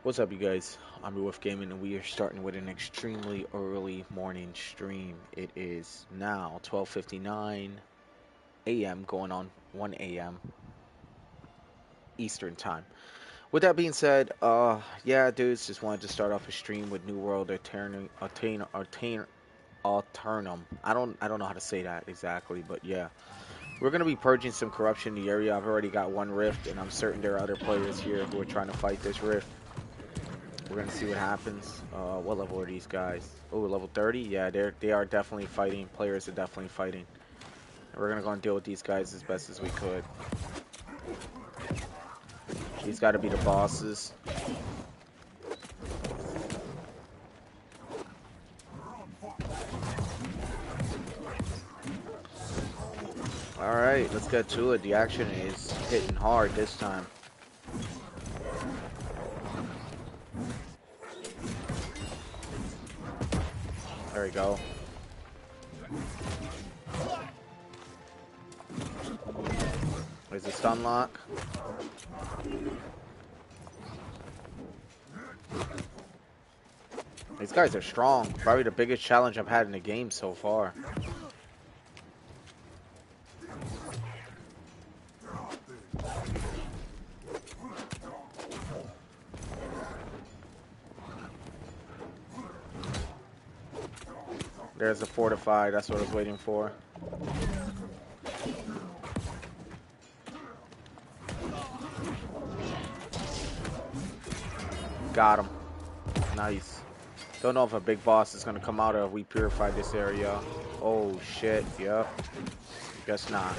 What's up, you guys? I'm Wolf Gaming, and we are starting with an extremely early morning stream. It is now 12:59 a.m., going on 1 a.m. Eastern Time. With that being said, yeah, dudes, just wanted to start off a stream with New World Aeternum. I don't know how to say that exactly, but yeah, we're gonna be purging some corruption in the area. I've already got one rift, and I'm certain there are other players here who are trying to fight this rift. We're gonna see what happens. What level are these guys? Oh, level 30? Yeah, they are definitely fighting. Players are definitely fighting. And we're gonna go and deal with these guys as best as we could. These gotta be the bosses. Alright, let's get to it. The action is hitting hard this time. There we go. There's a stun lock. These guys are strong. Probably the biggest challenge I've had in the game so far. There's a fortified. That's what I was waiting for. Got him. Nice. Don't know if a big boss is gonna come out or if we purified this area. Oh shit, yep. Guess not.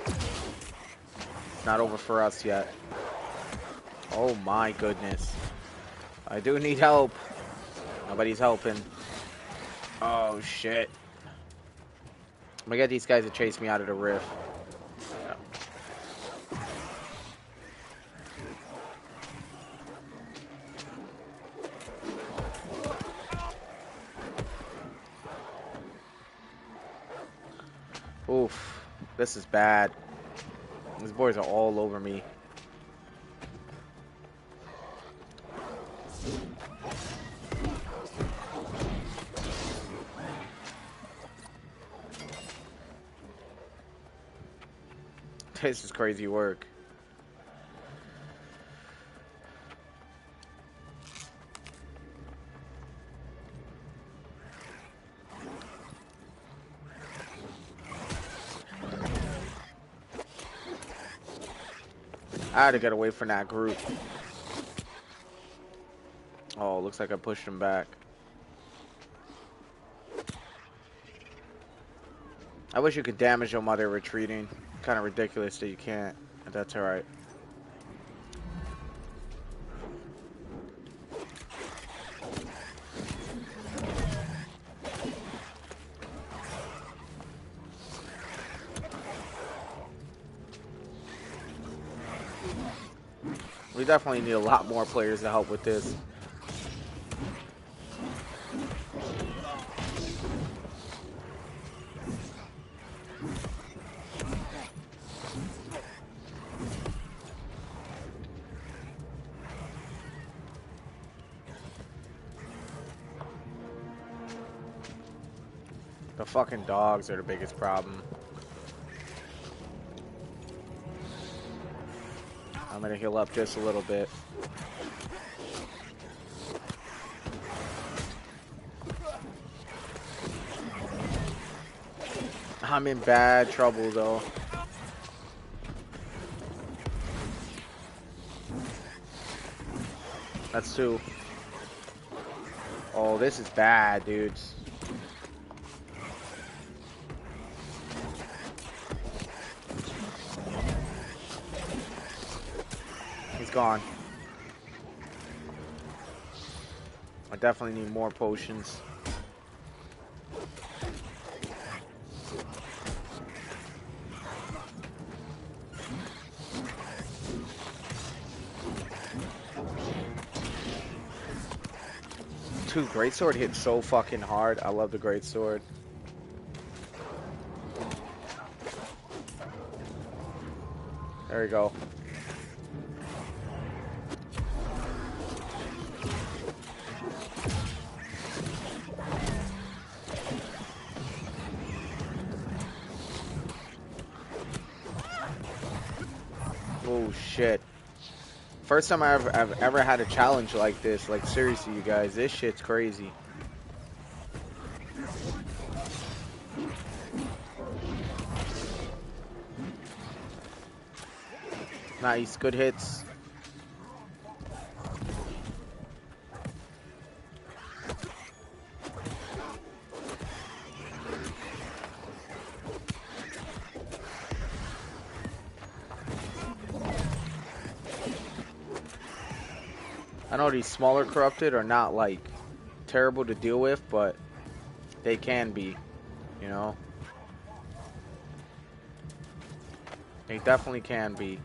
It's not over for us yet. Oh my goodness. I do need help. Nobody's helping. Oh shit. I'm gonna get these guys to chase me out of the rift. Oof. This is bad. These boys are all over me. This is crazy work. I had to get away from that group. Oh, looks like I pushed him back. I wish you could damage them while they're retreating. Kind of ridiculous that you can't, but that's alright. We definitely need a lot more players to help with this. The fucking dogs are the biggest problem. I'm gonna heal up just a little bit. I'm in bad trouble though. That's two. Oh, this is bad, dudes. He's gone. I definitely need more potions. Dude, greatsword hits so fucking hard. I love the greatsword. There we go. Oh shit. First time I've ever had a challenge like this. Like seriously, you guys, this shit's crazy. Nice, good hits. I know these smaller corrupted are not like terrible to deal with, but they can be, you know. They definitely can be.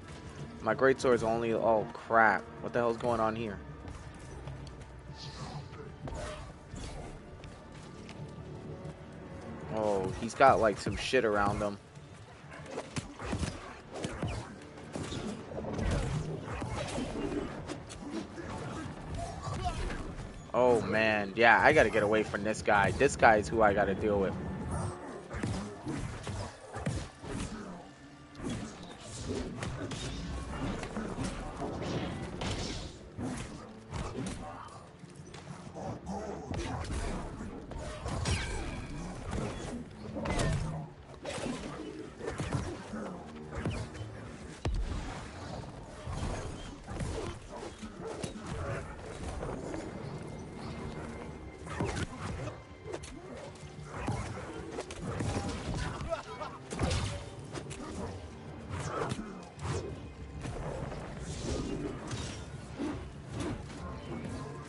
My greatsword is only, oh crap. What the hell's going on here? Oh, he's got like some shit around him. Oh man, yeah, I gotta get away from this guy. This guy is who I gotta deal with.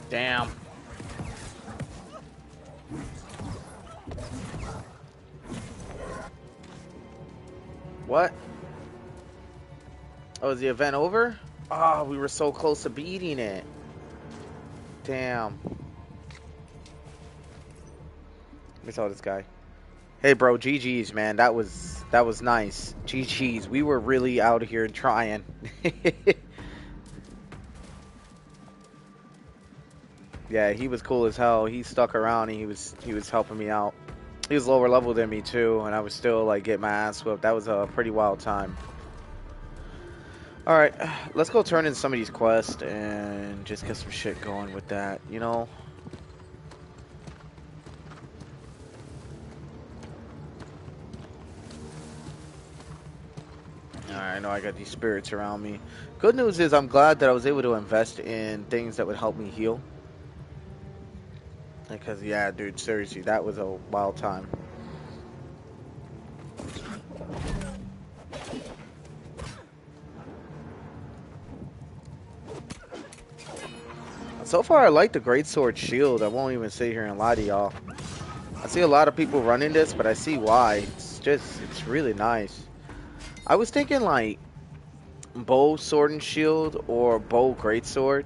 Damn. What? Oh, is the event over? Oh, we were so close to beating it. Damn. Let me tell this guy. Hey, bro, GG's, man. That was nice. GG's. We were really out here trying. Yeah, he was cool as hell. He stuck around and he was helping me out. He was lower level than me too, and I was still like getting my ass whooped. That was a pretty wild time. All right, let's go turn in some of these quests and just get some shit going with that, you know? Alright, I know I got these spirits around me. Good news is I'm glad that I was able to invest in things that would help me heal. Because, yeah, dude, seriously, that was a wild time. So far, I like the Greatsword Shield. I won't even sit here and lie to y'all. I see a lot of people running this, but I see why. It's really nice. I was thinking, like, bow, sword, and shield, or bow, greatsword.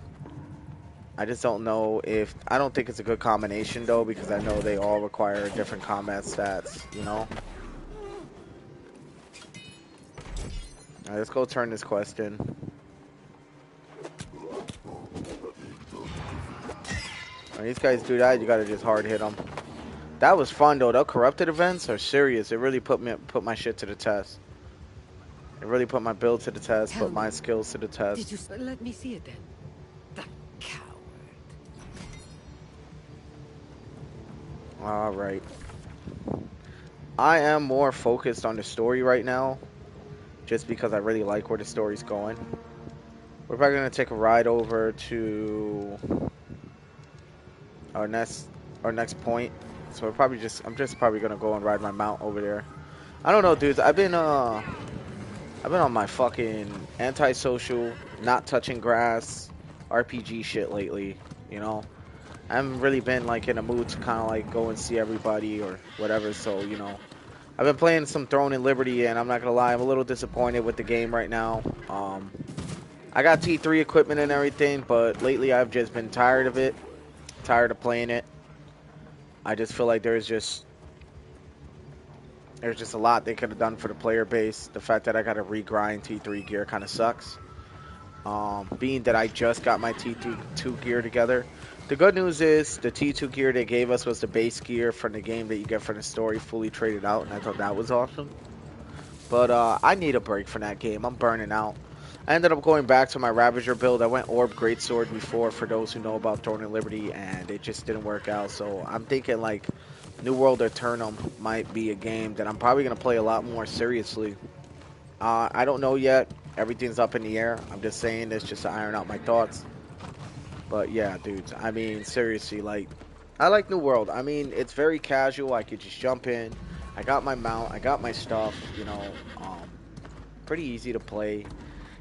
I just don't know if... I don't think it's a good combination, though, because I know they all require different combat stats, you know? Alright, let's go turn this quest in. When these guys do that, you gotta just hard hit them. That was fun, though. The corrupted events are serious. It really put my shit to the test. It really put my build to the test, put my skills to the test. Did you let me see it then? The coward. Alright. I am more focused on the story right now, just because I really like where the story's going. We're probably gonna take a ride over to our next point. So I'm just probably gonna go and ride my mount over there. I don't know, dudes. I've been on my fucking antisocial, not touching grass, RPG shit lately, you know? I haven't really been like in a mood to kind of like go and see everybody or whatever, so, you know. I've been playing some Throne and Liberty, and I'm not gonna lie, I'm a little disappointed with the game right now. I got T3 equipment and everything, but lately I've just been tired of it, tired of playing it. I just feel like there's just a lot they could have done for the player base. The fact that I gotta regrind T3 gear kind of sucks. Being that I just got my T2 gear together. The good news is the T2 gear they gave us was the base gear from the game that you get from the story fully traded out, and I thought that was awesome. But I need a break from that game. I'm burning out. I ended up going back to my Ravager build. I went Orb Greatsword before, for those who know about Throne and Liberty, and it just didn't work out. So I'm thinking like New World Aeternum might be a game that I'm probably gonna play a lot more seriously. I don't know yet. Everything's up in the air. I'm just saying this just to iron out my thoughts. But yeah, dudes. I mean, seriously, like I like New World. I mean, it's very casual. I could just jump in. I got my mount. I got my stuff. Pretty easy to play.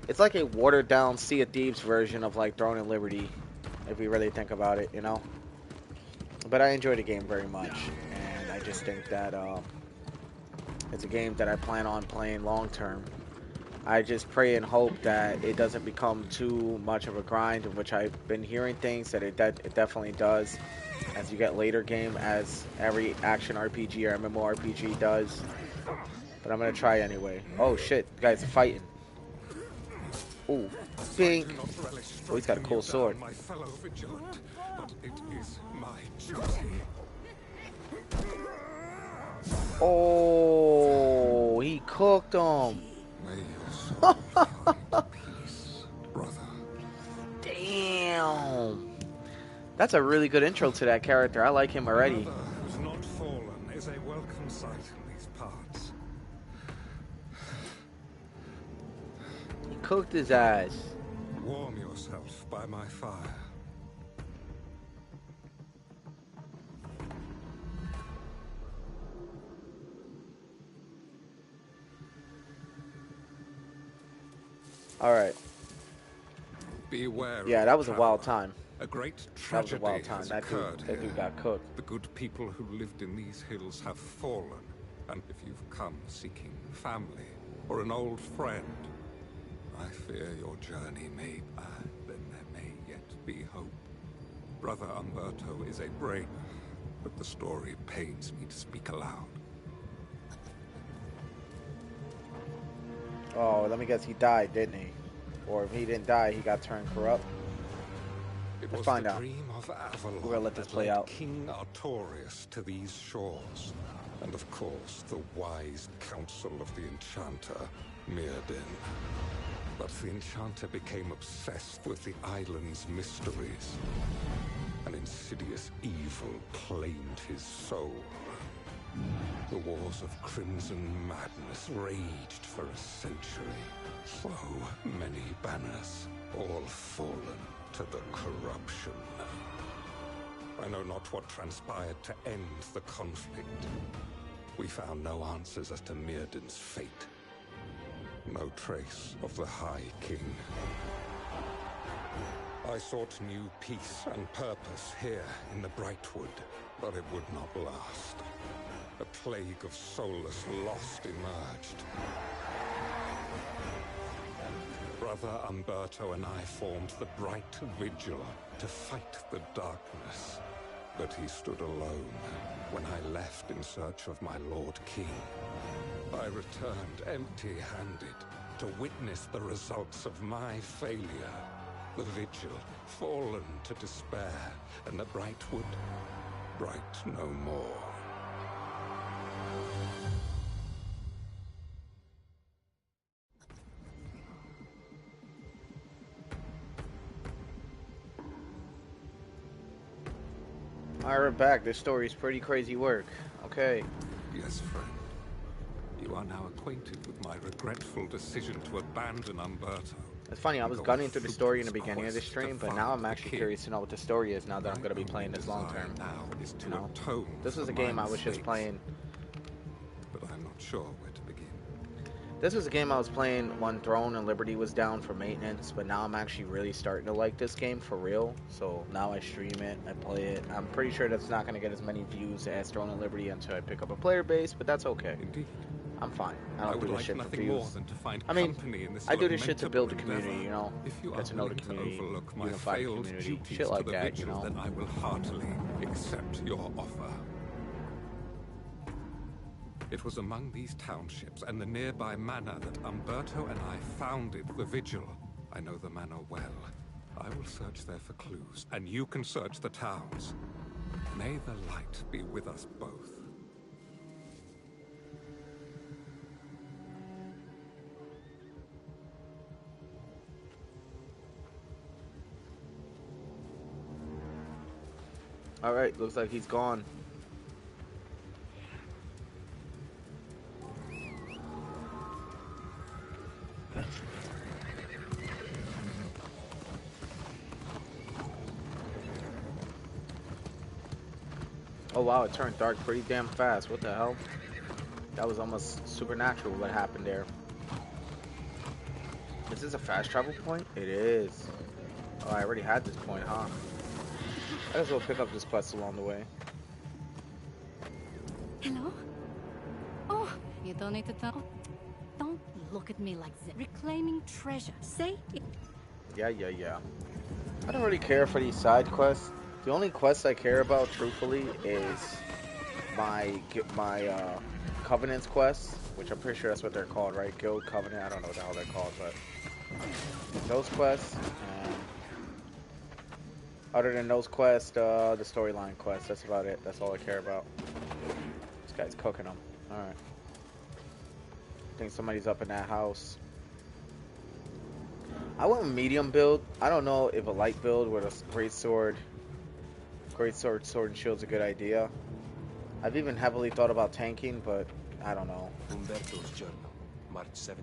It's like a watered down Sea of Thieves version of like Throne and Liberty, if we really think about it, you know. But I enjoy the game very much, and I just think that it's a game that I plan on playing long term. I just pray and hope that it doesn't become too much of a grind, in which I've been hearing things that it definitely does as you get later game, as every action RPG or MMORPG does. But I'm gonna try anyway. Oh shit, guys are fighting. Ooh, I do pink. not relish Oh, he's got a striking cool you sword. down, my fellow vigilant, but it is my duty. Oh, he cooked him. May your soul find peace, brother. Damn. That's a really good intro to that character. I like him already. Another who's not fallen is a welcome sight in these parts. He cooked his ass. Warm yourself by my fire. Alright. Beware. Yeah, that was a wild time. A great That was a tragedy wild time. has That occurred dude here. got cooked. The good people who lived in these hills have fallen, and if you've come seeking family or an old friend, I fear your journey may bad, then there may yet be hope. Brother Umberto is a brainer, but the story pains me to speak aloud. Oh, let me guess, he died, didn't he? Or if he didn't die, he got turned corrupt. It Let's was find the out. dream of Avalon We're gonna let this that play led out. King Artorius to these shores. And of course, the wise counsel of the Enchanter, Mirrodin. But the Enchanter became obsessed with the island's mysteries. An insidious evil claimed his soul. The wars of crimson madness raged for a century. So many banners, all fallen to the corruption. I know not what transpired to end the conflict. We found no answers as to Mirrodin's fate. No trace of the High King. I sought new peace and purpose here in the Brightwood, but it would not last. A plague of soulless lost emerged. Brother Umberto and I formed the Bright Vigil to fight the darkness. But he stood alone when I left in search of my Lord King. I returned empty-handed to witness the results of my failure. The Vigil fallen to despair, and the Brightwood bright no more. Alright, we're back. This story is pretty crazy work. Okay. Yes, friend. You are now acquainted with my regretful decision to abandon Umberto. It's funny, I was Go gunning through the story in the fruitless beginning of the quest stream, to but now find I'm the actually king. curious to know what the story is now that I'm My going to be playing only this long term. desire now is to You know? atone This was for a game my I was just mistakes, playing. but I'm not sure where to begin. This was a game I was playing when Throne and Liberty was down for maintenance, but now I'm actually really starting to like this game for real. So now I stream it, I play it. I'm pretty sure that's not going to get as many views as Throne and Liberty until I pick up a player base, but that's okay. Indeed. I'm fine. I I don't do would this like shit for nothing more views. than to find I mean, company in this I do this shit to build the lamentable community, you know? endeavor. If you Get are to know the willing to community, overlook my unify the failed community, duties shit like to the that, you vigil, know? then I will heartily accept your offer. It was among these townships and the nearby manor that Umberto and I founded the Vigil. I know the manor well. I will search there for clues, and you can search the towns. May the light be with us both. Alright, looks like he's gone. Oh wow, it turned dark pretty damn fast. What the hell? That was almost supernatural what happened there. Is this a fast travel point? It is. Oh, I already had this point, huh? I guess we'll pick up this quest along the way. Hello? Oh, you don't need to tell. Don't look at me like that. Reclaiming treasure. Say it. Yeah. I don't really care for these side quests. The only quest I care about, truthfully, is my Covenants quests, which I'm pretty sure that's what they're called, right? Guild Covenant. I don't know what the hell they're called, but those quests. And other than those quests, the storyline quests. That's about it. That's all I care about. This guy's cooking them. All right. I think somebody's up in that house. I went medium build. I don't know if a light build with a great sword, sword and shield's a good idea. I've even heavily thought about tanking, but I don't know. Umberto's journal, March 17th.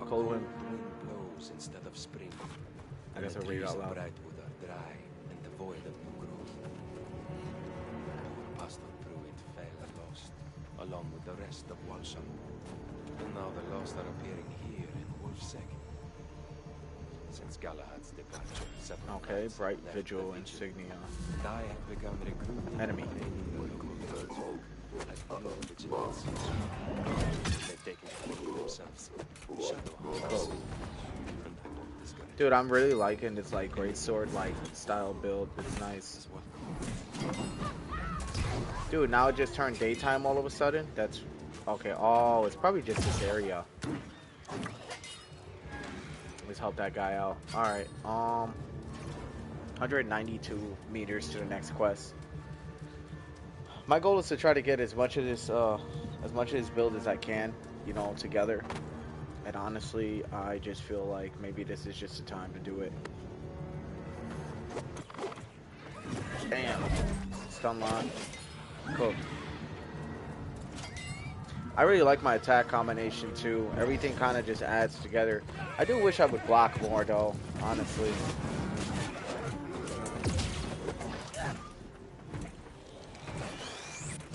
A Cold wind. wind blows instead of spring. I And guess the I'll read it trees out of loud. Brightwood are dry and devoid of new growth. Poor Pastor Pruitt fell and lost, along with the rest of Walsham. And now the lost are appearing here in Wolfsec. Since Galahad's departure, several Okay, knights bright have left vigil the insignia. and I have begun recruiting Enemy. local birdsfolk as fellow vigilantes. They've taken to call themselves shadow hunters. And I won't discourage Dude, I'm really liking this like greatsword like style build. It's nice. this one. Dude, now it just turned daytime all of a sudden. That's okay. Oh, it's probably just this area. Let's help that guy out. All right. 192 meters to the next quest. My goal is to try to get as much of this build as I can, you know, together. And honestly, I just feel like maybe this is just the time to do it. Damn. Stun lock. Cool. I really like my attack combination too. Everything kind of just adds together. I do wish I would block more though, honestly.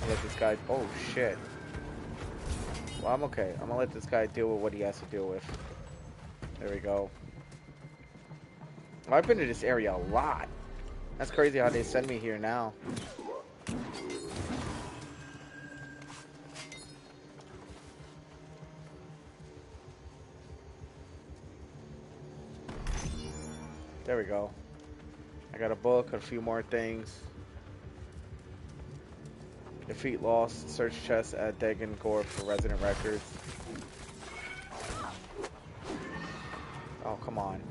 I'll let this guy. Oh shit. Well, I'm okay. I'm gonna let this guy deal with what he has to deal with. There we go. Well, I've been to this area a lot. That's crazy how they send me here now. There we go. I got a book, a few more things. Defeat lost. Search chest at Dagon Gore for resident records. Oh, come on.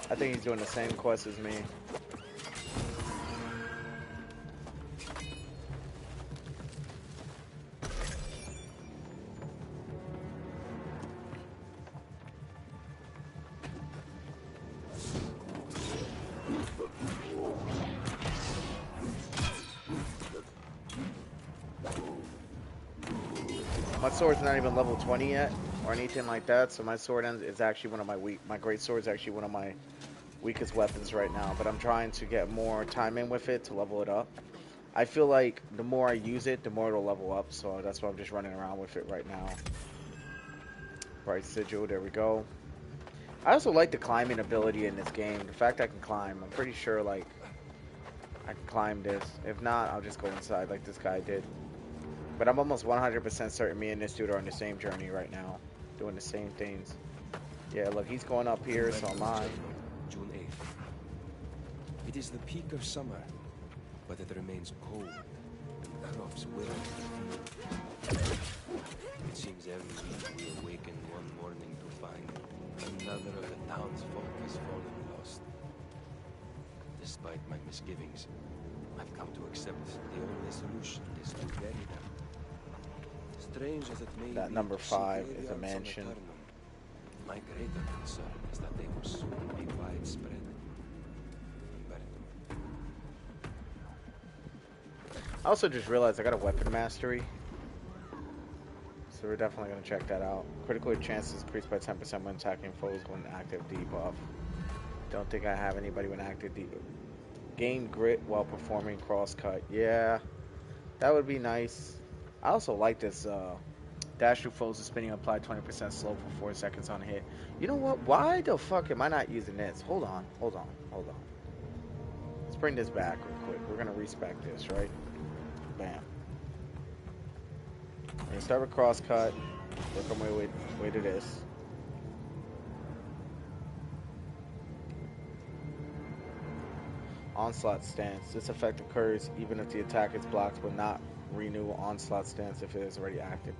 I think he's doing the same quest as me. My sword's not even level 20 yet, or anything like that. So my sword is actually one of my great sword is actually one of my weakest weapons right now. But I'm trying to get more time in with it to level it up. I feel like the more I use it, the more it'll level up. So that's why I'm just running around with it right now. Bright sigil, there we go. I also like the climbing ability in this game. The fact I can climb, I'm pretty sure like I can climb this. If not, I'll just go inside like this guy did. But I'm almost 100% certain me and this dude are on the same journey right now, doing the same things. Yeah, look, he's going up here, so am I. June 8th. It is the peak of summer, but it remains cold, and crops wither. It seems every week we awaken one morning to find another of the townsfolk has fallen lost. Despite my misgivings, I've come to accept the only solution is to bury them. Strange as it may That be, number to 5 seek is a graveyards on mansion. Aeternum, My greater concern is that they will soon be widespread. I also just realized I got a weapon mastery. So we're definitely going to check that out. Critical hit chances increased by 10% when attacking foes when active debuff. Don't think I have anybody when active debuff. Gain grit while performing crosscut. Yeah, that would be nice. I also like this dash through foes with spinning apply 20% slow for 4 seconds on hit. You know what? Why the fuck am I not using this? Hold on. Let's bring this back real quick. We're going to respec this, right? Bam. And start with crosscut. Work our way to this. Onslaught stance. This effect occurs even if the attack is blocked, but not renew onslaught stance if it is already active.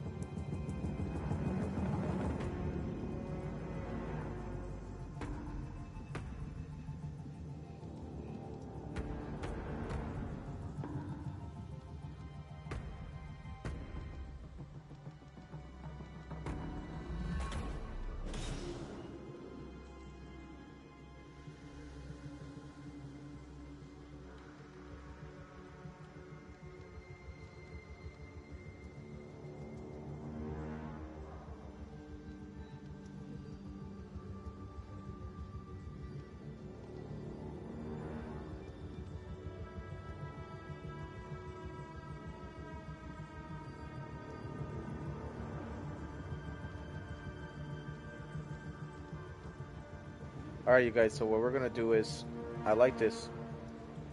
Alright, you guys, so what we're going to do is, I like this.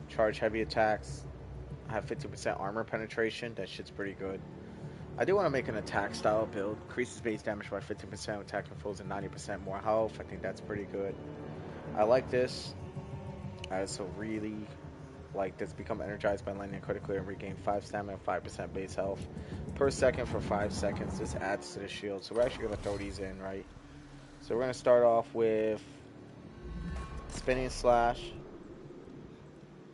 Charge heavy attacks. I have 50% armor penetration. That shit's pretty good. I do want to make an attack style build. Increases base damage by 15%, attacking foes and 90% more health. I think that's pretty good. I like this. I also really like this. Become energized by landing critically and regain 5 stamina and 5% base health per second for 5 seconds. This adds to the shield. So we're actually going to throw these in, right? So we're going to start off with spinning slash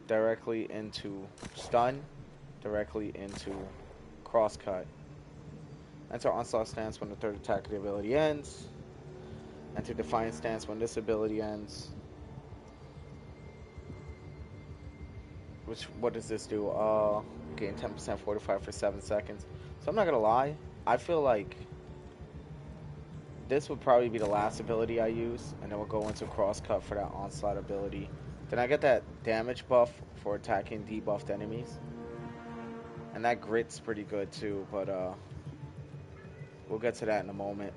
directly into stun, directly into crosscut. Enter onslaught stance when the third attack ability ends. Enter defiant stance when this ability ends. What does this do? Gain 10% fortified for 7 seconds. So I'm not gonna lie, I feel like this would probably be the last ability I use, and then we'll go into crosscut for that onslaught ability. Then I get that damage buff for attacking debuffed enemies. And that grit's pretty good too, but we'll get to that in a moment.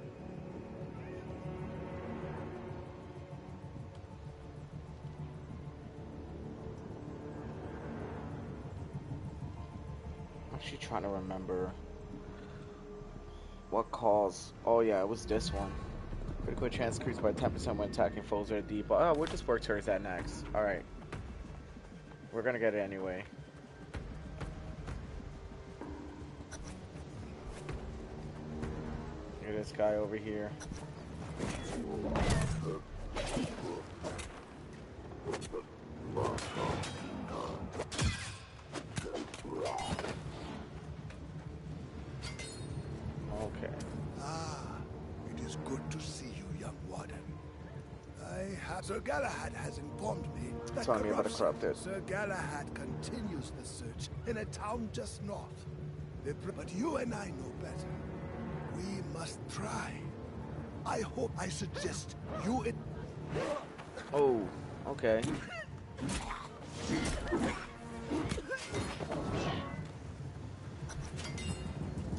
I'm actually trying to remember what calls. Oh yeah, it was this one. Critical chance increased by 10% when attacking foes or deep. Oh, we'll just work towards that next. Alright. We're gonna get it anyway. Look at this guy over here. Okay. It is good to see you, young warden. Sir Galahad has informed me that Tell me about the corrupted. Sir Galahad continues the search in a town just north. But you and I know better. We must try. I suggest you... Oh, okay.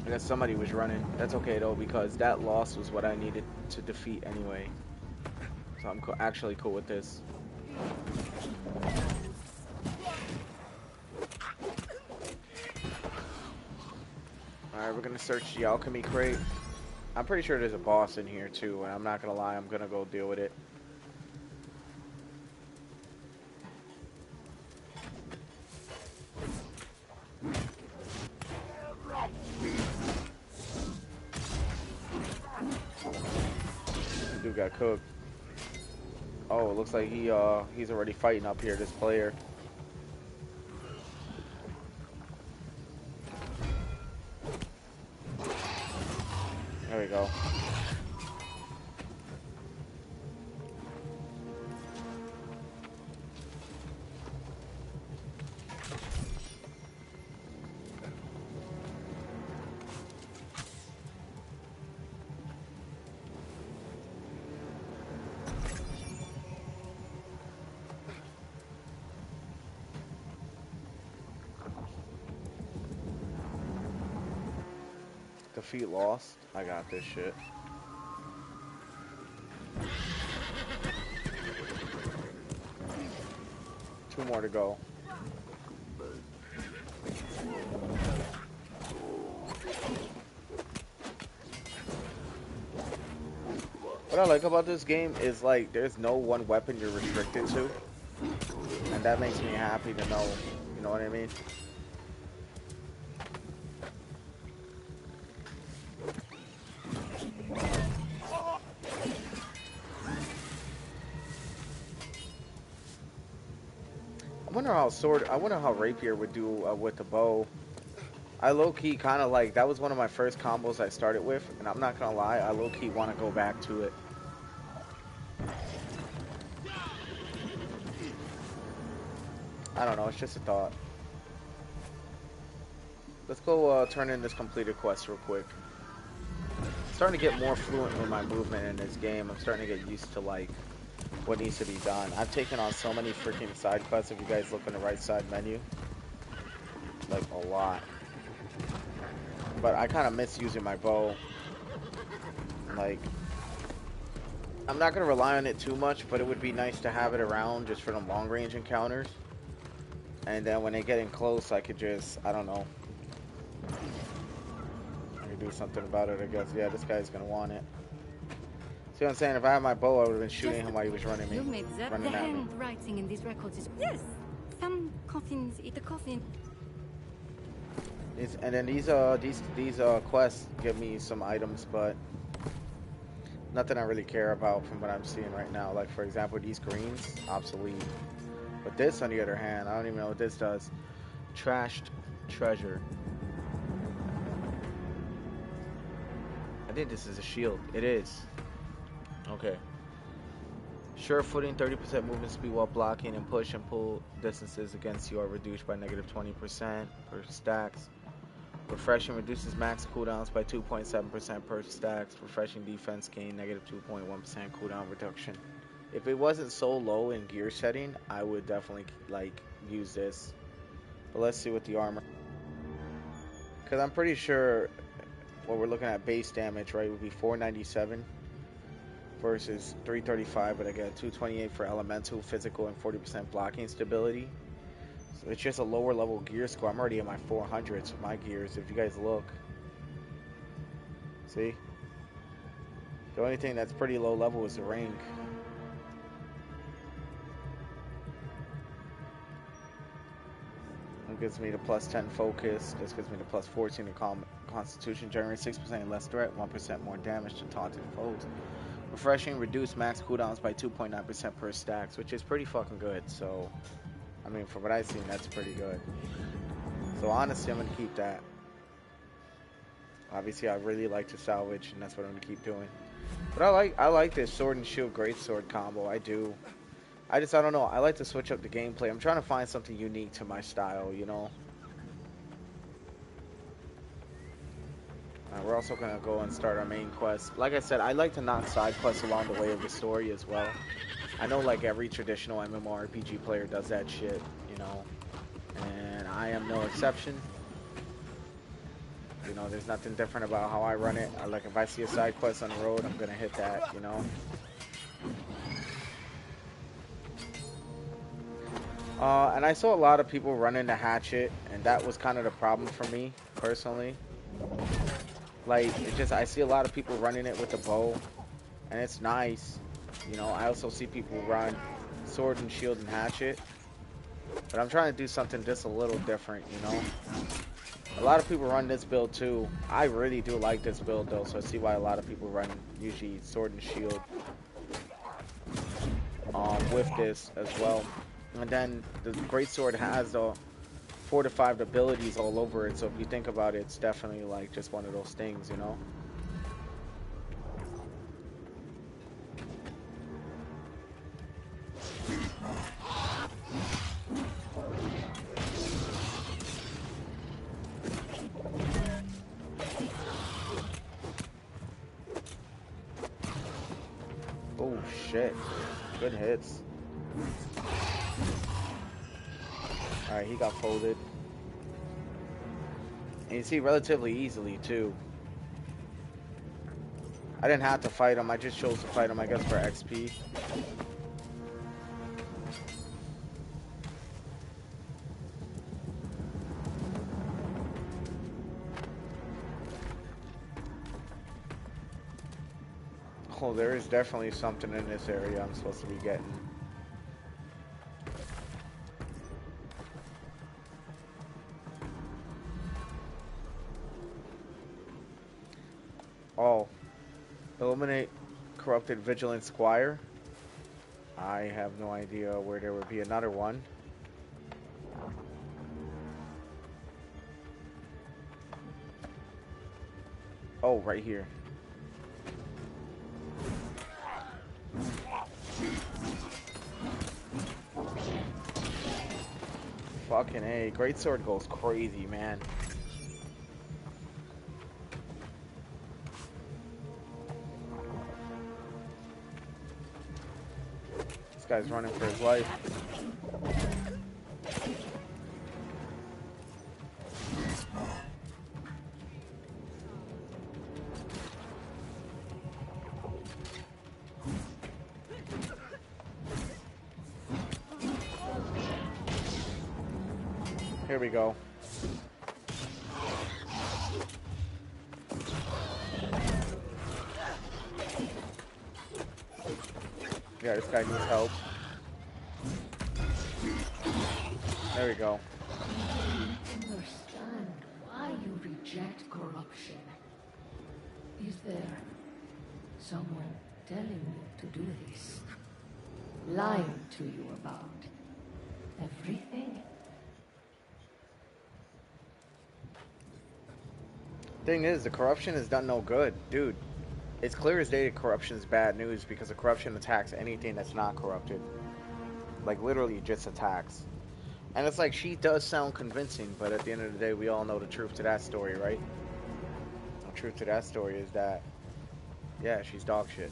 I guess somebody was running. That's okay though, because that loss was what I needed to defeat anyway. So I'm actually cool with this. Alright, we're gonna search the alchemy crate. I'm pretty sure there's a boss in here too, and I'm not gonna lie, I'm gonna go deal with it. Dude got cooked. Oh, it looks like he's already fighting up here, this player. There we go. Defeat lost. I got this shit. Two more to go. What I like about this game is like there's no one weapon you're restricted to. And that makes me happy to know. You know what I mean? I wonder how Rapier would do with the bow. I low-key kind of like, that was one of my first combos I started with, and I'm not gonna lie, I low-key want to go back to it. I don't know, it's just a thought. Let's go turn in this completed quest real quick. I'm starting to get more fluent with my movement in this game. I'm starting to get used to like what needs to be done. I've taken on so many freaking side quests, if you guys look on the right side menu. Like a lot. But I kind of miss using my bow. Like, I'm not going to rely on it too much, but it would be nice to have it around just for the long range encounters. And then when they get in close, I could just, I don't know. I could do something about it, I guess. Yeah, this guy's going to want it. See what I'm saying? If I had my bow, I would have been shooting him while he was running me. You made that. Running The at me. handwriting in these records is... Yes! Some coffins eat the coffin. And then these quests give me some items, but nothing I really care about from what I'm seeing right now. Like, for example, these greens, obsolete. But this, on the other hand, I don't even know what this does. Trashed treasure. I think this is a shield. It is. Okay. Sure footing, 30% movement speed while blocking, and push and pull distances against you are reduced by -20% per stacks. Refreshing reduces max cooldowns by 2.7% per stacks. Refreshing defense gain -2.1% cooldown reduction. If it wasn't so low in gear setting, I would definitely like use this. But let's see what the armor. Because I'm pretty sure what we're looking at base damage, right, would be 497 versus 335, but I get 228 for elemental, physical, and 40% blocking stability. So it's just a lower level gear score. I'm already in my 400s with my gears. If you guys look, see, the only thing that's pretty low level is the ring. It gives me the +10 focus. This gives me the +14 to constitution. Generates 6% less threat, 1% more damage to taunted foes. Refreshing, reduce max cooldowns by 2.9% per stacks, which is pretty fucking good. So, I mean, from what I've seen, that's pretty good. So honestly, I'm gonna keep that. Obviously, I really like to salvage, and that's what I'm gonna keep doing. But I like this sword and shield greatsword combo. I do. I don't know. I like to switch up the gameplay. I'm trying to find something unique to my style, you know. We're also gonna go and start our main quest. Like I said, I like to knock side quests along the way of the story as well. I know like every traditional MMORPG player does that shit, you know, and I am no exception. You know, there's nothing different about how I run it. Like if I see a side quest on the road, I'm gonna hit that, you know. And I saw a lot of people running the hatchet, and that was kind of the problem for me personally. Like, it just, I see a lot of people running it with the bow, and it's nice. You know, I also see people run sword and shield and hatchet. But I'm trying to do something just a little different, you know. A lot of people run this build too. I really do like this build though, so I see why a lot of people run usually sword and shield with this as well. And then the greatsword has the 4 to 5 abilities all over it, so if you think about it, it's definitely like just one of those things, you know. Oh shit, good hits. Alright, he got folded. And you see relatively easily too. I didn't have to fight him. I just chose to fight him, I guess, for XP. Oh, there is definitely something in this area I'm supposed to be getting. Oh, eliminate corrupted vigilant squire. I have no idea where there would be another one. Oh, right here. Fucking A. Greatsword goes crazy, man. This guy's running for his life. Here we go. Yeah, this guy needs help. There we go. Understand why you reject corruption. Is there someone telling you to do this? Lying to you about everything? Thing is, the corruption has done no good. Dude, it's clear as day that corruption is bad news because the corruption attacks anything that's not corrupted. Like, literally just attacks. And it's like, she does sound convincing, but at the end of the day, we all know the truth to that story, right? The truth to that story is that, yeah, she's dog shit.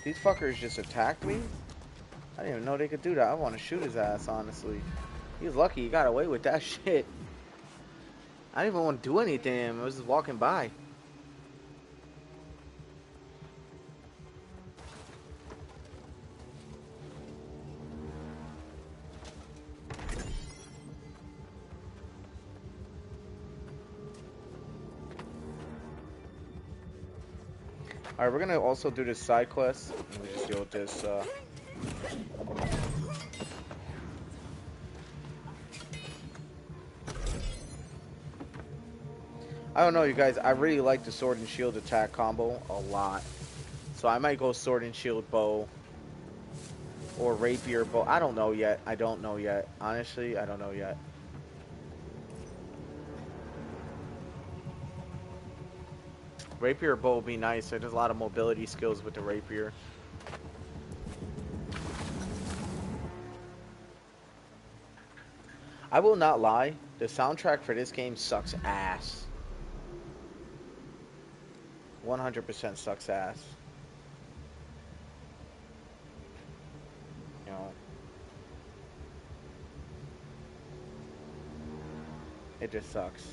These fuckers just attacked me? I didn't even know they could do that. I want to shoot his ass, honestly. He was lucky he got away with that shit. I didn't even want to do anything. I was just walking by. Alright, we're gonna also do this side quest. Let me just deal with this, I don't know, you guys. I really like the sword and shield attack combo a lot. So I might go sword and shield bow. Or rapier bow. I don't know yet. I don't know yet. Honestly, I don't know yet. Rapier bow would be nice. There's a lot of mobility skills with the rapier. I will not lie. The soundtrack for this game sucks ass. 100% sucks ass. You know. It just sucks.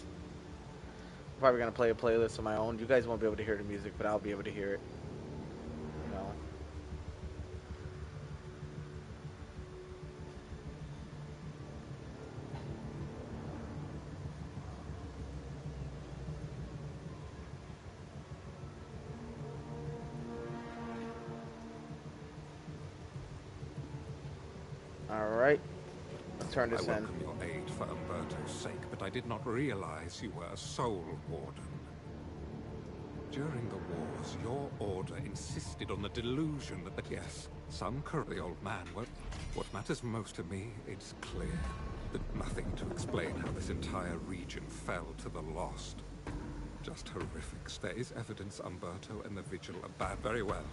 Probably gonna play a playlist of my own. You guys won't be able to hear the music, but I'll be able to hear it. You know. All right. Let's turn I this in. welcome your aid for Umberto's sake, but I did not realize you were a soul warden. During the wars, your order insisted on the delusion that yes, some the old man won't. What matters most to me, it's clear that nothing to explain how this entire region fell to the lost. Just horrifics. There is evidence Umberto and the Vigil are bad. Very well.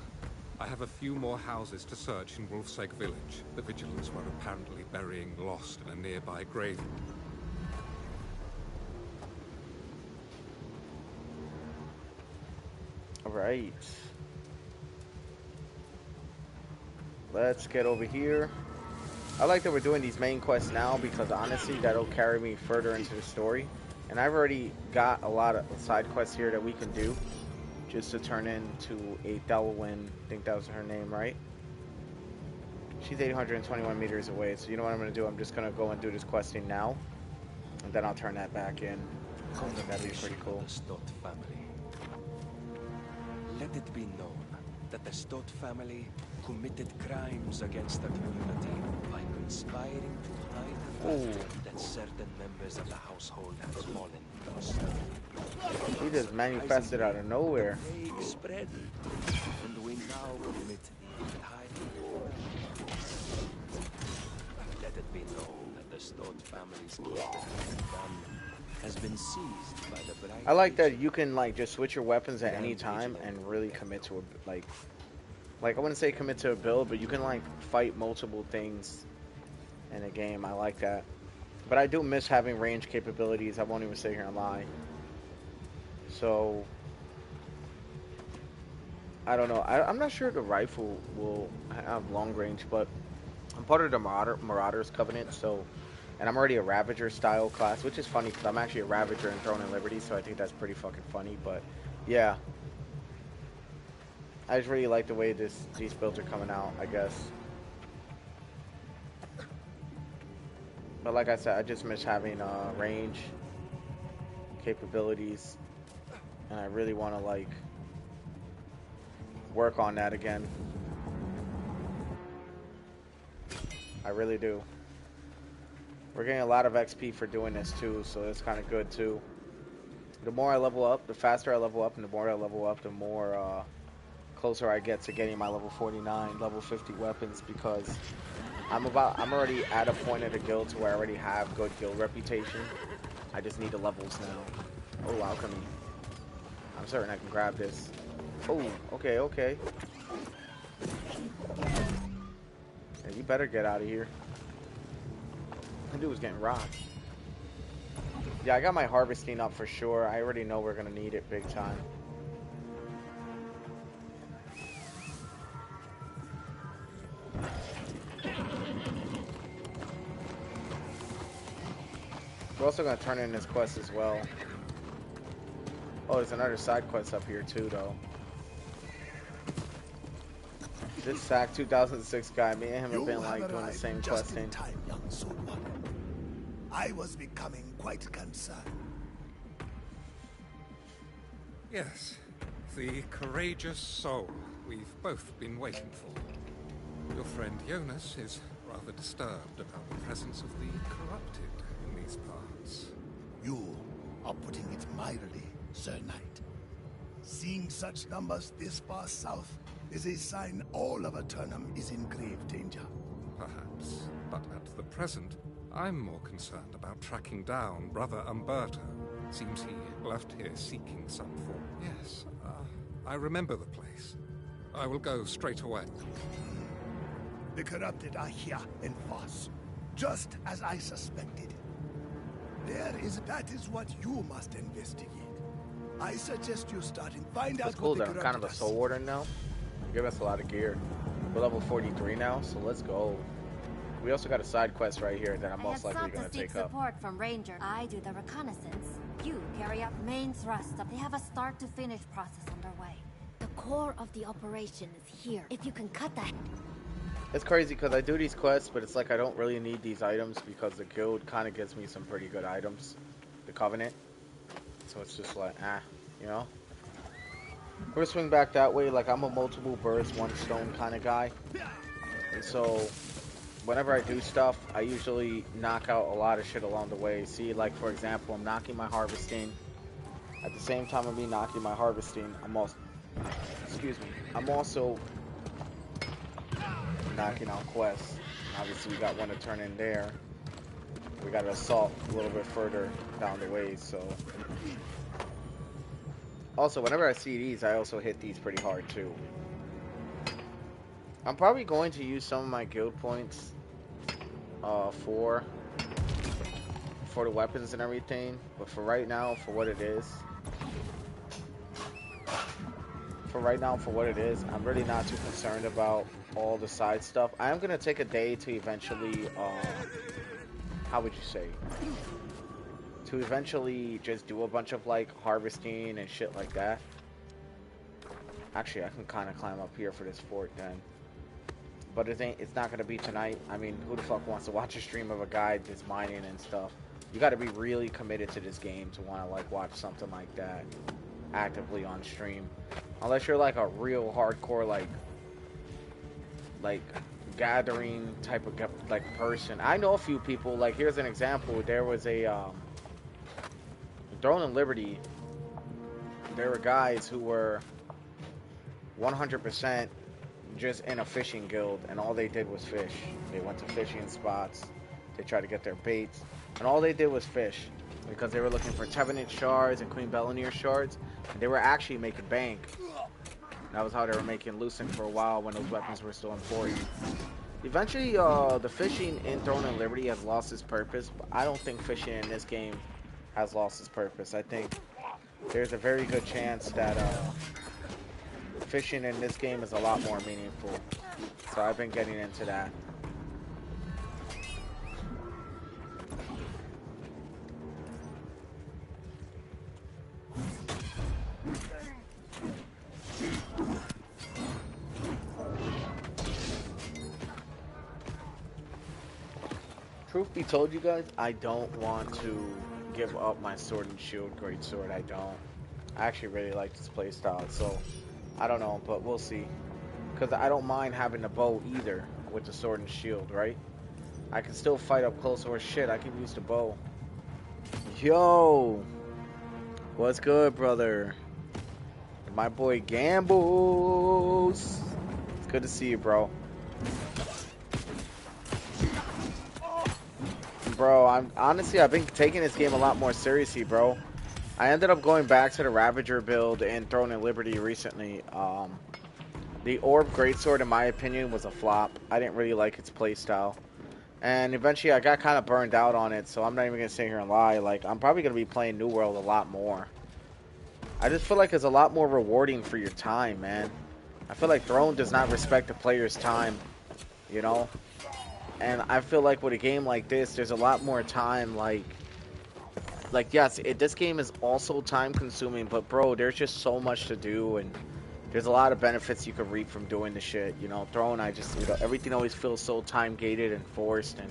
I have a few more houses to search in Wolfsegg village. The Vigilants were apparently burying Lost in a nearby grave. All right. Let's get over here. I like that we're doing these main quests now because honestly, that'll carry me further into the story. And I've already got a lot of side quests here that we can do just to turn into a Delwyn. I think that was her name, right? She's 821 meters away. So you know what I'm going to do? I'm just going to go and do this questing now. And then I'll turn that back in. I think that'd be pretty cool. The Stott family. Let it be known that the Stott family committed crimes against the community by conspiring to hide the fact that certain members of the household have fallen lost. He just manifested out of nowhere. Plague spread, and we now commit the entire. Let it be known that the Stott family's gun has been seized by the bright. I like that you can like just switch your weapons at any time and really commit to a like I wouldn't say commit to a build, but you can like fight multiple things in a game. I like that. But I do miss having range capabilities. I won't even sit here and lie. So I don't know. I'm not sure the rifle will have long range, but I'm part of the Marauders Covenant, so and I'm already a Ravager style class, which is funny because I'm actually a Ravager in Throne and Liberty, so I think that's pretty fucking funny. But yeah, I just really like the way these builds are coming out, I guess. But like I said, I just miss having range capabilities, and I really want to like work on that again. I really do. We're getting a lot of XP for doing this too, so it's kind of good too. The more I level up, the faster I level up, and the more I level up, the more closer I get to getting my level 49, level 50 weapons, because I'm already at a point of the guild to where I already have good guild reputation. I just need the levels now. Oh, alchemy. I'm certain I can grab this. Oh, okay, okay. Yeah, you better get out of here. That dude was getting rocked. Yeah, I got my harvesting up for sure. I already know we're gonna need it big time. We're also gonna turn in this quest as well. Oh, there's another side quest up here too, though. This Sack 2006 guy, me and him have been like doing the same questing. Time, young Soulmother. I was becoming quite concerned. Yes, the courageous soul we've both been waiting for. Your friend Jonas is rather disturbed about the presence of the corrupted in these parts. You are putting it mildly, Sir Knight. Seeing such numbers this far south is a sign all of Aeternum is in grave danger. Perhaps, but at the present, I'm more concerned about tracking down Brother Umberto. Seems he left here seeking some form. Yes, I remember the place. I will go straight away. The corrupted are here in Voss, just as I suspected. That is what you must investigate. I suggest you start and find out It's cool what the that I'm kind of a corrupted soul warden now. Give us a lot of gear. We're level 43 now, so let's go. We also got a side quest right here that I'm most likely going to take up. support from Ranger. I do the reconnaissance. you carry out main thrust of. They have a start-to-finish process underway. The core of the operation is here. If you can cut that. It's crazy because I do these quests, but it's like I don't really need these items because the guild kind of gives me some pretty good items. The Covenant. So it's just like, you know? We're gonna swing back that way. Like, I'm a multiple birds, one stone kind of guy. And so, whenever I do stuff, I usually knock out a lot of shit along the way. See, like, for example, I'm knocking my harvesting. At the same time of me knocking my harvesting, I'm also, excuse me, I'm also knocking out quests. Obviously, we got one to turn in there. We got an assault a little bit further down the way, so. Also, whenever I see these, I also hit these pretty hard, too. I'm probably going to use some of my guild points for the weapons and everything, but for right now, for what it is, I'm really not too concerned about all the side stuff. I am going to take a day to eventually, how would you say, to eventually just do a bunch of, like, harvesting and shit like that. Actually, I can kind of climb up here for this fort then. But it's not going to be tonight. I mean, who the fuck wants to watch a stream of a guy just mining and stuff? You got to be really committed to this game to want to, like, watch something like that actively on stream. Unless you're, like, a real hardcore, like gathering type of, like, person. I know a few people, like, here's an example. There was a, Throne and Liberty. There were guys who were 100% just in a fishing guild, and all they did was fish. They went to fishing spots, they tried to get their baits, and all they did was fish because they were looking for Tevenant shards and Queen Bellenere shards, and they were actually making bank. That was how they were making Lucent for a while when those weapons were still important. Eventually, the fishing in Throne and Liberty has lost its purpose, but I don't think fishing in this game has lost its purpose. I think there's a very good chance that fishing in this game is a lot more meaningful. So I've been getting into that. Truth be told, you guys, I don't want to give up my sword and shield greatsword. I don't. I actually really like this playstyle, so I don't know, but we'll see. Because I don't mind having the bow either with the sword and shield, right? I can still fight up close, or shit, I can use the bow. Yo! What's good, brother? My boy Gambles! It's good to see you, bro. Bro, I've been taking this game a lot more seriously, bro. I ended up going back to the Ravager build in Throne and Liberty recently. The Orb Greatsword, in my opinion, was a flop. I didn't really like its playstyle. And eventually I got kind of burned out on it, so I'm not even going to sit here and lie. Like, I'm probably going to be playing New World a lot more. I just feel like it's a lot more rewarding for your time, man. I feel like Throne does not respect the player's time, you know? And I feel like with a game like this, there's a lot more time, like yes, this game is also time consuming, but bro, there's just so much to do, and there's a lot of benefits you could reap from doing the shit, you know. Throne, everything always feels so time gated and forced, and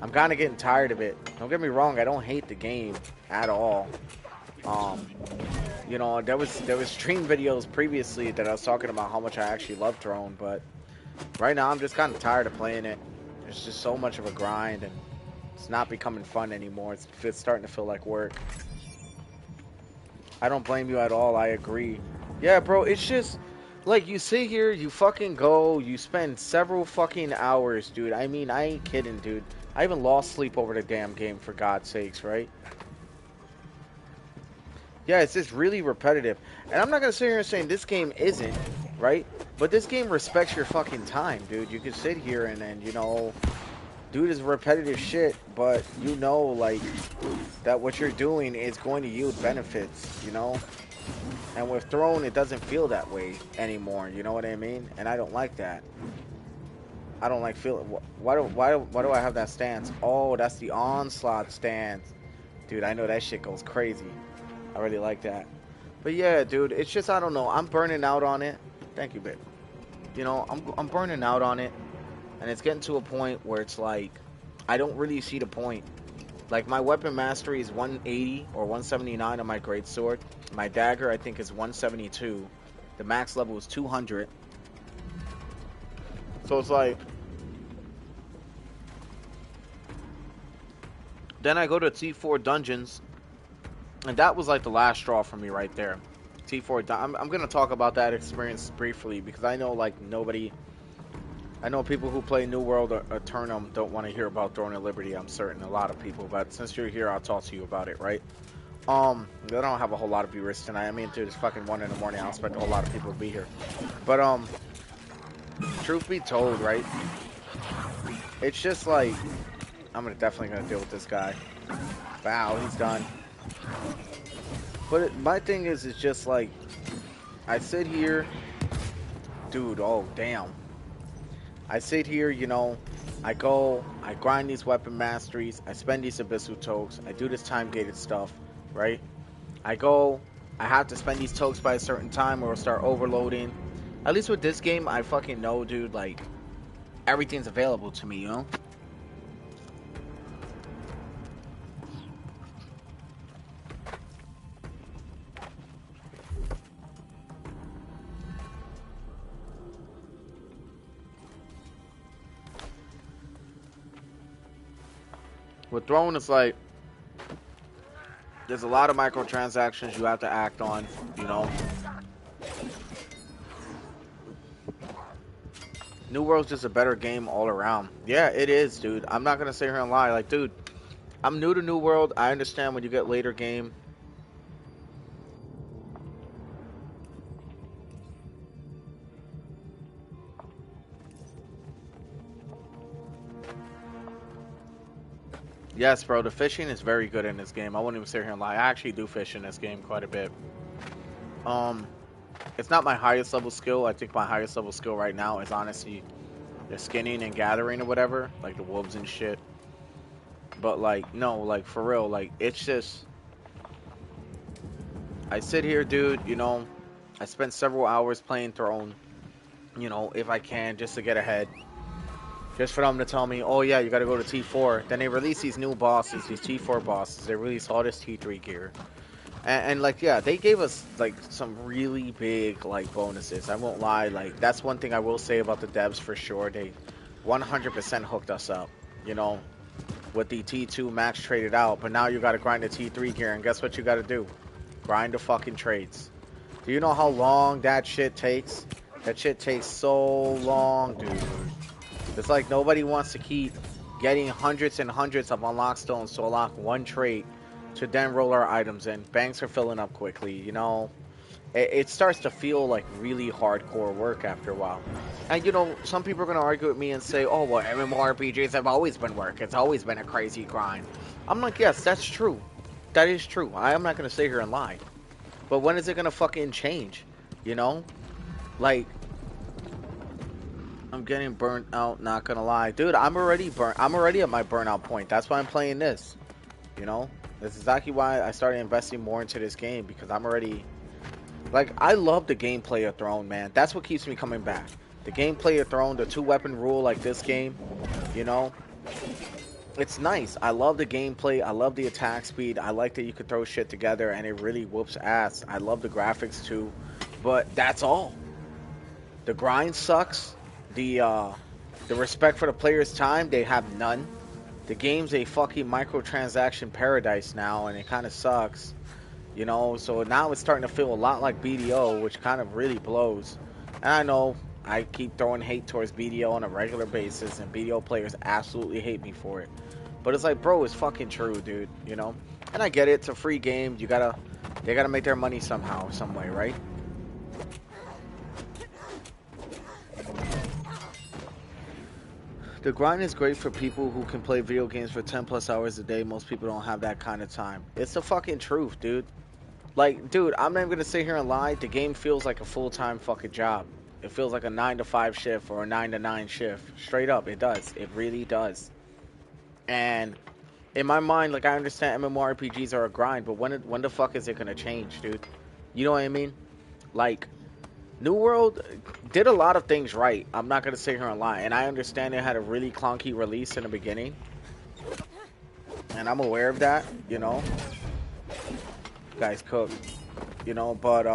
I'm kind of getting tired of it. Don't get me wrong, I don't hate the game at all. You know, there was stream videos previously that I was talking about how much I actually love Throne, but right now I'm just kind of tired of playing it. It's just so much of a grind, and it's not becoming fun anymore. It's starting to feel like work. I don't blame you at all. I agree. Yeah, bro, it's just, like, you sit here, you fucking go, you spend several fucking hours, dude. I mean, I ain't kidding, dude. I even lost sleep over the damn game, for God's sakes, right? Yeah, it's just really repetitive. And I'm not gonna sit here and say this game isn't, right? But this game respects your fucking time, dude. You can sit here and then, you know, do this repetitive shit, but you know, like, that what you're doing is going to yield benefits, you know? And with Throne, it doesn't feel that way anymore, you know what I mean? And I don't like that. I don't like feeling, why do I have that stance? Oh, that's the onslaught stance. Dude, I know that shit goes crazy. I really like that. But yeah, dude, it's just, I don't know. I'm burning out on it. Thank you, babe. You know, I'm burning out on it. And it's getting to a point where it's like, I don't really see the point. Like, my weapon mastery is 180 or 179 on my greatsword. My dagger, I think, is 172. The max level is 200. So it's like, then I go to T4 dungeons, and that was like the last straw for me right there. T4, I'm going to talk about that experience briefly, because I know, like, nobody, I know people who play New World or Aeternum don't want to hear about Throne of Liberty, I'm certain, a lot of people, but since you're here, I'll talk to you about it, right? I don't have a whole lot of viewers tonight. I mean, dude, it's fucking 1 in the morning. I don't expect a whole lot of people to be here. But, truth be told, right? It's just like, definitely gonna deal with this guy. Wow, he's done. But my thing is, it's just like, I sit here, dude, oh, damn. I sit here, you know, I go, I grind these weapon masteries, I spend these abyssal tokes, I do this time-gated stuff, right? I go, I have to spend these tokes by a certain time or it'll start overloading. At least with this game, I fucking know, dude, like, everything's available to me, you know? With Throne, it's like, there's a lot of microtransactions you have to act on, you know? New World's just a better game all around. Yeah, it is, dude. I'm not gonna sit here and lie. Like, dude, I'm new to New World. I understand when you get later game. Yes, bro, the fishing is very good in this game. I won't even sit here and lie. I actually do fish in this game quite a bit. It's not my highest level skill. I think my highest level skill right now is honestly the skinning and gathering or whatever, like the wolves and shit. But like, no, like for real, like it's just, I sit here, dude, you know, I spend several hours playing Throne, you know, if I can, just to get ahead. Just for them to tell me, oh yeah, you gotta go to T4. Then they release these new bosses, these T4 bosses. They release all this T3 gear. And like, yeah, they gave us like some really big like bonuses. I won't lie, like that's one thing I will say about the devs for sure. They 100% hooked us up, you know, with the T2 max traded out. But now you gotta grind the T3 gear, and guess what you gotta do? Grind the fucking trades. Do you know how long that shit takes? That shit takes so long, dude. It's like nobody wants to keep getting hundreds and hundreds of unlock stones to unlock one trait to then roll our items in. Banks are filling up quickly, you know. It starts to feel like really hardcore work after a while. And you know, some people are going to argue with me and say, oh, well, MMORPGs have always been work. It's always been a crazy grind. I'm like, yes, that's true. That is true. I am not going to sit here and lie. But when is it going to fucking change? You know? Like, I'm getting burnt out, not gonna lie. Dude, I'm already at my burnout point. That's why I'm playing this. You know? That's exactly why I started investing more into this game, because I'm already, like, I love the gameplay of Throne, man. That's what keeps me coming back. The gameplay of Throne, the 2-weapon rule like this game, you know? It's nice. I love the gameplay. I love the attack speed. I like that you could throw shit together and it really whoops ass. I love the graphics too. But that's all. The grind sucks. The respect for the player's time, they have none. The game's a fucking microtransaction paradise now, and it kind of sucks, you know. So now it's starting to feel a lot like BDO, which kind of really blows. And I know I keep throwing hate towards BDO on a regular basis, and BDO players absolutely hate me for it. But it's like, bro, it's fucking true, dude, you know. And I get it; it's a free game. They gotta make their money somehow, some way, right? The grind is great for people who can play video games for 10 plus hours a day. Most people don't have that kind of time. It's the fucking truth, dude. Like, dude, I'm not even gonna sit here and lie. The game feels like a full-time fucking job. It feels like a 9 to 5 shift or a 9 to 9 shift. Straight up, it does. It really does. And In my mind, like I understand MMORPGs are a grind, but when the fuck is it gonna change, dude? You know what I mean? Like New World did a lot of things right. I'm not gonna sit here and lie, and I understand it had a really clunky release in the beginning, and I'm aware of that. You know, guys cook. You know, but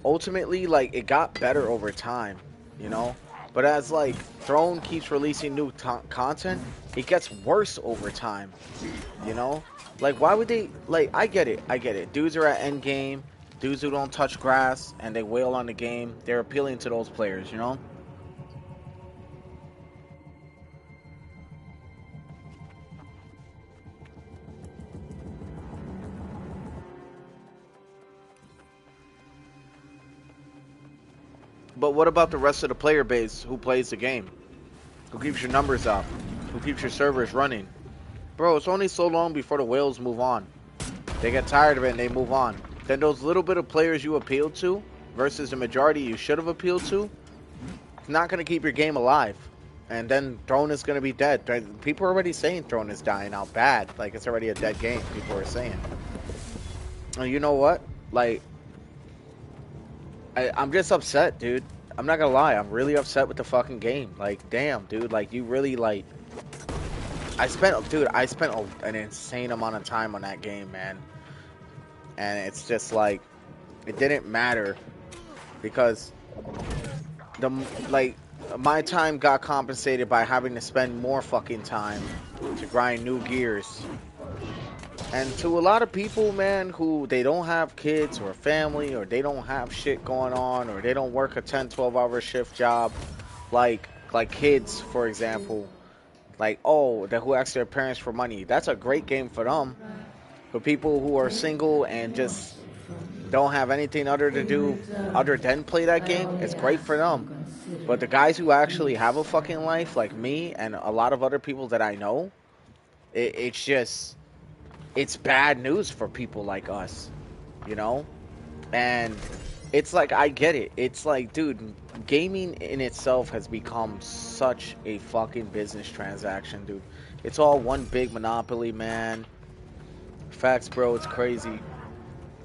ultimately, like it got better over time. You know, but as like Throne keeps releasing new content, it gets worse over time. You know, like why would they? Like I get it, I get it. Dudes are at end game. Dudes who don't touch grass and they wail on the game. They're appealing to those players. You know. But what about the rest of the player base who plays the game? Who keeps your numbers up? Who keeps your servers running? Bro, it's only so long before the whales move on. They get tired of it and they move on. Then those little bit of players you appealed to versus the majority you should have appealed to, it's not going to keep your game alive. And then Throne is going to be dead. People are already saying Throne is dying out bad. Like, it's already a dead game, people are saying. And you know what? Like, I'm just upset, dude. I'm not gonna lie. I'm really upset with the fucking game. Like, damn, dude. Like, you really, like... I spent an insane amount of time on that game, man. And it's just, like... It didn't matter. Because... my time got compensated by having to spend more fucking time to grind new gears. And to a lot of people, man, who they don't have kids or family or they don't have shit going on or they don't work a 10, 12-hour shift job like kids, for example, like, oh, who ask their parents for money. That's a great game for them. For people who are single and just don't have anything other to do other than play that game, it's great for them. But the guys who actually have a fucking life, like me and a lot of other people that I know, it's just... it's bad news for people like us, you know? And it's like, I get it. It's like, dude, gaming in itself has become such a fucking business transaction, dude. It's all one big monopoly, man. Facts, bro, it's crazy.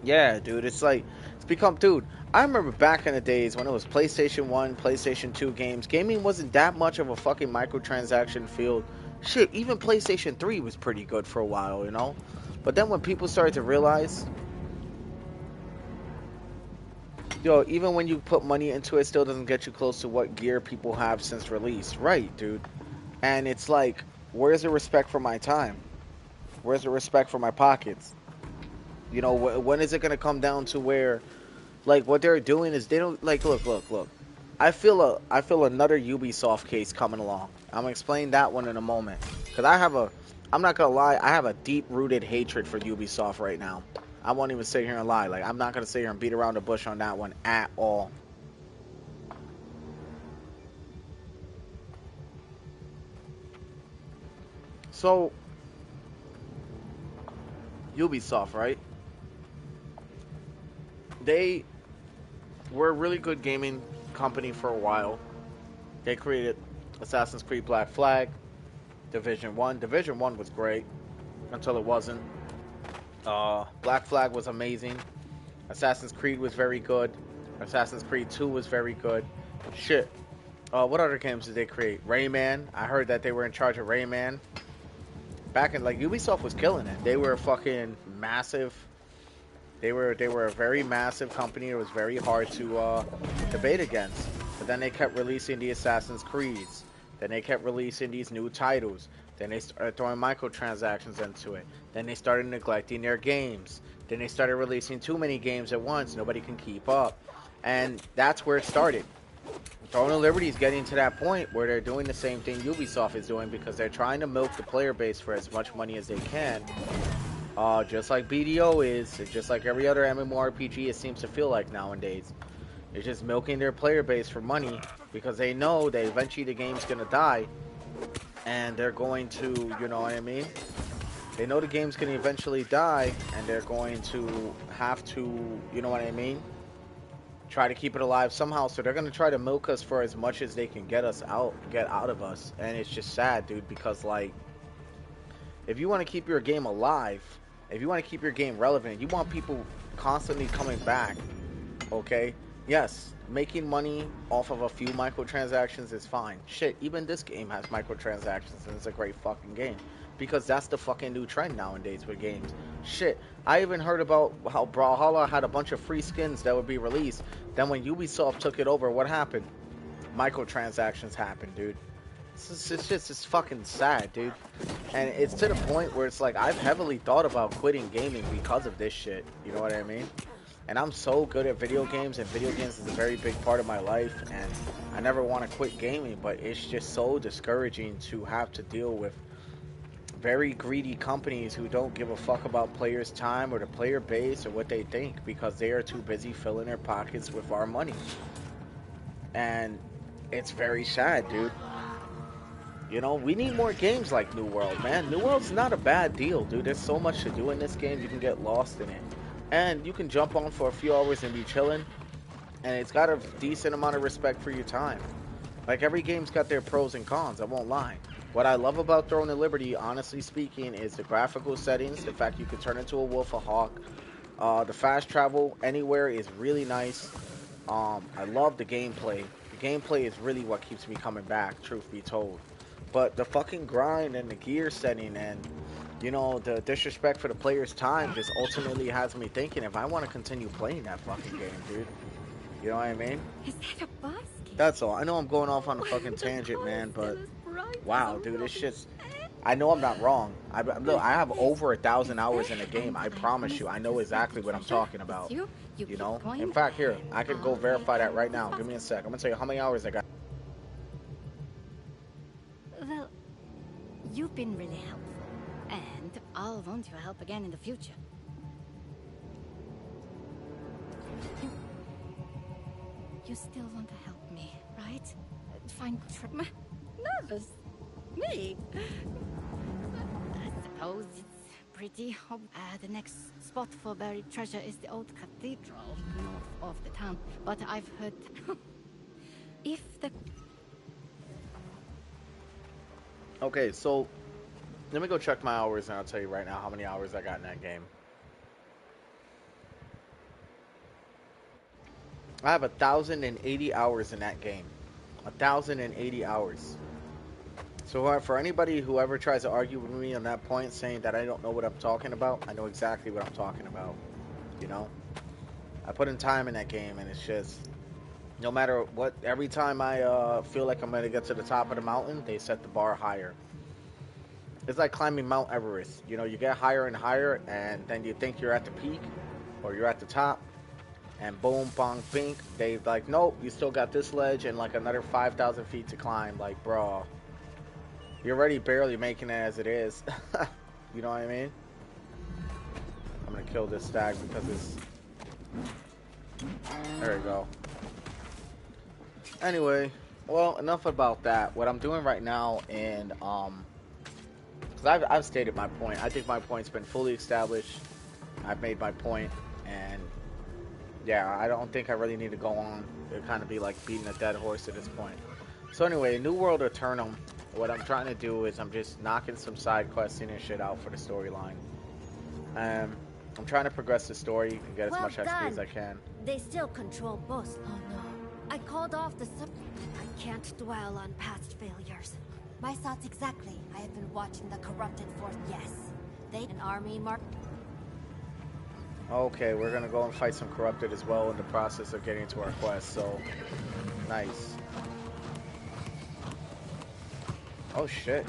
Yeah, dude, it's like, it's become, dude, I remember back in the days when it was PlayStation 1, PlayStation 2 games, gaming wasn't that much of a fucking microtransaction field. Shit, even PlayStation 3 was pretty good for a while, you know? But then when people started to realize, yo, even when you put money into it, it still doesn't get you close to what gear people have since release. Right, dude. And it's like, where's the respect for my time? Where's the respect for my pockets? You know, when is it going to come down to where, like, what they're doing is they don't, like, look. I feel another Ubisoft case coming along. I'm going to explain that one in a moment. Because I'm not going to lie, I have a deep-rooted hatred for Ubisoft right now. I won't even sit here and lie. Like, I'm not going to sit here and beat around the bush on that one at all. So, Ubisoft, right? They were a really good gaming company for a while. They created Assassin's Creed Black Flag, Division 1. Division 1 was great until it wasn't. Black Flag was amazing. Assassin's Creed was very good. Assassin's Creed 2 was very good. Shit. What other games did they create? Rayman. I heard that they were in charge of Rayman. Back in, like, Ubisoft was killing it. They were fucking massive. They were a very massive company. It was very hard to debate against. But then they kept releasing the Assassin's Creeds. Then they kept releasing these new titles. Then they started throwing microtransactions into it. Then they started neglecting their games. Then they started releasing too many games at once. Nobody can keep up. And that's where it started. Throne of Liberty is getting to that point where they're doing the same thing Ubisoft is doing because they're trying to milk the player base for as much money as they can. Just like BDO is, just like every other MMORPG it seems to feel like nowadays. They're just milking their player base for money because they know that eventually the game's going to die and they're going to, you know what I mean? They know the game's going to eventually die and they're going to have to, you know what I mean? Try to keep it alive somehow. So they're going to try to milk us for as much as they can get out of us. And it's just sad, dude, because, like, If you want to keep your game alive, if you want to keep your game relevant, you want people constantly coming back, okay? Yes, making money off of a few microtransactions is fine. Shit, even this game has microtransactions and it's a great fucking game. Because that's the fucking new trend nowadays with games. Shit, I even heard about how Brawlhalla had a bunch of free skins that would be released. Then when Ubisoft took it over, what happened? Microtransactions happened, dude. It's fucking sad, dude. And it's to the point where it's like I've heavily thought about quitting gaming because of this shit. You know what I mean? And I'm so good at video games, and video games is a very big part of my life, and I never want to quit gaming, but it's just so discouraging to have to deal with very greedy companies who don't give a fuck about players' time or the player base or what they think because they are too busy filling their pockets with our money. And it's very sad, dude. You know, we need more games like New World, man. New World's not a bad deal, dude. There's so much to do in this game, you can get lost in it. And you can jump on for a few hours and be chilling, and it's got a decent amount of respect for your time. Like, every game's got their pros and cons, I won't lie. What I love about Throne of Liberty, honestly speaking, is the graphical settings, the fact you can turn into a wolf, a hawk. The fast travel anywhere is really nice. I love the gameplay. The gameplay is really what keeps me coming back, truth be told. But the fucking grind and the gear setting and, you know, the disrespect for the player's time just ultimately has me thinking if I want to continue playing that fucking game, dude. You know what I mean? Is that a basket? That's all. I know I'm going off on a fucking The tangent, color's man, still but as bright as wow, a dude, it's robin's just... egg. I know I'm not wrong. Look, I have over 1,000 hours in the game. And I I promise you, promise I to know split exactly the what I'm treasure talking with about. You You keep know? In going, fact, here, and I could go I'll verify get that right you now. Give me a sec. I'm gonna tell you how many hours I got. Well, you've been really helpful, and I'll want your help again in the future. You, you still want to help me, right? Find nervous. Me? I suppose it's pretty the next spot for buried treasure is the old cathedral north of the town. But I've heard if the Okay, so let me go check my hours and I'll tell you right now how many hours I got in that game. I have 1,080 hours in that game. 1,080 hours. So for anybody who ever tries to argue with me on that point, saying that I don't know what I'm talking about, I know exactly what I'm talking about. You know, I put in time in that game, and it's just no matter what. Every time I feel like I'm gonna get to the top of the mountain, they set the bar higher. It's like climbing Mount Everest. You know, you get higher and higher, and then you think you're at the peak or you're at the top, and boom, bong, bink. They like, nope, you still got this ledge and like another 5,000 feet to climb. Like, bro, you're already barely making it as it is. You know what I mean? I'm gonna kill this stag because it's... There we go. Anyway, well, enough about that. What I'm doing right now, and because I've stated my point. I think my point's been fully established. I've made my point, and yeah, I don't think I really need to go on. It'd kind of be like beating a dead horse at this point. So anyway, New World Aeternum. What I'm trying to do is I'm just knocking some side questing and shit out for the storyline. I'm trying to progress the story and get as Well much XP as done. I can. They still control both. Oh no. I called off the sub. I can't dwell on past failures. My thoughts exactly. I have been watching the corrupted force. Yes. They an army mark. Okay, we're gonna go and fight some corrupted as well in the process of getting to our quest, so nice. Oh shit.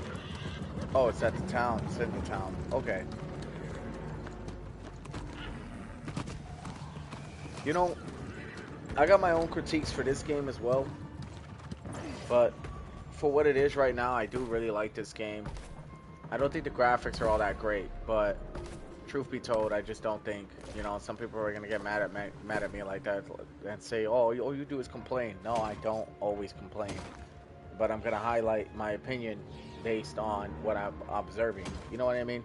Oh, it's at the town. It's in the town. Okay. You know, I got my own critiques for this game as well, but for what it is right now, I do really like this game. I don't think the graphics are all that great, but truth be told, I just don't think, you know, some people are gonna get mad at me like that and say, oh, all you do is complain. No, I don't always complain, but I'm gonna highlight my opinion based on what I'm observing. You know what I mean?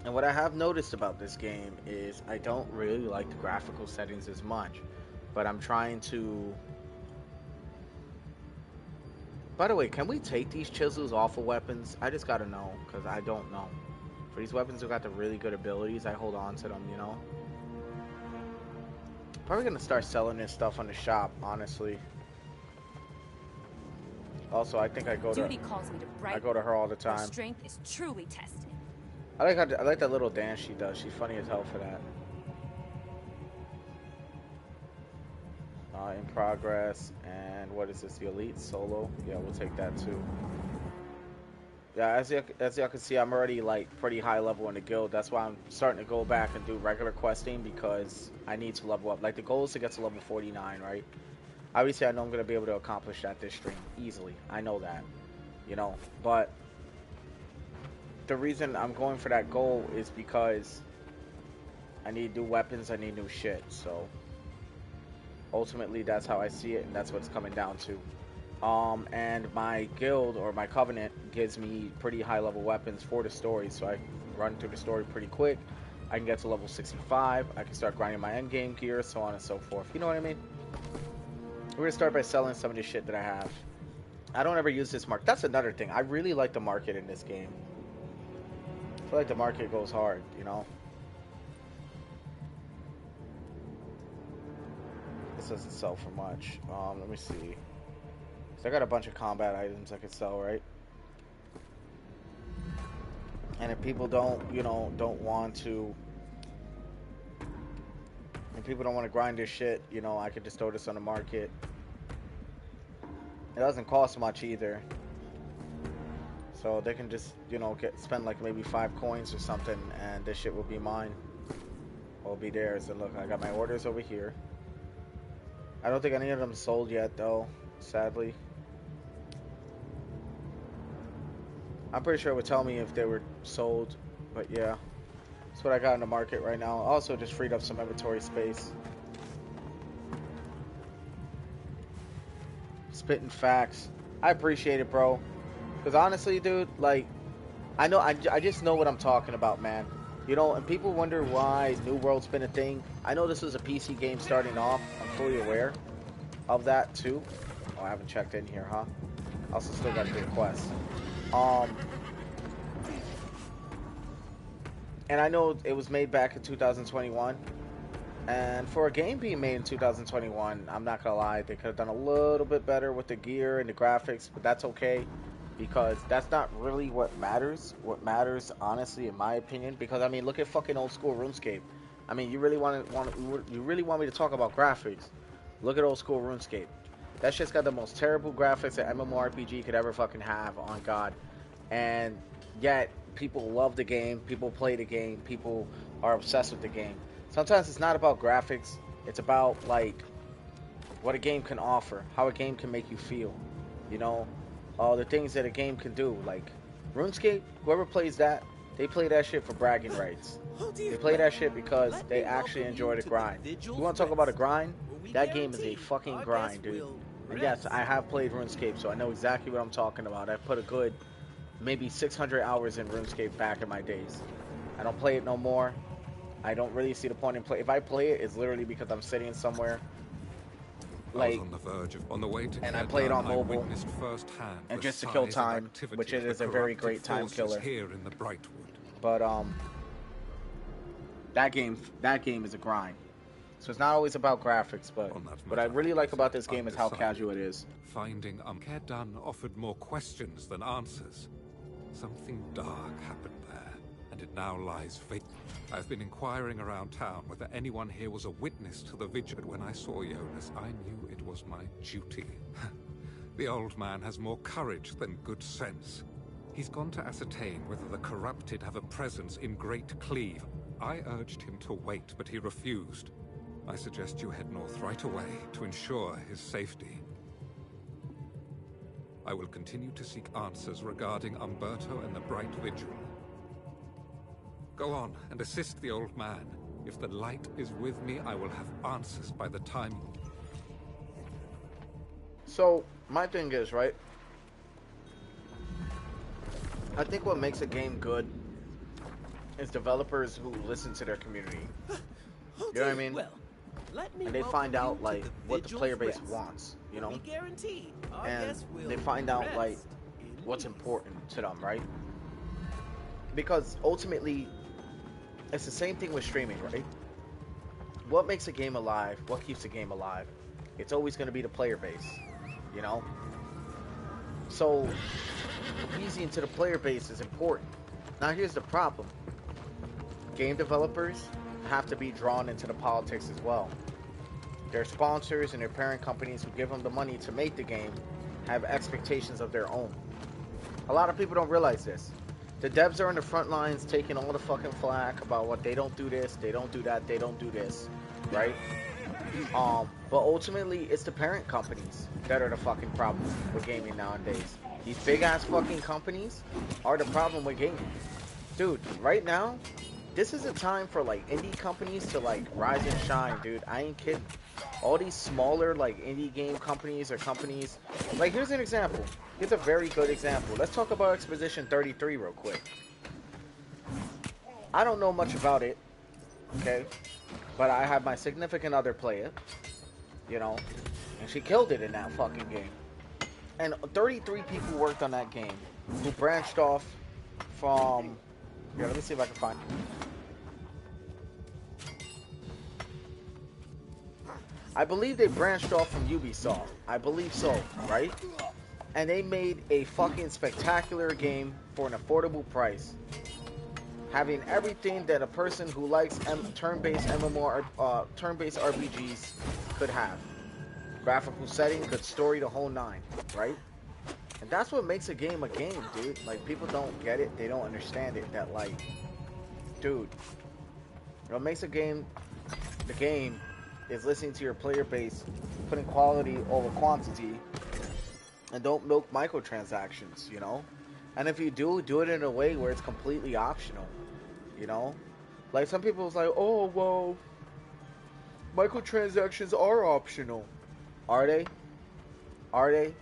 And what I have noticed about this game is I don't really like the graphical settings as much, but I'm trying to By the way, can we take these chisels off of weapons? I just gotta know, because I don't know. For these weapons who got the really good abilities, I hold on to them, you know? Probably gonna start selling this stuff on the shop, honestly. Also, I think Duty calls me to I bright. go to her all the Her time. strength is truly tested. I like that little dance she does. She's funny as hell for that. In progress, and what is this? The elite solo. Yeah, we'll take that too. Yeah, as y'all can see, I'm already like pretty high level in the guild. That's why I'm starting to go back and do regular questing because I need to level up. Like the goal is to get to level 49, right? Obviously, I know I'm gonna be able to accomplish that this stream easily. I know that, you know. But the reason I'm going for that goal is because I need new weapons. I need new shit. So ultimately, that's how I see it, and that's what it's coming down to. And my guild or my covenant gives me pretty high level weapons for the story, so I run through the story pretty quick. I can get to level 65. I can start grinding my end game gear, so on and so forth. You know what I mean? We're gonna start by selling some of the shit that I have. I don't ever use this market. That's another thing. I really like the market in this game. I feel like the market goes hard, you know? This doesn't sell for much. Let me see. So I got a bunch of combat items I could sell, right? And if people don't, you know, don't want to, and people don't want to grind this shit, you know, I could just throw this on the market. It doesn't cost much either. So they can just, you know, spend like maybe 5 coins or something, and this shit will be mine. Will be theirs. And look, I got my orders over here. I don't think any of them sold yet, though, sadly. I'm pretty sure it would tell me if they were sold, but yeah. That's what I got in the market right now. Also just freed up some inventory space. Spitting facts. I appreciate it, bro. Because honestly, dude, like, I know, I just know what I'm talking about, man. You know, and people wonder why New World's been a thing. I know this was a PC game starting off. I'm fully aware of that, too. Oh, I haven't checked in here, huh? Also still got to do a quest. And I know it was made back in 2021. And for a game being made in 2021, I'm not gonna lie, they could have done a little bit better with the gear and the graphics, but that's okay because that's not really what matters. What matters, honestly, in my opinion, because I mean, look at fucking old school RuneScape. I mean, you really want me to talk about graphics? Look at old school RuneScape. That shit's got the most terrible graphics that MMORPG could ever fucking have, on God. And yet, people love the game, people play the game, people are obsessed with the game. Sometimes it's not about graphics, it's about, like, what a game can offer, how a game can make you feel, you know, the things that a game can do. Like, RuneScape, whoever plays that, they play that shit for bragging rights. They play that shit because they actually enjoy the grind. You want to talk about a grind? That game is a fucking grind, dude. And yes, I have played RuneScape, so I know exactly what I'm talking about. I've put a good maybe 600 hours in RuneScape back in my days. I don't play it no more. I don't really see the point in play. If I play it, it's literally because I'm sitting somewhere, like, on the way to and I play it on mobile, firsthand and just to kill time, which it is a very great time killer. Here in the Brightwood. But that game is a grind. So it's not always about graphics, but what I really like about this game is how casual it is. Finding Kedun offered more questions than answers. Something dark happened there, and it now lies vacant. I've been inquiring around town whether anyone here was a witness to the vigil. When I saw Jonas, I knew it was my duty. The old man has more courage than good sense. He's gone to ascertain whether the corrupted have a presence in Great Cleave. I urged him to wait, but he refused. I suggest you head north right away to ensure his safety. I will continue to seek answers regarding Umberto and the Bright Vigil. Go on and assist the old man. If the light is with me, I will have answers by the time... So, my thing is, right? I think what makes a game good is developers who listen to their community. You know what I mean? Well, Let me and they welcome find out you to like the what the player Vigil's base Rest. wants, you know, We guarantee our and guests will they find out like rest in what's peace. important to them, right? Because ultimately, it's the same thing with streaming, right? What makes a game alive? What keeps a game alive? It's always going to be the player base, you know. So appeasing to the player base is important. Now here's the problem: game developers have to be drawn into the politics as well. Their sponsors and their parent companies who give them the money to make the game have expectations of their own. A lot of people don't realize this. The devs are in the front lines taking all the fucking flack about what they don't do this, they don't do that, they don't do this, right? But ultimately, it's the parent companies that are the fucking problem with gaming nowadays. These big ass fucking companies are the problem with gaming. Dude, right now, this is a time for like indie companies to like rise and shine, dude. I ain't kidding. All these smaller like indie game companies or companies, like here's an example. Here's a very good example. Let's talk about Exposition 33 real quick. I don't know much about it, okay? But I had my significant other play it, you know, and she killed it in that fucking game. And 33 people worked on that game who branched off from... Here, let me see if I can find... I believe they branched off from Ubisoft. I believe so, right? And they made a fucking spectacular game for an affordable price. Having everything that a person who likes turn-based turn-based RPGs could have. Graphical setting, good story, the whole nine, right? And that's what makes a game, dude. Like, people don't get it. They don't understand it. That, like, dude, what makes a game the game is listening to your player base, putting quality over quantity, and don't milk microtransactions, you know? And if you do it in a way where it's completely optional, you know? Like, some people's like, oh, well, microtransactions are optional. Are they? Are they?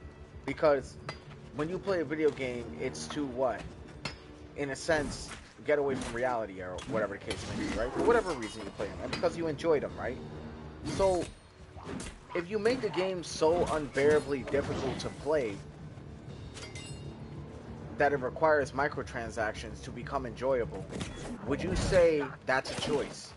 Because when you play a video game, it's to what? In a sense, get away from reality or whatever the case may be, right? For whatever reason you play them, and because you enjoy them, right? So, if you make the game so unbearably difficult to play that it requires microtransactions to become enjoyable, would you say that's a choice?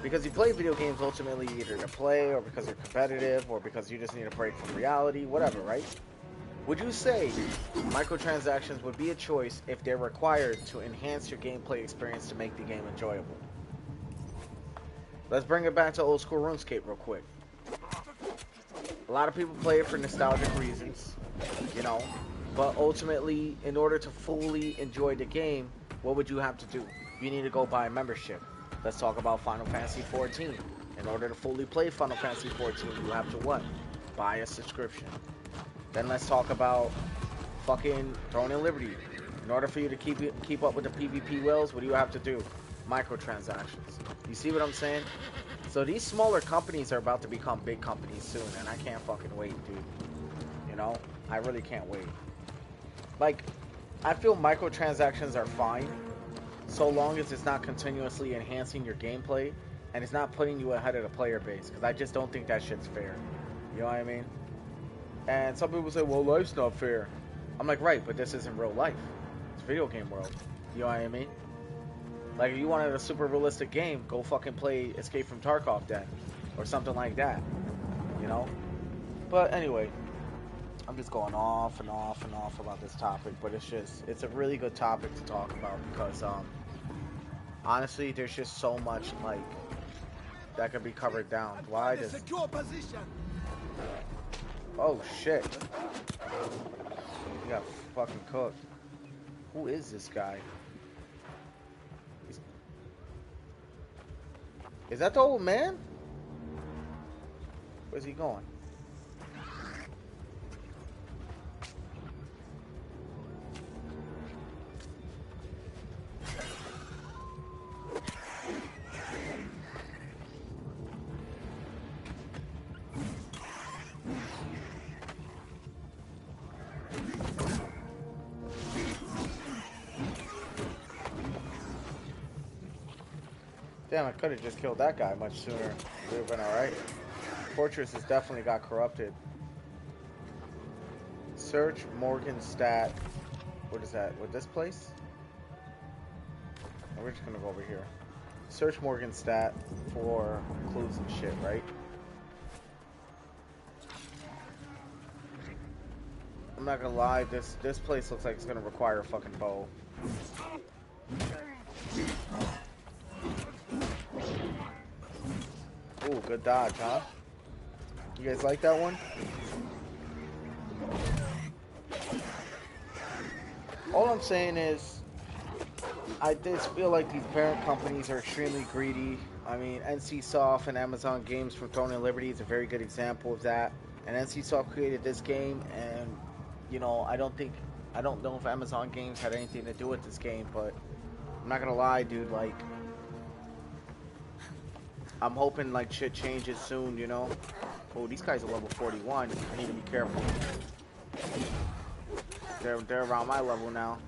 Because you play video games ultimately either to play, or because you're competitive, or because you just need a break from reality, whatever, right? Would you say microtransactions would be a choice if they're required to enhance your gameplay experience to make the game enjoyable? Let's bring it back to old school RuneScape real quick. A lot of people play it for nostalgic reasons, you know, but ultimately, in order to fully enjoy the game, what would you have to do? You need to go buy a membership. Let's talk about Final Fantasy XIV. In order to fully play Final Fantasy XIV, you have to what? Buy a subscription. Then let's talk about fucking Throne and Liberty. In order for you to keep up with the PvP whales, what do you have to do? Microtransactions. You see what I'm saying? So these smaller companies are about to become big companies soon, and I can't fucking wait, dude. You know? I really can't wait. Like, I feel microtransactions are fine, so long as it's not continuously enhancing your gameplay, and it's not putting you ahead of the player base, because I just don't think that shit's fair. You know what I mean? And some people say, well, life's not fair. I'm like, right, but this isn't real life. It's a video game world. You know what I mean? Like, if you wanted a super realistic game, go fucking play Escape from Tarkov then. Or something like that. You know? But anyway, I'm just going off and off and off about this topic, but it's a really good topic to talk about because, honestly, there's just so much, like, that could be covered down. Why does... Oh, shit. You got fucking cooked. Who is this guy? Is that the old man? Where's he going? Damn, I could have just killed that guy much sooner. It would have been alright. Fortress has definitely got corrupted. Search Morgenstadt. What is that? With this place? We're just gonna go over here. Search Morgenstadt for clues and shit, right? I'm not gonna lie, this place looks like it's gonna require a fucking bow. Ooh, good dodge, huh? You guys like that one? All I'm saying is, I just feel like these parent companies are extremely greedy. I mean, NCSoft and Amazon Games from Throne and Liberty is a very good example of that. And NCSoft created this game, and you know, I don't know if Amazon Games had anything to do with this game, but I'm not gonna lie, dude. Like, I'm hoping like shit changes soon, you know. Oh, these guys are level 41. I need to be careful. They're around my level now.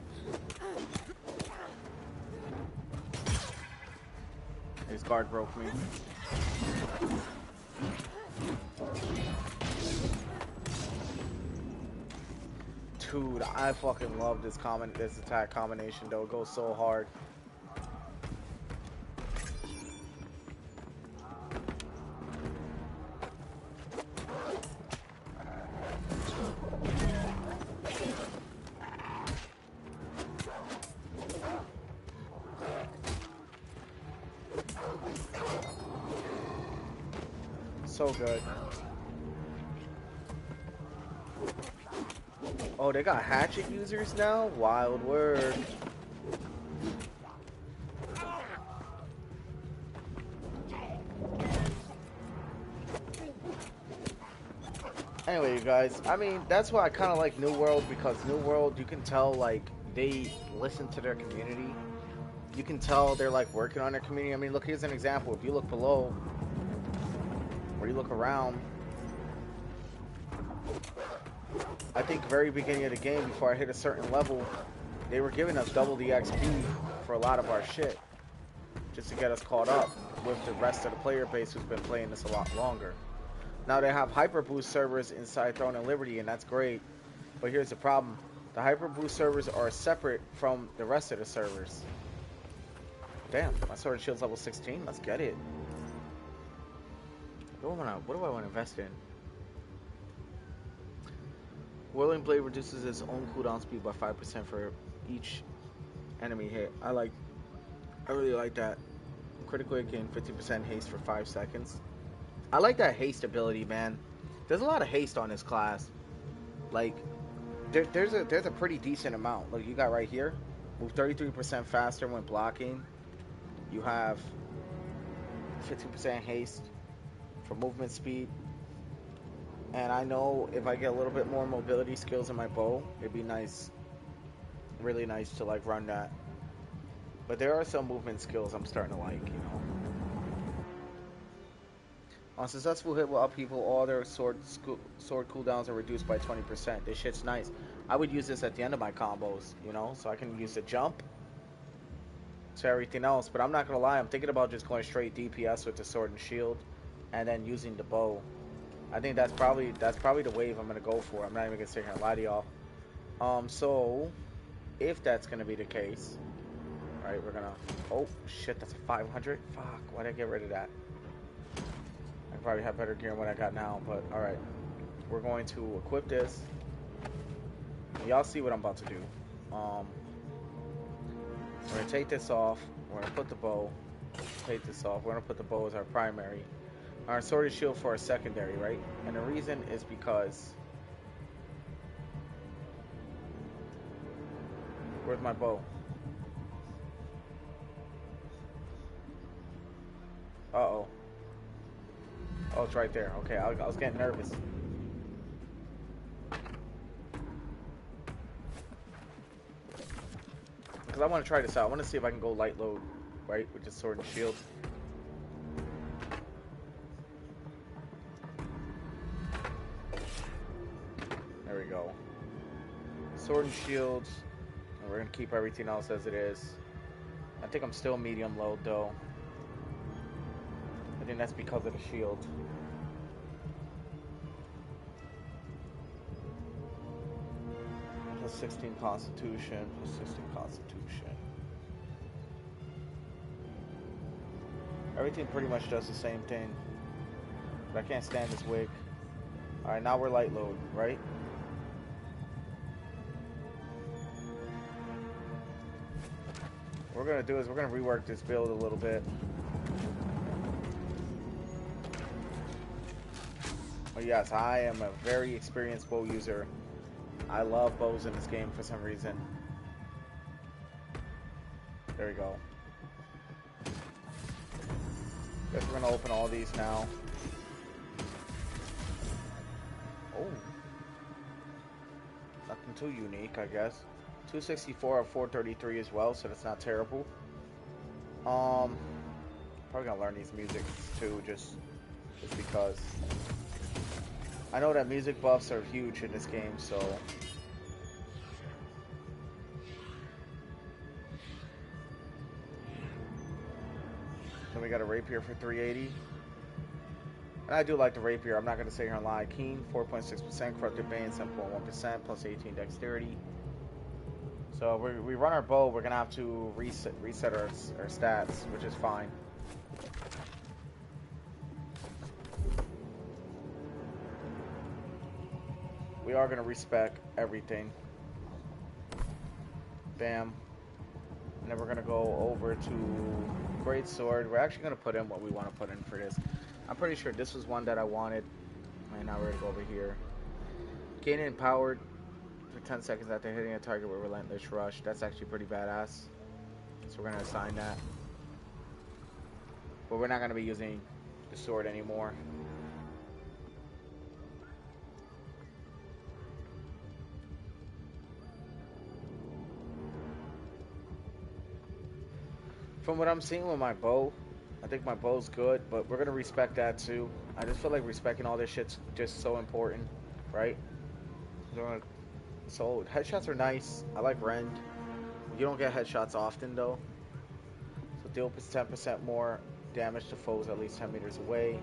His guard broke me. Dude, I fucking love this attack combination though. It goes so hard. So good. Oh, they got hatchet users now? Wild word. Anyway, you guys, I mean, that's why I kind of like New World, because New World, you can tell, like, they listen to their community. You can tell they're, like, working on their community. I mean, look, here's an example. If you look below, or you look around, I think very beginning of the game, before I hit a certain level, they were giving us double the XP for a lot of our shit, just to get us caught up with the rest of the player base who's been playing this a lot longer. Now they have hyperboost servers inside Throne and Liberty, and that's great. But here's the problem. The hyperboost servers are separate from the rest of the servers. Damn, my sword and shield's level 16. Let's get it. What do I want to invest in? Whirling Blade reduces its own cooldown speed by 5% for each enemy hit. I really like that. Critical hit gain 50% haste for 5 seconds. I like that haste ability, man. There's a lot of haste on this class. Like, there's a pretty decent amount. Look, you got right here. Move 33% faster when blocking. You have 15% haste for movement speed. And I know if I get a little bit more mobility skills in my bow, it'd be nice, really nice to like run that. But there are some movement skills I'm starting to like, you know. On successful hit will upheaval, all their sword cooldowns are reduced by 20%. This shit's nice. I would use this at the end of my combos, you know, so I can use the jump to everything else. But I'm not gonna lie, I'm thinking about just going straight DPS with the sword and shield, and then using the bow. I think that's probably the wave I'm gonna go for. I'm not even gonna sit here and lie to y'all. So if that's gonna be the case, all right, we're gonna. Oh shit, that's a 500. Fuck, why'd I get rid of that? I probably have better gear than what I got now, but alright. We're going to equip this. Y'all see what I'm about to do. We're going to take this off. We're going to put the bow. Take this off. We're going to put the bow as our primary. Our sword and shield for our secondary, right? And the reason is because... Where's my bow? Uh-oh. Oh, it's right there. Okay, I was getting nervous. Because I want to try this out. I want to see if I can go light load, right, with just sword and shield. There we go. Sword and shield. And we're going to keep everything else as it is. I think I'm still medium load, though. I think that's because of the shield. Plus 16 Constitution, plus 16 Constitution. Everything pretty much does the same thing. But I can't stand this wig. Alright, now we're light load, right? What we're gonna do is we're gonna rework this build a little bit. But yes, I am a very experienced bow user. I love bows in this game for some reason. There we go. Guess we're gonna open all these now. Oh. Nothing too unique, I guess. 264 or 433 as well, so that's not terrible. Probably gonna learn these musics too, just because. I know that music buffs are huge in this game, so. Then we got a rapier for 380. And I do like the rapier, I'm not going to say here and lie. Keen, 4.6%, corrupted bane, 7.1%, plus 18 dexterity. So we run our bow, we're going to have to reset our stats, which is fine. We are going to respec everything. Bam. And then we're going to go over to Great Sword. We're actually going to put in what we want to put in for this. I'm pretty sure this was one that I wanted. And now we're going to go over here. Gaining empowered for 10 seconds after hitting a target with Relentless Rush. That's actually pretty badass. So we're going to assign that. But we're not going to be using the sword anymore. From what I'm seeing with my bow, I think my bow's good, but we're going to respect that too. I just feel like respecting all this shit's just so important, right? So headshots are nice. I like rend. You don't get headshots often though. So deal 10% more damage to foes at least 10 meters away.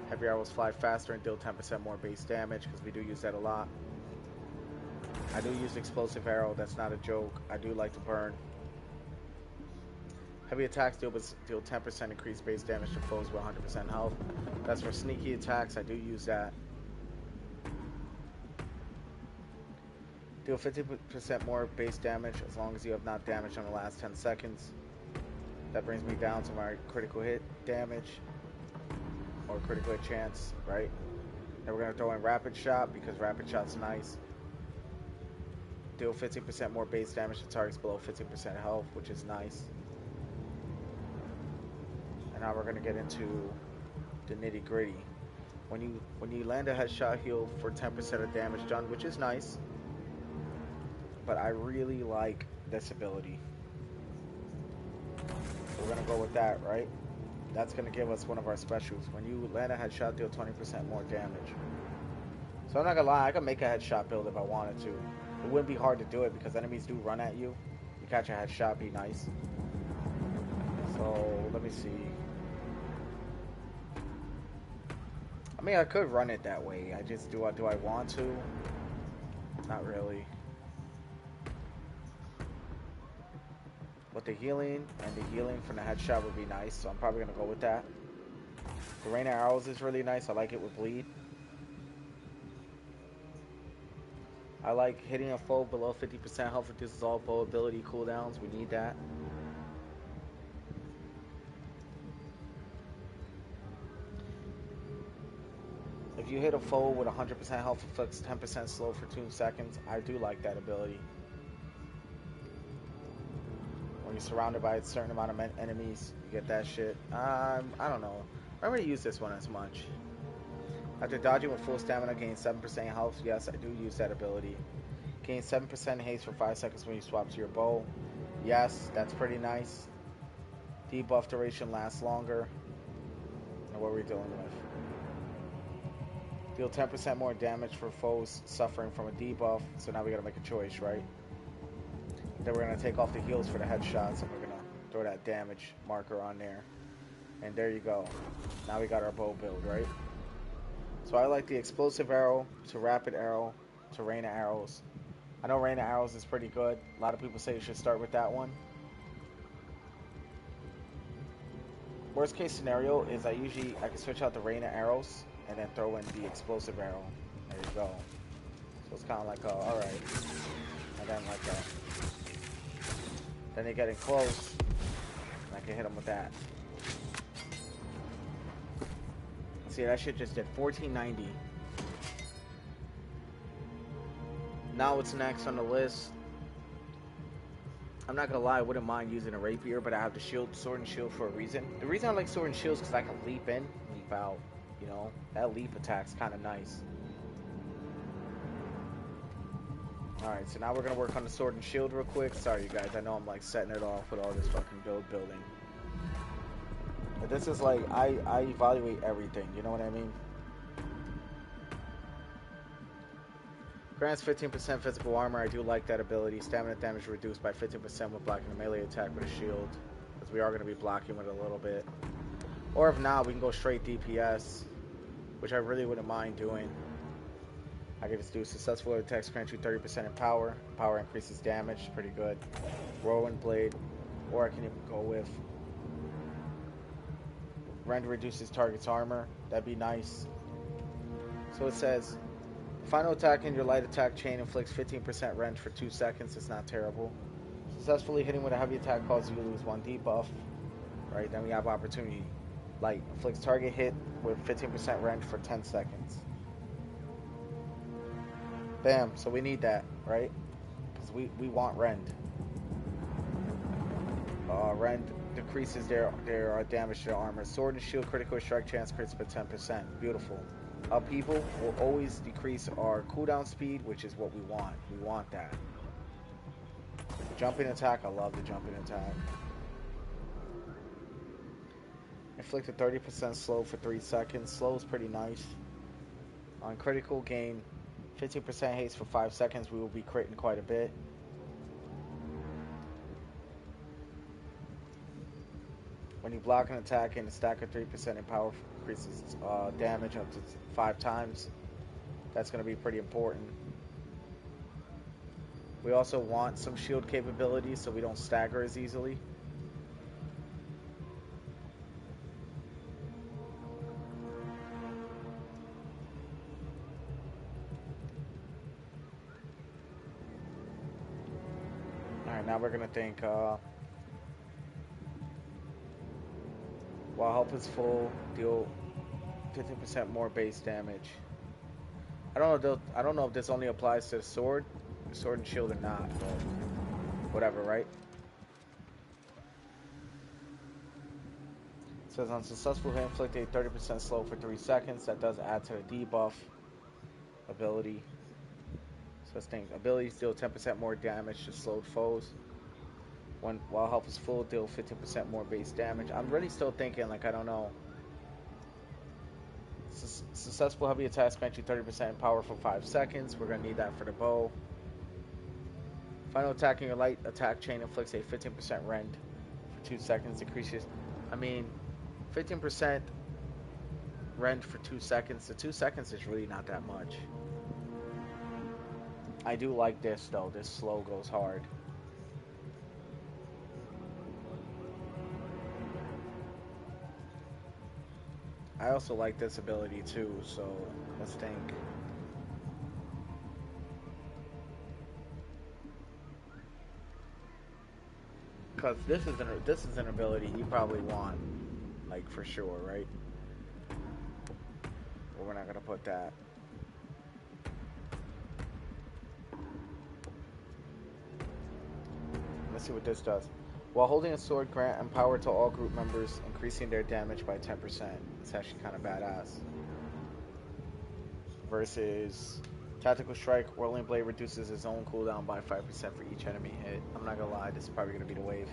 Heavy arrows fly faster and deal 10% more base damage because we do use that a lot. I do use explosive arrow. That's not a joke. I do like to burn. Heavy attacks deal 10% increased base damage to foes with 100% health. That's for sneaky attacks. I do use that. Deal 50% more base damage as long as you have not damaged in the last 10 seconds. That brings me down to my critical hit damage. Or critical hit chance, right? Then we're going to throw in Rapid Shot because Rapid Shot's nice. Deal 15% more base damage to targets below 15% health, which is nice. Now we're going to get into the nitty gritty. When you land a headshot, heal for 10% of damage done, which is nice. But I really like this ability. So we're going to go with that, right? That's going to give us one of our specials. When you land a headshot, deal 20% more damage. So I'm not going to lie, I can make a headshot build if I wanted to. It wouldn't be hard to do it because enemies do run at you. You catch a headshot, be nice. So let me see. I mean, I could run it that way. I just do I want to? Not really. But the healing and the healing from the headshot would be nice, so I'm probably gonna go with that. The rain of arrows is really nice. I like it with bleed. I like hitting a foe below 50% health reduces all bow ability cooldowns. We need that. If you hit a foe with 100% health, inflicts 10% slow for 2 seconds. I do like that ability. When you're surrounded by a certain amount of enemies, you get that shit. I don't know. I don't really use this one as much. After dodging with full stamina, gain 7% health. Yes, I do use that ability. Gain 7% haste for 5 seconds when you swap to your bow. Yes, that's pretty nice. Debuff duration lasts longer. Now what we're dealing with. Deal 10% more damage for foes suffering from a debuff. So now we gotta make a choice, right? Then we're gonna take off the heals for the headshots and we're gonna throw that damage marker on there. And there you go. Now we got our bow build, right? So I like the explosive arrow to rapid arrow to rain of arrows. I know rain of arrows is pretty good. A lot of people say you should start with that one. Worst case scenario is I can switch out the rain of arrows and then throw in the explosive arrow. There you go. So it's kind of like, all right. And then like, then they get in close, and I can hit them with that. See, that shit just did 1490. Now what's next on the list? I'm not gonna lie, I wouldn't mind using a rapier, but I have the sword and shield for a reason. The reason I like sword and shield is because I can leap in, leap out. You know, that leap attack's kind of nice. Alright, so now we're gonna work on the sword and shield real quick. Sorry, you guys, I know I'm like setting it off with all this fucking building. But this is like, I evaluate everything, you know what I mean? Grants 15% physical armor. I do like that ability. Stamina damage reduced by 15% when blocking a melee attack with a shield, because we are going to be blocking with it a little bit. Or if not, we can go straight DPS, which I really wouldn't mind doing. I can just do successful attacks grant you 30% in power. Power increases damage, pretty good. Whirlwind Blade, or I can even go with Rend reduces target's armor. That'd be nice. So it says, final attack in your light attack chain inflicts 15% rend for 2 seconds. It's not terrible. Successfully hitting with a heavy attack causes you to lose 1 debuff. Right, then we have opportunity. Light inflicts target hit with 15% rend for 10 seconds. Bam, so we need that, right? Because we want rend. Rend decreases their damage to their armor. Sword and shield critical strike chance crits by 10%. Beautiful. Upheaval will always decrease our cooldown speed, which is what we want. We want that. Jumping attack, I love the jumping attack. Inflict a 30% slow for 3 seconds. Slow is pretty nice. On critical, gain 15% haste for 5 seconds. We will be critting quite a bit. When you block an attack and a stack of 3% in power increases damage up to 5 times. That's going to be pretty important. We also want some shield capabilities so we don't stagger as easily. Alright, now we're going to think while health is full, deal 50% more base damage. I don't know if this only applies to the sword and shield or not, but whatever, right? It says on successful hit, inflict a 30% slow for 3 seconds. That does add to the debuff ability. So this thing, abilities deal 10% more damage to slowed foes. While health is full, deal 15% more base damage. I'm really still thinking, like, I don't know. Successful heavy attacks grant you 30% in power for 5 seconds. We're going to need that for the bow. Final attack in your light attack chain inflicts a 15% rend for 2 seconds. Decreases. I mean, 15% rend for 2 seconds. The 2 seconds is really not that much. I do like this, though. This slow goes hard. I also like this ability too, so let's think. Because this is an ability you probably want, like, for sure, right? But we're not gonna put that. Let's see what this does. While holding a sword, grant and power to all group members, increasing their damage by 10%. It's actually kind of badass. Versus Tactical Strike, Whirling Blade reduces his own cooldown by 5% for each enemy hit. I'm not gonna lie, this is probably gonna be the wave.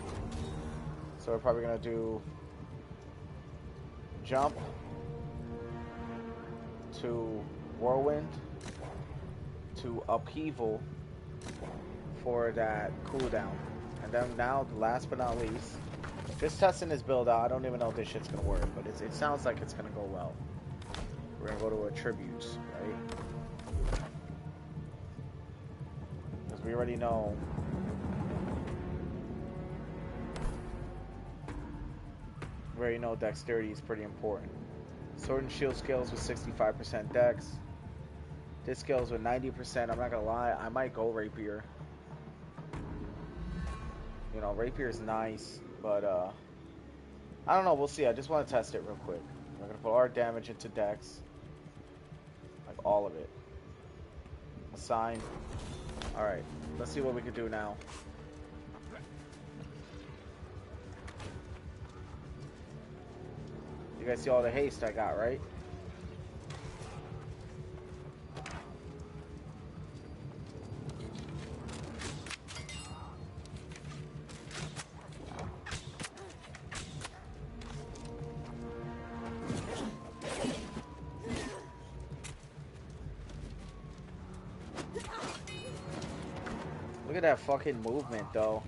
So we're probably gonna do Jump to Whirlwind to Upheaval for that cooldown. And then now, last but not least, Just testing this build out. I don't even know if this shit's gonna work, but it sounds like it's gonna go well. We're gonna go to attributes, right? Because we already know. We already know dexterity is pretty important. Sword and shield scales with 65% dex. This scales with 90%. I'm not gonna lie, I might go rapier. You know, rapier is nice, but I don't know. We'll see. I just want to test it real quick. We're gonna put our damage into dex, like all of it. Assign. All right. Let's see what we can do now. You guys see all the haste I got, right? Look at that fucking movement, though.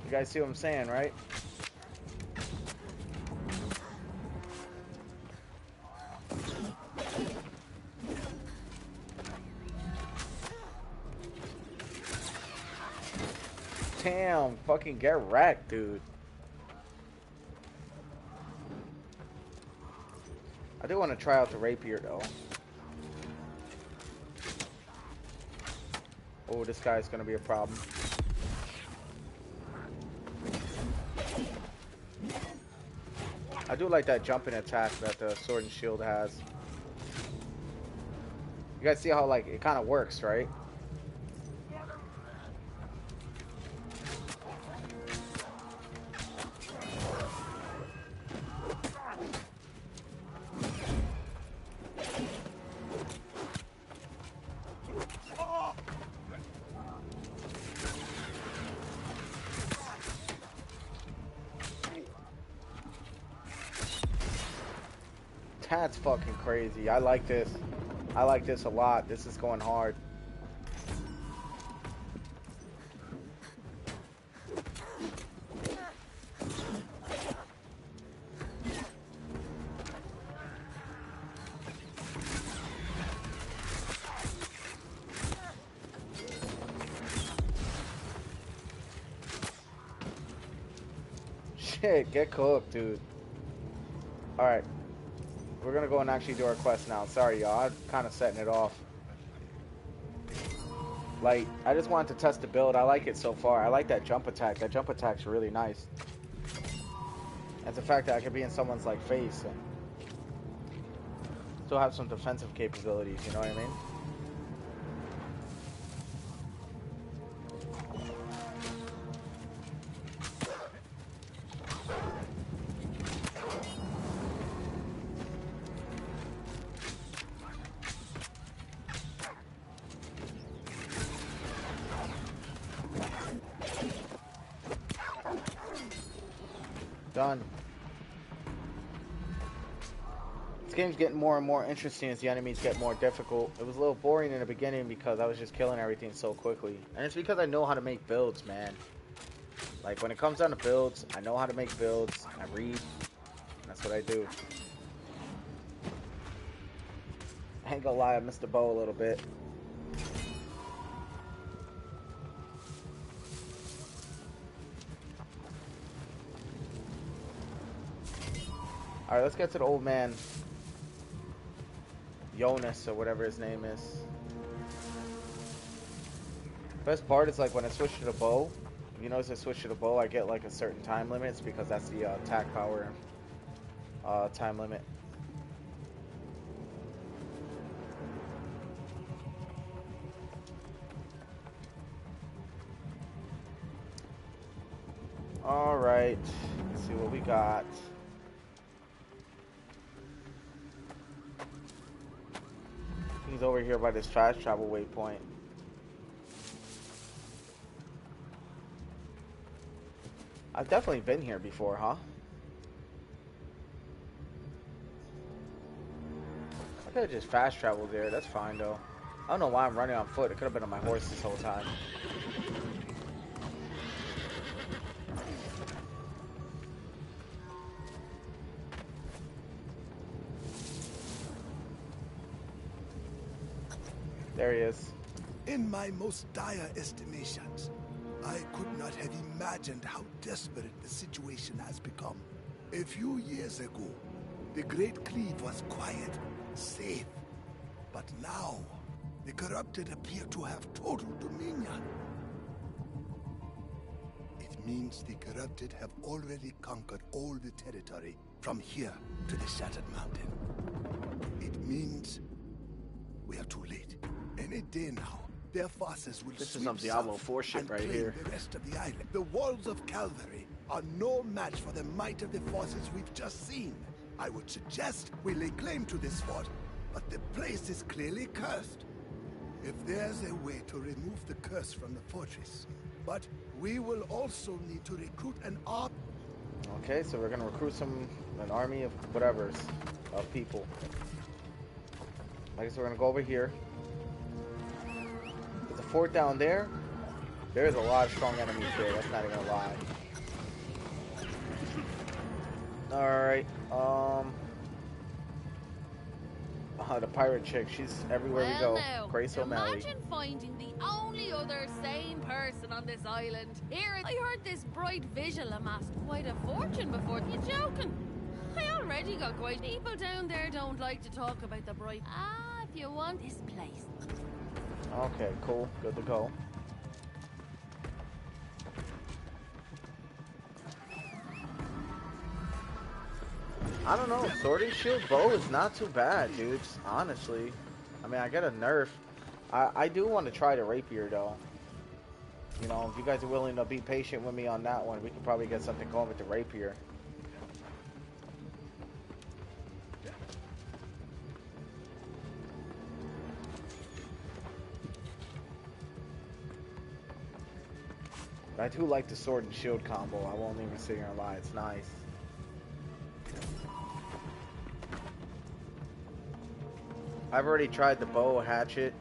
You guys see what I'm saying, right? Damn, fucking get wrecked, dude. I do want to try out the rapier, though. Oh, this guy's gonna be a problem. I do like that jumping attack that the sword and shield has. You guys see how, like, it kind of works, right? That's fucking crazy. I like this. I like this a lot. This is going hard. Shit, get cooked, dude. Alright. We're gonna go and actually do our quest now. Sorry, y'all. I'm kind of setting it off. Like, I just wanted to test the build. I like it so far. I like that jump attack. That jump attack's really nice. And the fact that I could be in someone's, like, face and still have some defensive capabilities, you know what I mean? Done. This game's getting more and more interesting as the enemies get more difficult. It was a little boring in the beginning because I was just killing everything so quickly. And it's because I know how to make builds, man. Like, when it comes down to builds, I know how to make builds. I read. That's what I do. I ain't gonna lie, I missed the bow a little bit. Alright, let's get to the old man. Jonas, or whatever his name is. Best part is, like, when I switch to the bow, you notice I switch to the bow, I get, like, a certain time limit. It's because that's the attack power time limit. Alright, let's see what we got. He's over here by this fast travel waypoint. I've definitely been here before, huh? I could have just fast traveled there. That's fine, though. I don't know why I'm running on foot. It could have been on my horse this whole time. There he is. In my most dire estimations, I could not have imagined how desperate the situation has become. A few years ago, the Great Cleave was quiet, safe. But now, the corrupted appear to have total dominion. It means the corrupted have already conquered all the territory from here to the Shattered Mountain. It means we are too late. Any day now, their forces will This is sweep some Diablo south 4 shit and right claim here. the rest of the island. The walls of Calvary are no match for the might of the forces we've just seen. I would suggest we lay claim to this fort, but the place is clearly cursed. If there's a way to remove the curse from the fortress, but we will also need to recruit an army. Okay, so we're gonna recruit an army of whatever's of people. I guess we're gonna go over here. There's a fort down there. There's a lot of strong enemies there. That's not even a lie. All right. The pirate chick. She's everywhere we go. Now, Grace O'Malley. imagine finding the only other sane person on this island. Here, I heard this bright visual amassed quite a fortune before. You joking? I already got quite. People down there don't like to talk about the bright. Ah, if you want this place. Okay, cool. Good to go. I don't know. Sword and Shield bow is not too bad, dudes. Honestly. I mean, I get a nerf. I do want to try the rapier, though. You know, if you guys are willing to be patient with me on that one, we could probably get something going with the rapier. I do like the sword and shield combo. I won't even sit here and lie. It's nice. I've already tried the bow hatchet.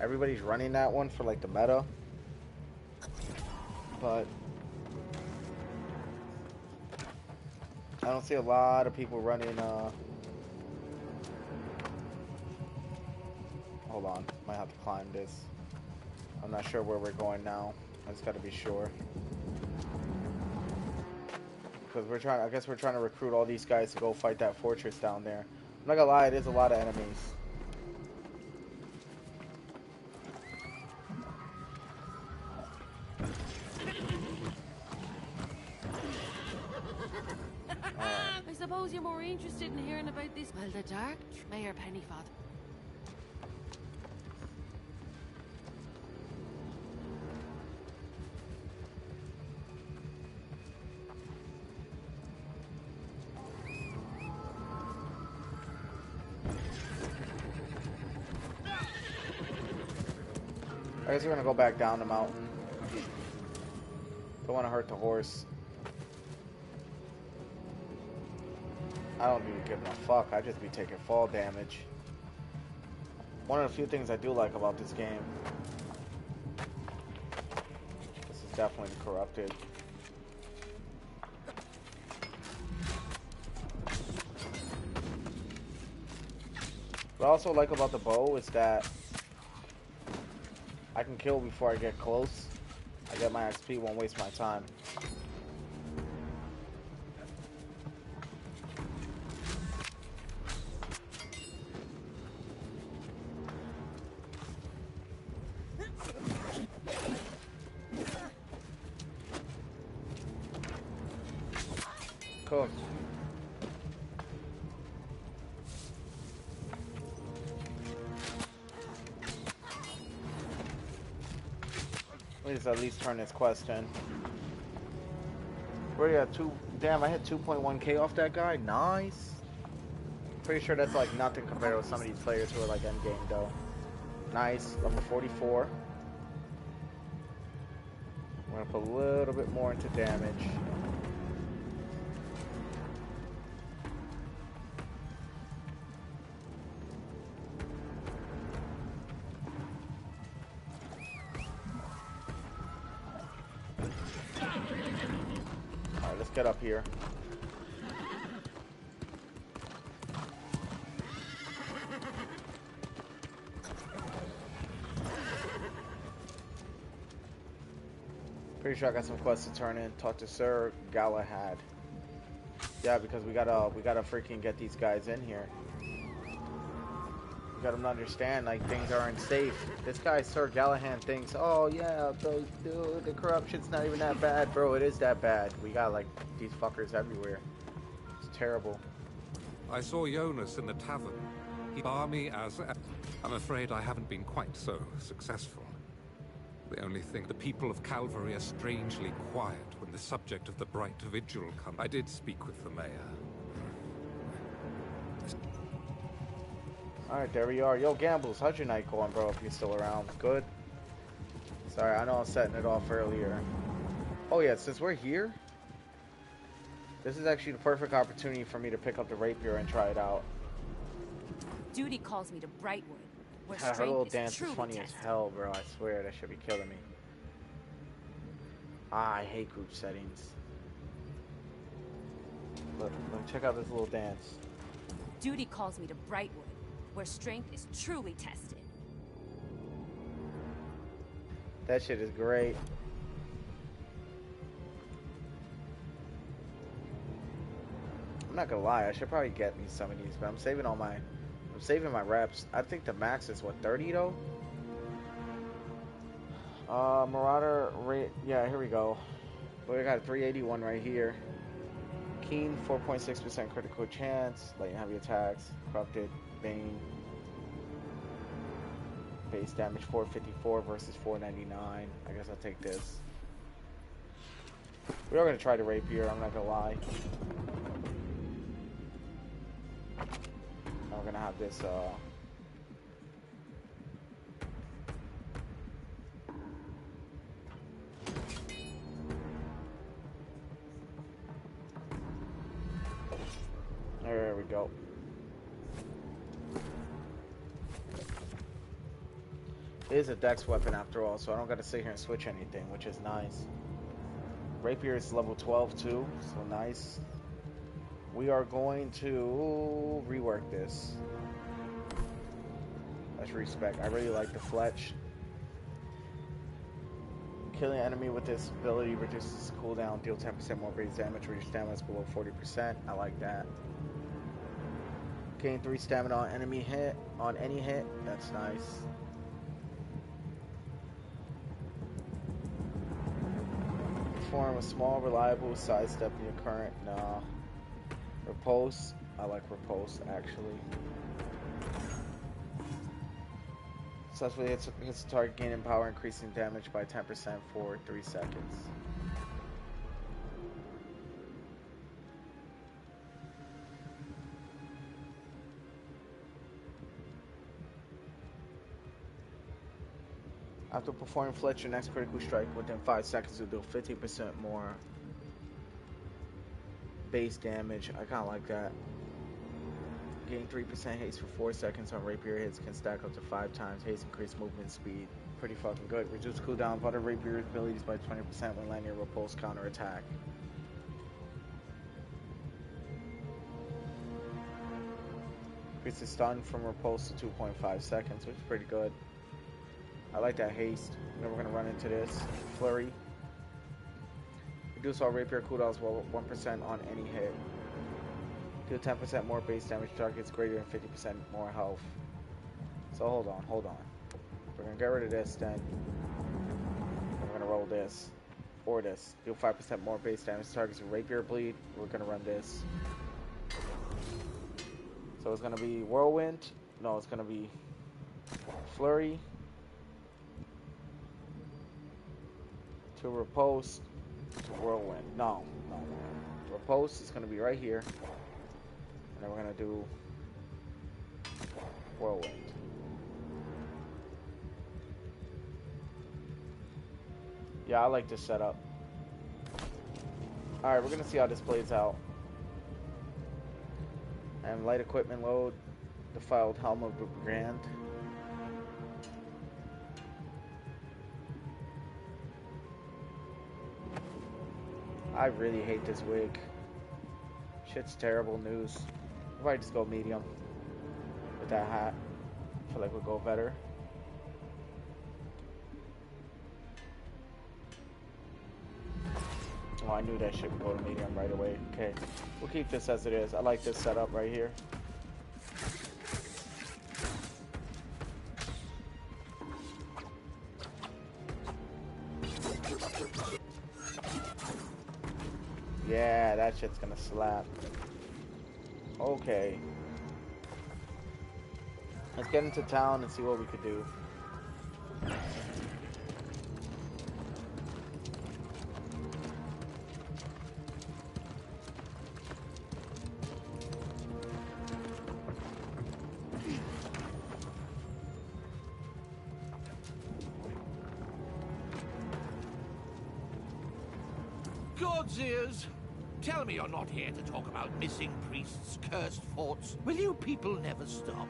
Everybody's running that one for like the meta. But I don't see a lot of people running hold on. Might have to climb this. I'm not sure where we're going now. I just gotta be sure. Because I guess we're trying to recruit all these guys to go fight that fortress down there. I'm not gonna lie, it is a lot of enemies. I suppose you're more interested in hearing about this. Well, the Dark Mayor Pennyfather. I guess we're gonna go back down the mountain. Don't want to hurt the horse. I don't even give a fuck. I just be taking fall damage. One of the few things I do like about this game. This is definitely corrupted. What I also like about the bow is that I can kill before I get close. I get my XP, won't waste my time. Cool. Let's at least turn this quest in. We're at damn, I hit 2.1k off that guy. Nice. Pretty sure that's like nothing compared with some of these players who are like endgame though. Nice. Level 44. We're gonna put a little bit more into damage. Alright, let's get up here. Pretty sure I got some quests to turn in. Talk to Sir Galahad. Yeah, because we gotta freaking get these guys in here. We got them to understand, like, things aren't safe. This guy, Sir Galahad, thinks, oh yeah, the corruption's not even that bad, bro. It is that bad. We got like these fuckers everywhere. It's terrible. I saw Jonas in the tavern. He bar me as... I'm afraid I haven't been quite so successful. The only thing, the people of Calvary are strangely quiet when the subject of the Bright Vigil comes. I did speak with the mayor. Alright, there we are. Yo, Gambles, how's your night going, bro, if you're still around? Good? Sorry, I know I was setting it off earlier. Oh yeah, since we're here, this is actually the perfect opportunity for me to pick up the rapier and try it out. Duty calls me to Brightwood, where Her strength little is dance is truly funny as tested. hell, bro. I swear, that should be killing me. Ah, I hate group settings. Look, check out this little dance. Duty calls me to Brightwood, where strength is truly tested. That shit is great. I'm not gonna lie, I should probably get me some of these, but I'm saving my reps. I think the max is what, 30 though? Marauder rate, yeah, here we go. We got a 381 right here. Keen, 4.6% critical chance. Light and heavy attacks. Corrupted, Bane. Base damage 454 versus 499. I guess I'll take this. We are gonna try the rapier, I'm not gonna lie. We're gonna have this there we go. It is a dex weapon after all, so I don't gotta sit here and switch anything, which is nice. Rapier is level 12 too, so nice. We are going to rework this. Let's respec. I really like the Fletch. Killing an enemy with this ability reduces cooldown, deal 10% more base damage when your stamina is below 40%. I like that. Gain 3 stamina on enemy hit, on any hit. That's nice. Perform a small, reliable sidestep in your current. Nah. Repulse. I like repulse actually. Successfully hits the target, gaining power, increasing damage by 10% for 3 seconds. After performing Fletch, your next critical strike within 5 seconds will deal 15% more base damage. I kind of like that. Gain 3% haste for 4 seconds on rapier hits, can stack up to 5 times. Haste increase movement speed. Pretty fucking good. Reduce cooldown of other rapier abilities by 20% when landing a repulse counter attack. Increase the stun from repulse to 2.5 seconds, which is pretty good. I like that haste. Then we're gonna run into this flurry. Reduce all rapier cooldowns while 1% on any hit. Deal 10% more base damage to targets greater than 50% more health. So hold on. We're gonna get rid of this then. We're gonna roll this. Or this. Deal 5% more base damage to targets with rapier bleed. We're gonna run this. So it's gonna be whirlwind. No, it's gonna be flurry. To repulse. To whirlwind. No. Repulse is gonna be right here. And then we're gonna do whirlwind. Yeah, I like this setup. Alright, we're gonna see how this plays out. And light equipment load. Defiled helm of the brigand. I really hate this wig. Shit's terrible news. I'll probably just go medium with that hat. I feel like we'll go better. Oh, I knew that shit would go to medium right away. Okay, we'll keep this as it is. I like this setup right here. Yeah, that shit's gonna slap. Okay. Let's get into town and see what we could do. God's ears! Tell me you're not here to talk about missing priests, cursed forts. Will you people never stop?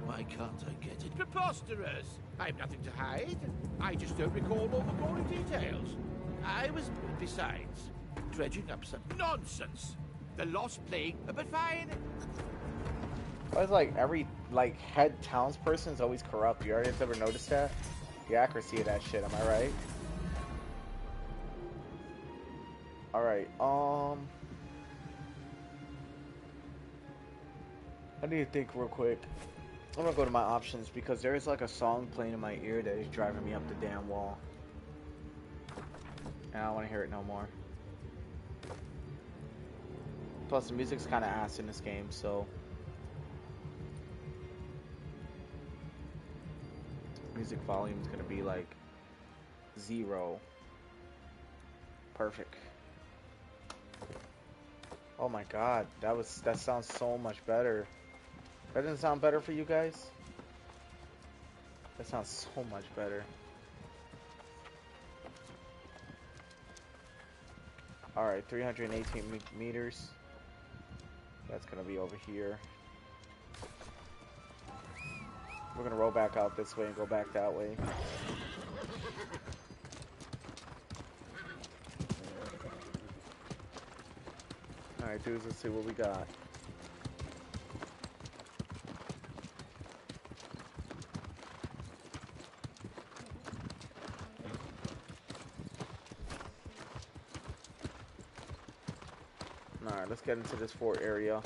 Why can't I get it? Preposterous! I've nothing to hide. I just don't recall all the gory details. I was, besides, dredging up some nonsense. The Lost Plague, but fine. Why is like every head townsperson is always corrupt? You already ever noticed that? The accuracy of that shit, am I right? Alright, I need to think real quick. I'm gonna go to my options because there is like a song playing in my ear that is driving me up the damn wall. And I don't want to hear it no more. Plus the music's kind of ass in this game, so music volume is gonna be like 0. Perfect. Oh my god, that sounds so much better. That doesn't sound better for you guys? That sounds so much better. Alright, 318 meters. That's gonna be over here. We're gonna roll back out this way and go back that way. Alright, dudes, let's see what we got. Alright, let's get into this fort area.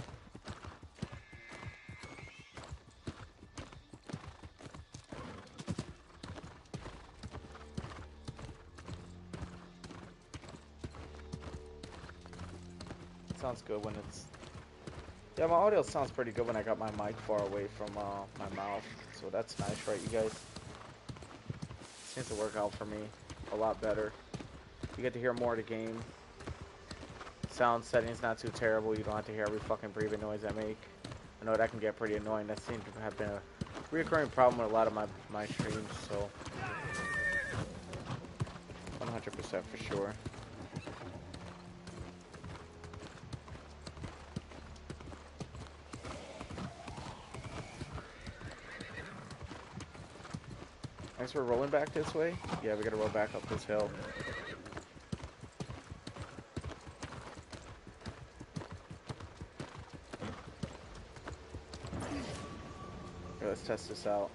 Sounds good when it's... Yeah, my audio sounds pretty good when I got my mic far away from my mouth. So that's nice, right, you guys? Seems to work out for me a lot better. You get to hear more of the game. Sound settings not too terrible. You don't have to hear every fucking breathing noise I make. I know that can get pretty annoying. That seems to have been a reoccurring problem with a lot of my streams, so 100% for sure. Thanks for rolling back this way. Yeah, we gotta roll back up this hill. Here, let's test this out.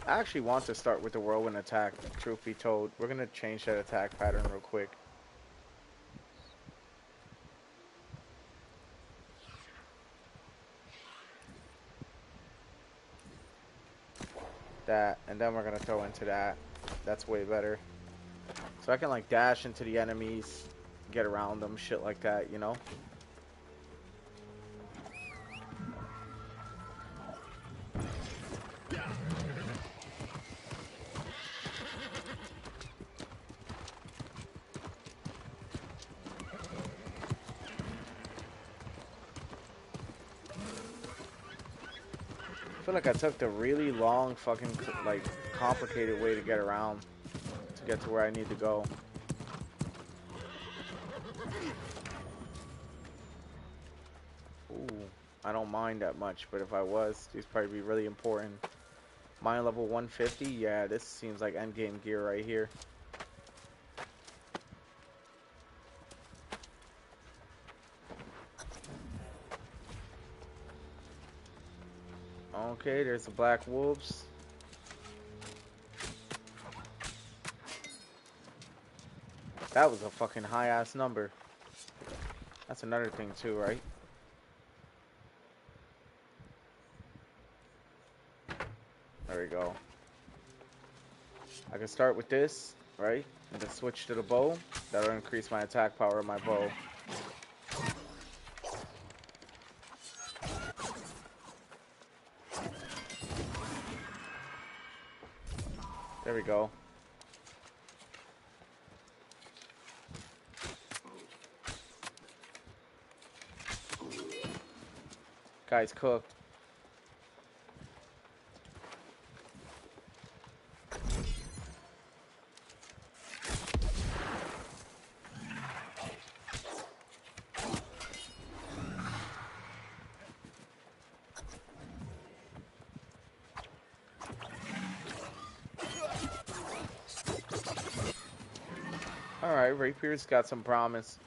I actually want to start with the whirlwind attack, truth be told. We're gonna change that attack pattern real quick. That, and then we're gonna throw into that. That's way better. So I can like dash into the enemies, get around them, shit like that, you know? I feel like I took the really long fucking like complicated way to get around to get to where I need to go. I don't mind that much, but if I was, these probably be really important. Mine level 150, yeah, this seems like endgame gear right here. Okay, there's the black wolves. That was a fucking high ass number. That's another thing too, right? There we go. I can start with this, right? And then switch to the bow. That'll increase my attack power of my bow. There we go. Guy's cooked. Alright, Rapier's got some promise.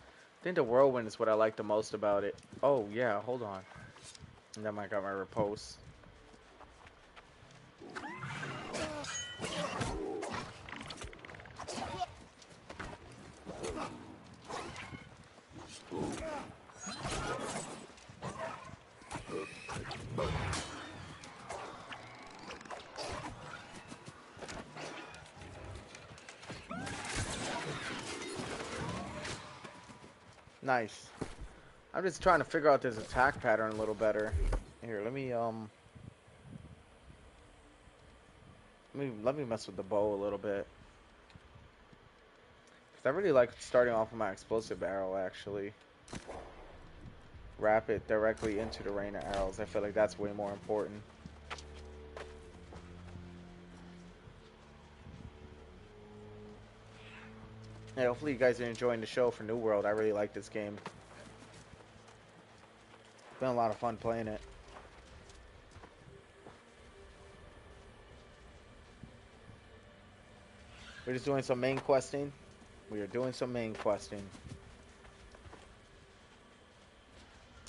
I think the whirlwind is what I like the most about it. Oh, yeah, hold on. And then I got my riposte. Nice. I'm just trying to figure out this attack pattern a little better. Here, let me mess with the bow a little bit. 'Cause I really like starting off with my explosive arrow, actually. Wrap it directly into the rain of arrows. I feel like that's way more important. Yeah, hopefully you guys are enjoying the show for New World. I really like this game. It's been a lot of fun playing it. We're just doing some main questing. We are doing some main questing.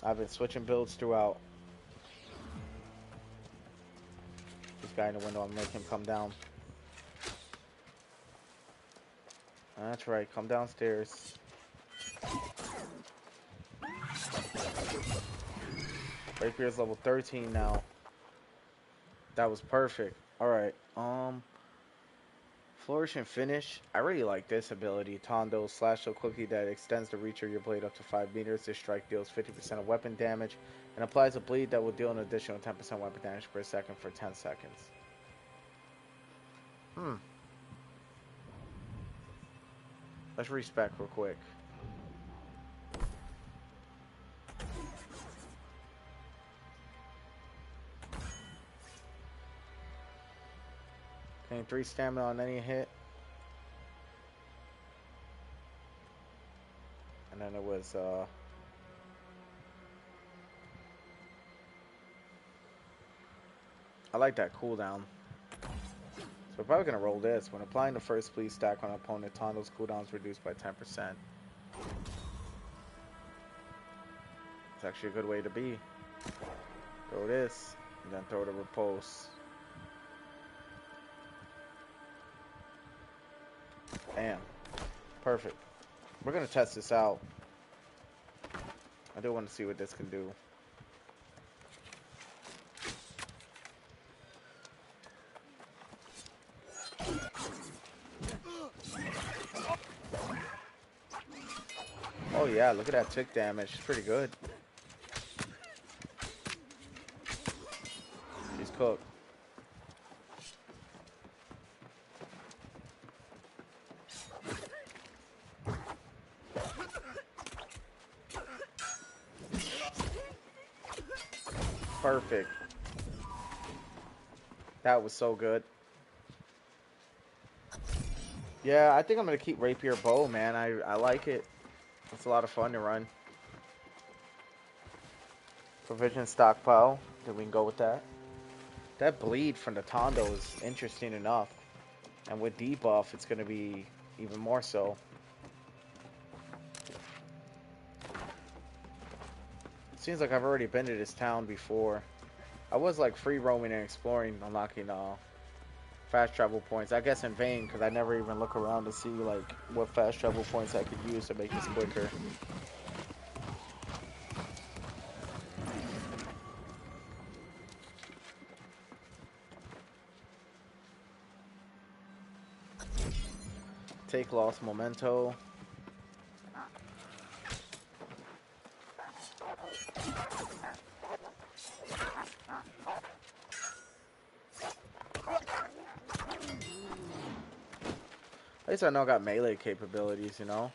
I've been switching builds throughout. This guy in the window, I'm gonna make him come down. That's right, come downstairs. Rapier's level 13 now. That was perfect. Alright, Flourish and Finish. I really like this ability. Tondo slash so quickly that it extends the reach of your blade up to 5 meters. This strike deals 50% of weapon damage and applies a bleed that will deal an additional 10% weapon damage per second for 10 seconds. Let's respec real quick. Gain 3 stamina on any hit. And then it was I like that cooldown. So we're probably gonna roll this. When applying the first please stack on opponent, Tondo's cooldown is reduced by 10%. It's actually a good way to be. Throw this, and then throw the riposte. Bam. Perfect. We're gonna test this out. I do want to see what this can do. Oh yeah, look at that tick damage. It's pretty good. She's cooked. Perfect. That was so good. Yeah, I think I'm gonna keep Rapier Bow, man. I like it. It's a lot of fun to run. Provision stockpile. Then we can go with that. That bleed from the Tondo is interesting enough. And with debuff, it's going to be even more so. Seems like I've already been to this town before. I was like free roaming and exploring, unlocking fast travel points. I guess in vain, because I never even look around to see like what fast travel points I could use to make this quicker. Take lost memento. At least I know I got melee capabilities, you know?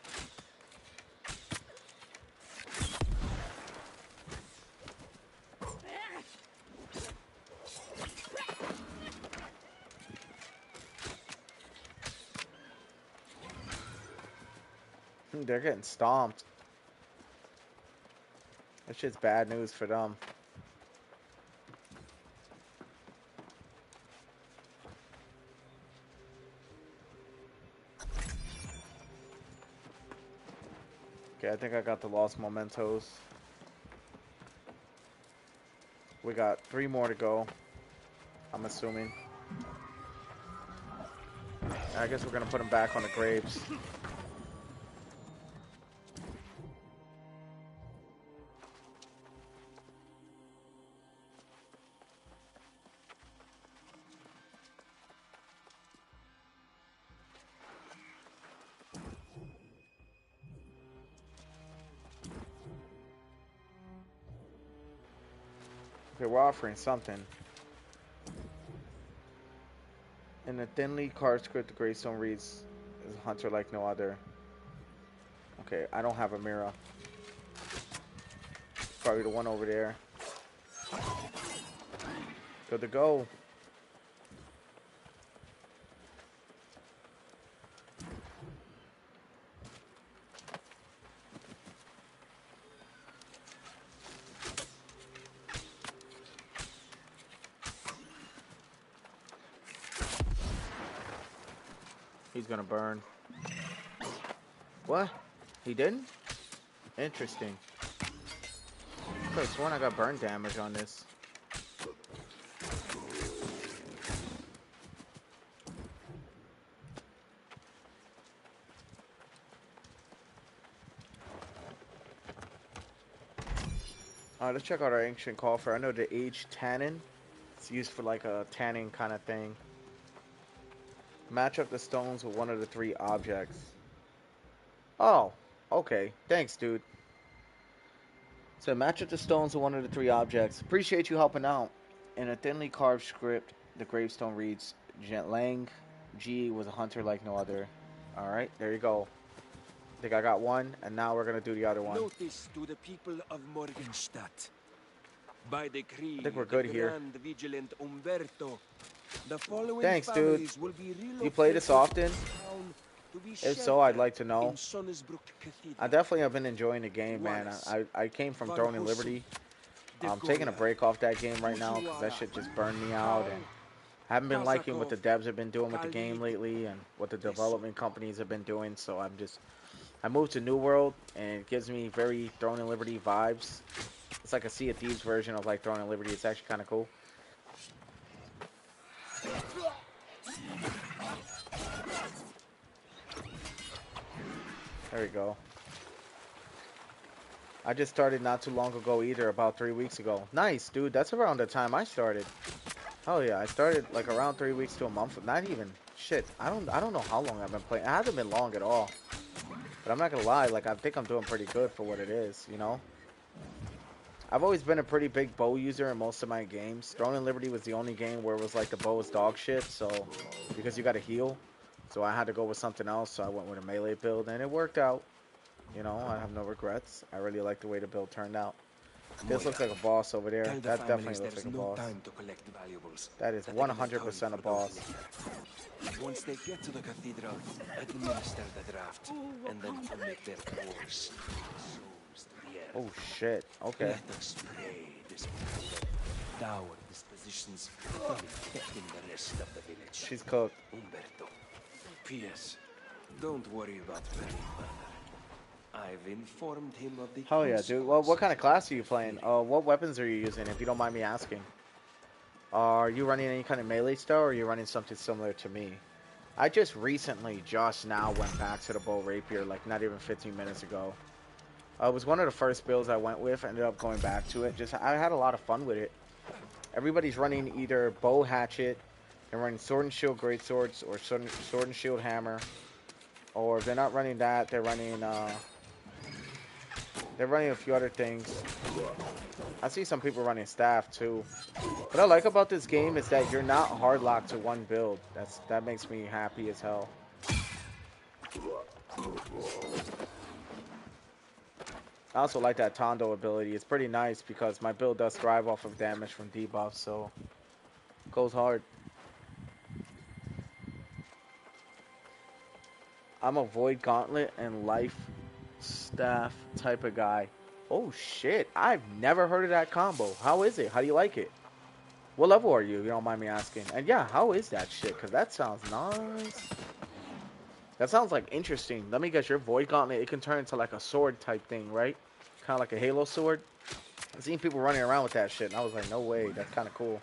They're getting stomped. That shit's bad news for them. Okay, I think I got the lost mementos. We got 3 more to go, I'm assuming. I guess we're gonna put them back on the graves. Okay, we're offering something. In the thinly carved script, the gravestone reads, "Is a hunter like no other." Okay, I don't have a mirror. Probably the one over there. Good to go. He's gonna burn. What? He didn't? Interesting. I could have sworn I got burn damage on this. Alright, let's check out our ancient coffer. I know the age tannin. It's used for like a tanning kind of thing. Match up the stones with one of the 3 objects. Oh, okay. Thanks, dude. So match up the stones with one of the 3 objects. Appreciate you helping out. In a thinly carved script, the gravestone reads, Lang G was a hunter like no other. Alright, there you go. I think I got one, and now we're going to do the other one. Notice to the people of Morgenstadt. By decree, I think we're good here. Grand Vigilant Umberto, the following Thanks, dude. families will be You play this often? If so, I'd like to know. I definitely have been enjoying the game, man. I came from Throne and Liberty. I'm taking a break off that game right now because that shit just burned me out, and I haven't been liking what the devs have been doing with the game lately and what the development companies have been doing. So I moved to New World, and it gives me very Throne and Liberty vibes. It's like a Sea of Thieves version of like Throne and Liberty. It's actually kind of cool. There we go. I just started not too long ago either, about 3 weeks ago. Nice, dude. That's around the time I started. Hell yeah, I started like around 3 weeks to a month. Not even. Shit, I don't know how long I've been playing. It hasn't been long at all. But I'm not gonna lie, like I think I'm doing pretty good for what it is, you know? I've always been a pretty big bow user in most of my games. Throne and Liberty was the only game where it was like the bow was dog shit, so because you gotta heal. So I had to go with something else, so I went with a melee build, and it worked out. You know, I have no regrets. I really like the way the build turned out. This looks like a boss over there. That definitely looks like a boss. That is 100% a boss. Once they get to the cathedral, administer the draft, and then commit their course. Oh shit, okay. Let us pray this pack of dour dispositions from infecting the rest of the village. She's cooked. Umberto. P.S. Don't worry about Penny further. I've informed him of the Hell yeah, dude. Well, what kind of class are you playing? What weapons are you using, if you don't mind me asking? Are you running any kind of melee style, or are you running something similar to me? I just now went back to the bow rapier, like not even 15 minutes ago. It was one of the first builds I went with. Ended up going back to it. I had a lot of fun with it. Everybody's running either bow hatchet, they're running sword and shield greatswords, or sword and shield hammer. Or if they're not running that, they're running a few other things. I see some people running staff too. What I like about this game is that you're not hard locked to one build. That makes me happy as hell. I also like that Tondo ability. It's pretty nice because my build does thrive off of damage from debuffs, so goes hard. I'm a Void Gauntlet and Life Staff type of guy. Oh shit, I've never heard of that combo. How is it? How do you like it? What level are you, if you don't mind me asking? And yeah, how is that shit? Because that sounds nice. That sounds like interesting. Let me guess, your Void Gauntlet, it can turn into like a sword type thing, right? Kind of like a Halo sword. I've seen people running around with that shit, and I was like, no way, that's kind of cool.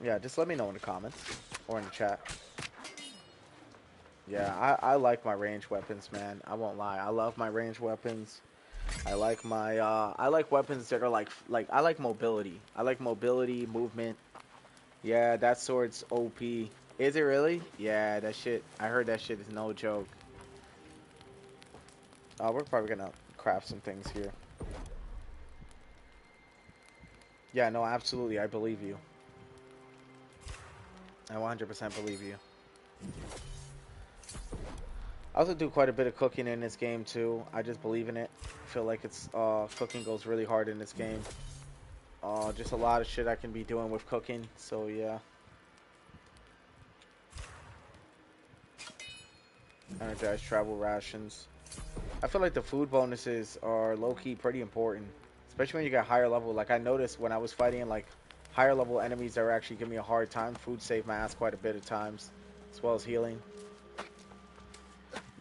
Yeah, just let me know in the comments or in the chat. Yeah, I like my ranged weapons, man. I won't lie. I love my ranged weapons. I like my I like weapons that are like I like mobility. I like mobility, movement. Yeah, that sword's OP. Is it really? Yeah, that shit. I heard that shit is no joke. We're probably gonna craft some things here. Yeah, no, absolutely. I believe you. I 100% believe you. I also do quite a bit of cooking in this game too. I just believe in it. I feel like it's cooking goes really hard in this game. Just a lot of shit I can be doing with cooking. So yeah. Energized travel rations. I feel like the food bonuses are low-key pretty important, especially when you get higher level. Like I noticed when I was fighting like higher level enemies that were actually giving me a hard time, food saved my ass quite a bit of times, as well as healing.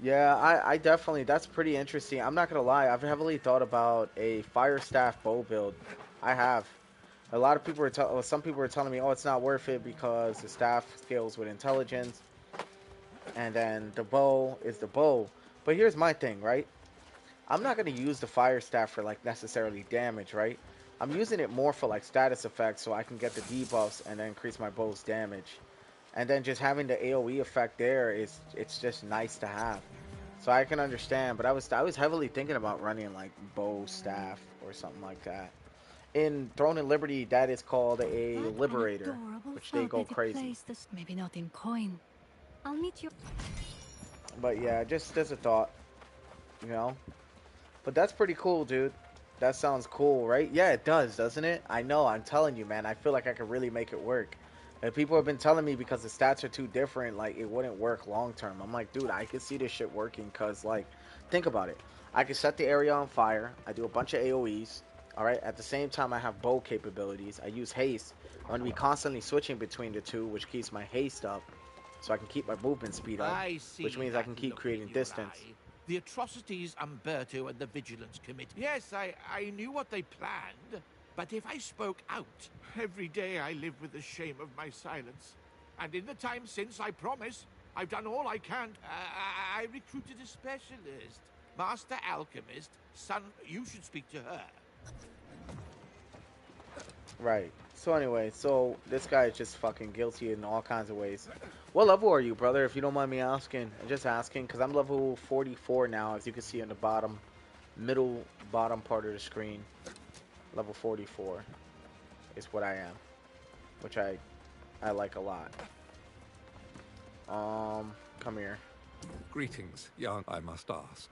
Yeah, I definitely, that's pretty interesting. I'm not gonna lie, I've heavily thought about a fire staff bow build. I have. A lot of people were some people were telling me, oh, it's not worth it because the staff scales with intelligence, and then the bow is the bow. But here's my thing, right? I'm not gonna use the fire staff for like necessarily damage, right? I'm using it more for like status effects so I can get the debuffs and then increase my bow's damage. And then just having the AoE effect there it's just nice to have. So I can understand, but I was heavily thinking about running like bow staff or something like that. In Throne and Liberty, that is called a Liberator, which they go crazy. Maybe not in coin. I'll meet you. But yeah, just as a thought, you know. But that's pretty cool, dude. That sounds cool, right? Yeah, it does, doesn't it? I know, I'm telling you, man. I feel like I could really make it work. And people have been telling me because the stats are too different, like, it wouldn't work long term. I'm like, dude, I could see this shit working because, like, think about it. I could set the area on fire. I do a bunch of AoEs. Alright, at the same time, I have bow capabilities. I use haste. I'm going to be constantly switching between the two, which keeps my haste up. So I can keep my movement speed up. Which means I can keep creating distance. The atrocities Umberto and the Vigilance commit. Yes, I knew what they planned, but if I spoke out, every day I live with the shame of my silence. And in the time since, I promise, I've done all I can. I recruited a specialist. Master Alchemist. Son, you should speak to her. Right. So anyway, so this guy is just fucking guilty in all kinds of ways. What level are you, brother, if you don't mind me asking? I'm just asking, because I'm level 44 now, as you can see in the bottom part of the screen. Level 44 is what I am, which I like a lot. Come here. Greetings, young. I must ask.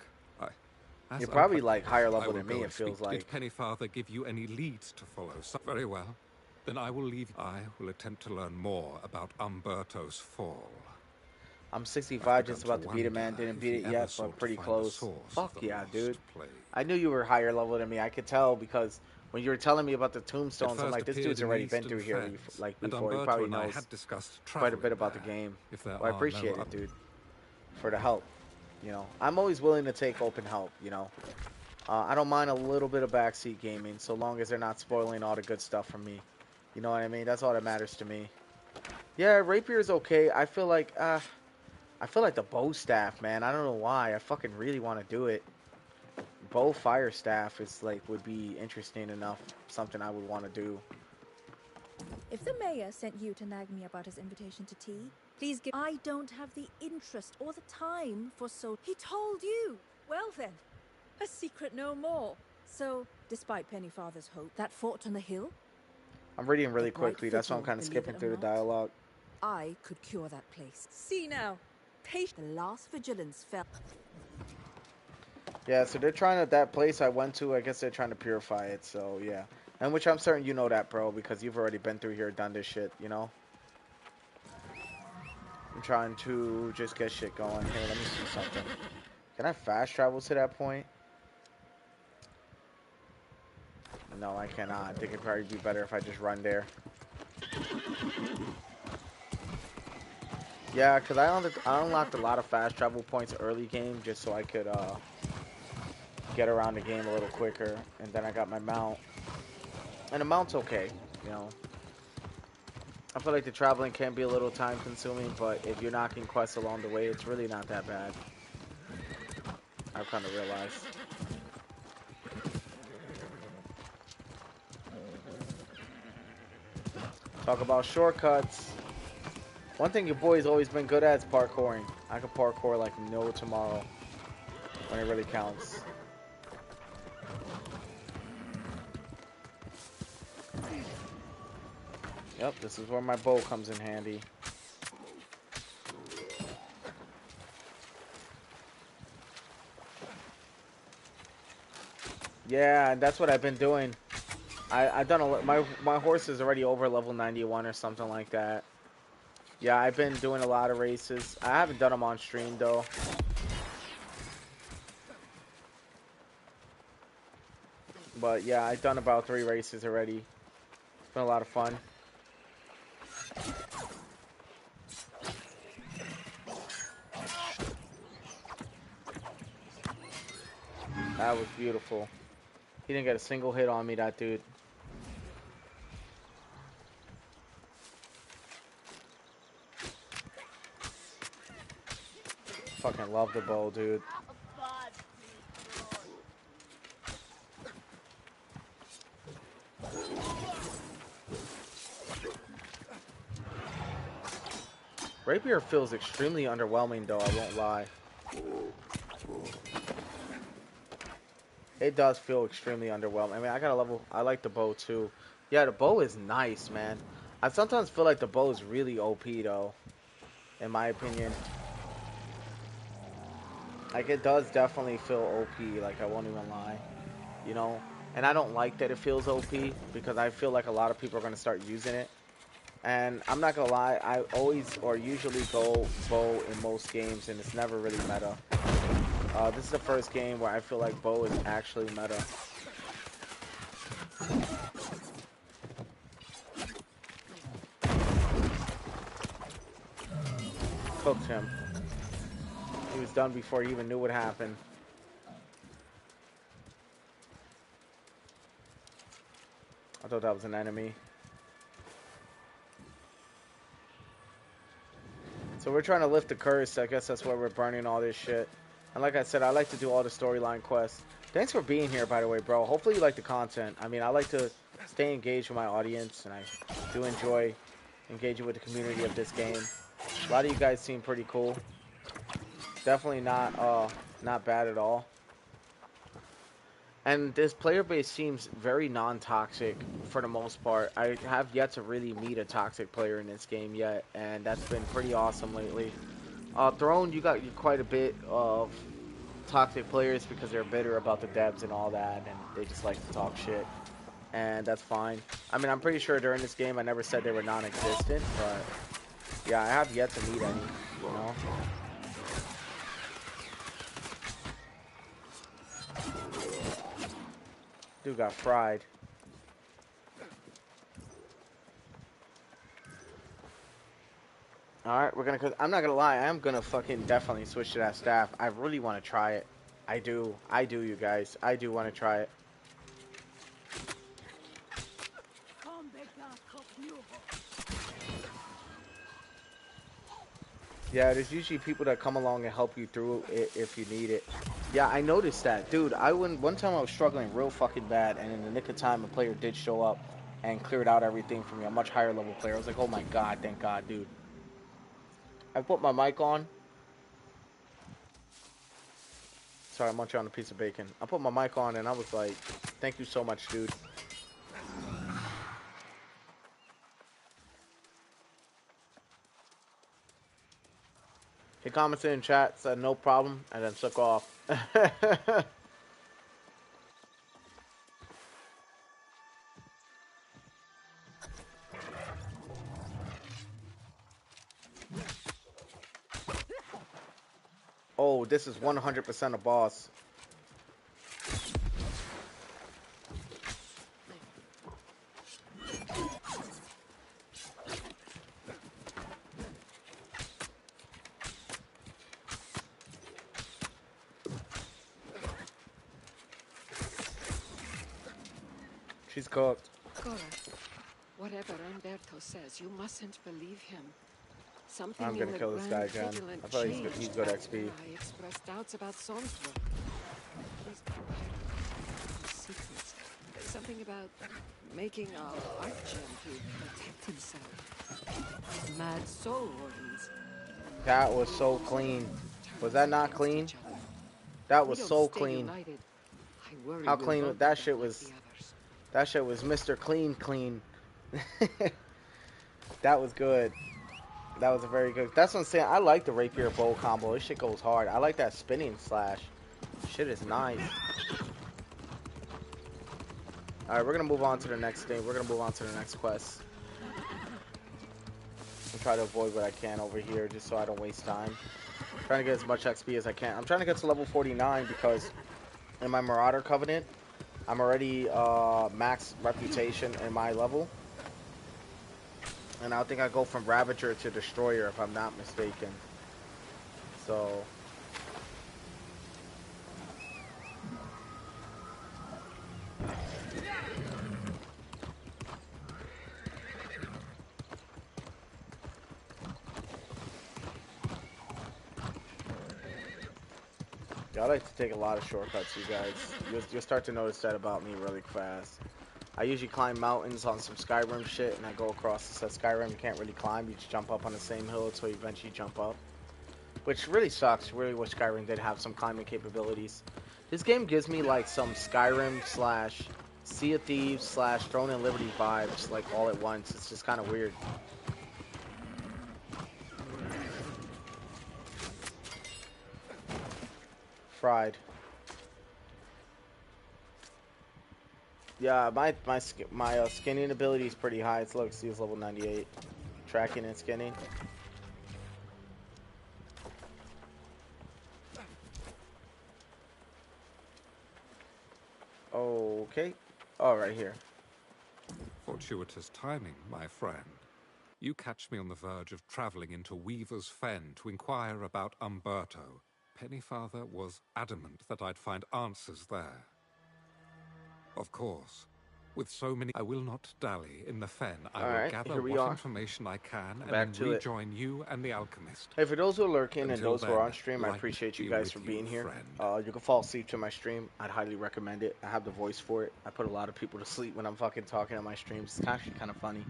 You're probably like higher level than me, it speak. feels like. Did Pennyfather give you any leads to follow? Very well. Then I will leave. I will attempt to learn more about Umberto's fall. I'm I've 65, begun just to about to beat it, man. wonder Didn't if beat he it ever yet, but sought to pretty find the close. source of Fuck the yeah, lost dude. plague. I knew you were higher level than me. I could tell because when you were telling me about the It tombstones, I'm first like, this appeared dude's in the already been Eastern through here Fens, and before. He Umberto probably and I knows had discussed quite a bit traveling about the there, game. if there Well, I are no appreciate it, other. dude, for the help. You know, I'm always willing to take open help, you know. I don't mind a little bit of backseat gaming, so long as they're not spoiling all the good stuff from me. You know what I mean? That's all that matters to me. Yeah, rapier is okay. I feel like the bow staff, man. I don't know why. I fucking really want to do it. Bow fire staff is like would be interesting enough. Something I would want to do. If the mayor sent you to nag me about his invitation to tea, please give. I don't have the interest or the time for so. He told you. Well then, a secret no more. So, despite Pennyfather's hope, that fort on the hill, I'm reading the really bright quickly. That's why I'm vigil, kind of believe skipping it or through the not, dialogue. I could cure that place. See now, the last vigilance fell. Yeah, so they're trying to that place I went to. I guess they're trying to purify it. So yeah, and which I'm certain you know that, bro, because you've already been through here, done this shit. You know. I'm trying to just get shit going. Here, let me see something. Can I fast travel to that point? No, I cannot. I think it'd probably be better if I just run there. Yeah, because I unlocked a lot of fast travel points early game just so I could get around the game a little quicker. And then I got my mount. And the mount's okay, you know. I feel like the traveling can be a little time consuming, but if you're knocking quests along the way, it's really not that bad. I've kind of realized. Talk about shortcuts. One thing your boy's always been good at is parkouring. I can parkour like no tomorrow when it really counts. Yep, this is where my bow comes in handy. Yeah, and that's what I've been doing. I've done my horse is already over level 91 or something like that. Yeah, I've been doing a lot of races. I haven't done them on stream though. But yeah, I've done about 3 races already. It's been a lot of fun. That was beautiful. He didn't get a single hit on me, that dude. Fucking love the bow, dude. Rapier feels extremely underwhelming though, I won't lie. It does feel extremely underwhelming. I mean, I like the bow too. Yeah, the bow is nice, man. I sometimes feel like the bow is really OP though, in my opinion. Like, it does definitely feel OP, like, I won't even lie. You know? And I don't like that it feels OP, because I feel like a lot of people are going to start using it. And I'm not going to lie, I always, or usually go bow in most games, and it's never really meta. This is the first game where I feel like bow is actually meta. Cooked him. He was done before he even knew what happened. I thought that was an enemy. So we're trying to lift the curse. I guess that's why we're burning all this shit. And like I said, I like to do all the storyline quests. Thanks for being here, by the way, bro. Hopefully you like the content. I mean, I like to stay engaged with my audience, and I do enjoy engaging with the community of this game. A lot of you guys seem pretty cool. Definitely not bad at all. And this player base seems very non-toxic for the most part. I have yet to really meet a toxic player in this game yet, and that's been pretty awesome lately. Throne, you got quite a bit of toxic players because they're bitter about the devs and all that, and they just like to talk shit, and that's fine. I mean, I'm pretty sure during this game I never said they were non-existent, but yeah, I have yet to meet any. You know? Dude got fried. Alright, we're gonna. I'm not gonna lie, I am gonna fucking definitely switch to that staff. I really want to try it. I do, you guys. I do want to try it. Yeah, there's usually people that come along and help you through it if you need it. Yeah, I noticed that. Dude, one time I was struggling real fucking bad, and in the nick of time, a player did show up and cleared out everything for me, a much higher level player. I was like, oh my god, thank god, dude. I put my mic on. Sorry, I'm munching on a piece of bacon. I put my mic on, and I was like, thank you so much, dude. He commented in chat, said no problem, and then took off. Oh, this is 100% a boss. She's cooked. Cora, whatever Umberto says, you mustn't believe him. Something I'm gonna kill this guy again. I feel like he's good XP. I expressed doubts about Sonsworth. He's secrets. Something about making a heart gem to protect himself. Mad soul organs. That was so clean. Was that not clean? That was so clean. How clean that shit was. That shit was Mr. Clean Clean. That was good. That was a very good. That's what I'm saying. I like the rapier bow combo. This shit goes hard. I like that spinning slash. Shit is nice. Alright, we're gonna move on to the next thing. We're gonna move on to the next quest. And try to avoid what I can over here just so I don't waste time. Trying to get as much XP as I can. I'm trying to get to level 49 because in my Marauder Covenant, I'm already max reputation in my level. And I think I go from Ravager to Destroyer if I'm not mistaken. So I like to take a lot of shortcuts, you guys. You'll start to notice that about me really fast. I usually climb mountains on some Skyrim shit, and I go across. It says Skyrim you can't really climb. You just jump up on the same hill until you eventually jump up. Which really sucks. Really wish Skyrim did have some climbing capabilities. This game gives me like some Skyrim slash Sea of Thieves slash Throne and Liberty vibes like all at once. It's just kind of weird. Fried. Yeah, my skinning ability is pretty high. It's look, see, it's level 98. Tracking and skinning. Okay. Oh, right here. Fortuitous timing, my friend. You catch me on the verge of traveling into Weaver's Fen to inquire about Umberto. Pennyfather was adamant that I'd find answers there. Of course, with so many, I will not dally in the Fen. I will gather what information I can and then rejoin you and the alchemist. Hey, for those who are lurking and those who are on stream, I appreciate you guys for being here. You can fall asleep to my stream. I'd highly recommend it. I have the voice for it. I put a lot of people to sleep when I'm fucking talking on my streams. It's actually kind of funny.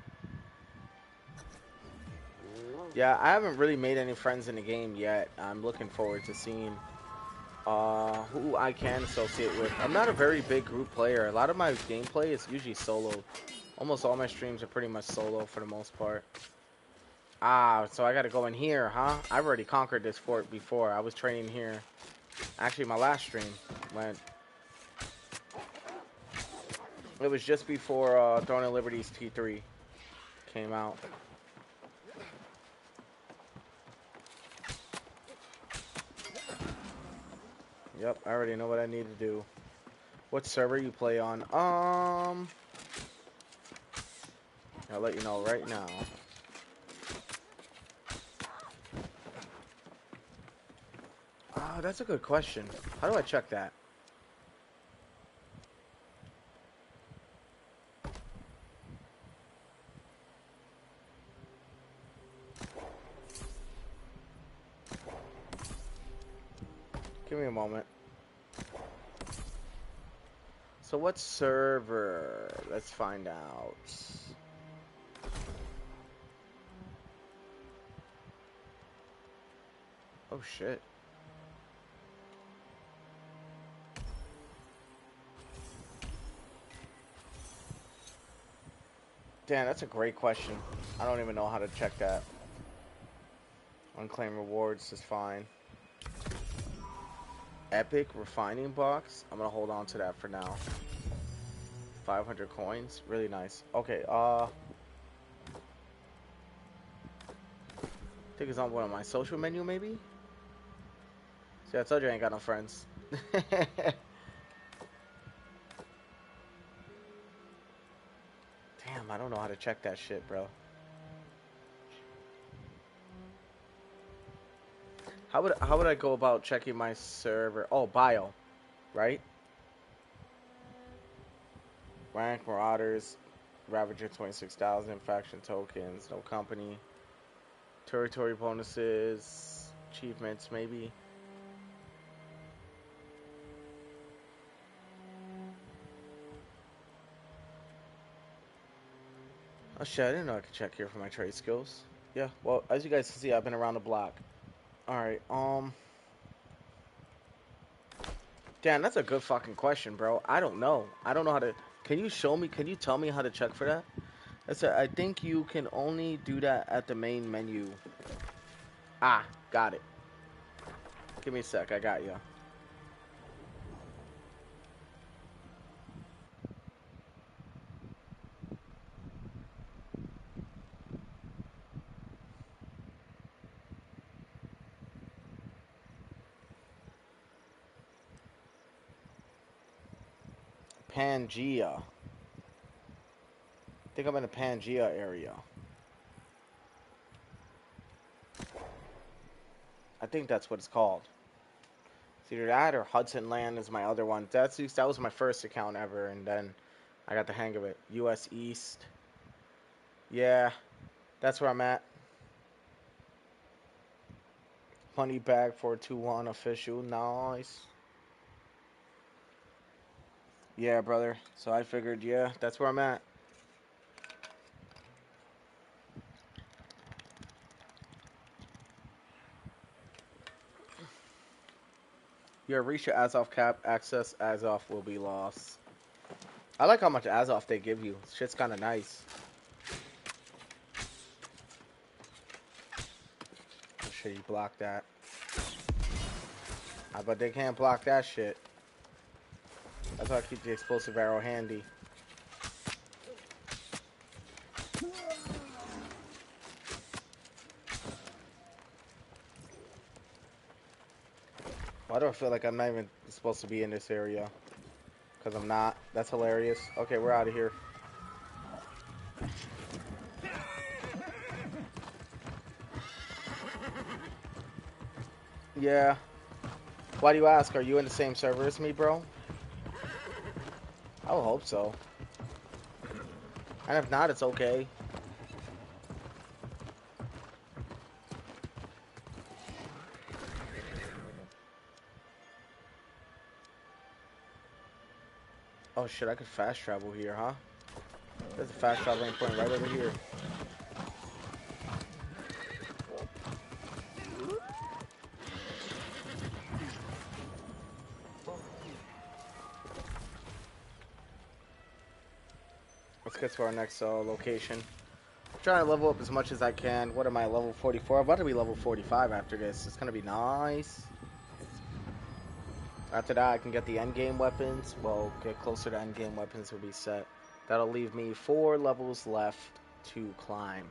Yeah, I haven't really made any friends in the game yet. I'm looking forward to seeing who I can associate with. I'm not a very big group player. A lot of my gameplay is usually solo. Almost all my streams are pretty much solo for the most part. Ah, so I gotta go in here, huh? I've already conquered this fort before. I was training here. Actually, my last stream went. It was just before Throne of Liberty's T3 came out. Yep, I already know what I need to do. What server you play on? I'll let you know right now. That's a good question. How do I check that? Give me a moment. So what server? Let's find out. Oh shit. Damn, that's a great question. I don't even know how to check that. Unclaimed rewards is fine. Epic refining box. I'm gonna hold on to that for now. 500 coins. Really nice. Okay, I think it's on one of my social menu, maybe? See, I told you I ain't got no friends. Damn, I don't know how to check that shit, bro. How would I go about checking my server? Oh, bio, right? Rank, Marauders, Ravager 26,000, faction tokens, no company, territory bonuses, achievements, maybe. Oh shit, I didn't know I could check here for my trade skills. Yeah, well, as you guys can see, I've been around the block. Alright, damn, that's a good fucking question, bro. I don't know. I don't know how to... Can you show me, can you tell me how to check for that? I think you can only do that at the main menu. Ah, got it. Give me a sec, I got you. Pangea. I think I'm in the Pangea area. I think that's what it's called. It's either that or Hudson Land is my other one. That was my first account ever, and then I got the hang of it. US East. Yeah, that's where I'm at. Money bag 421 official. Nice. Yeah, brother. So I figured, yeah, that's where I'm at. You have reached your Azov cap. Access Azov will be lost. I like how much Azov they give you. Shit's kind of nice. I'm sure you block that. But they can't block that shit. That's why I keep the explosive arrow handy. Why do I feel like I'm not even supposed to be in this area? Because I'm not. That's hilarious. Okay, we're out of here. Yeah. Why do you ask? Are you in the same server as me, bro? I would hope so. And if not, it's okay. Oh shit, I could fast travel here, huh? There's a fast traveling point right over here. Let's get to our next location. I'm trying to level up as much as I can. What am I, level 44? I'm about to be level 45 after this. It's gonna be nice. After that, I can get the endgame weapons. Well, get closer to endgame weapons will be set. That'll leave me 4 levels left to climb.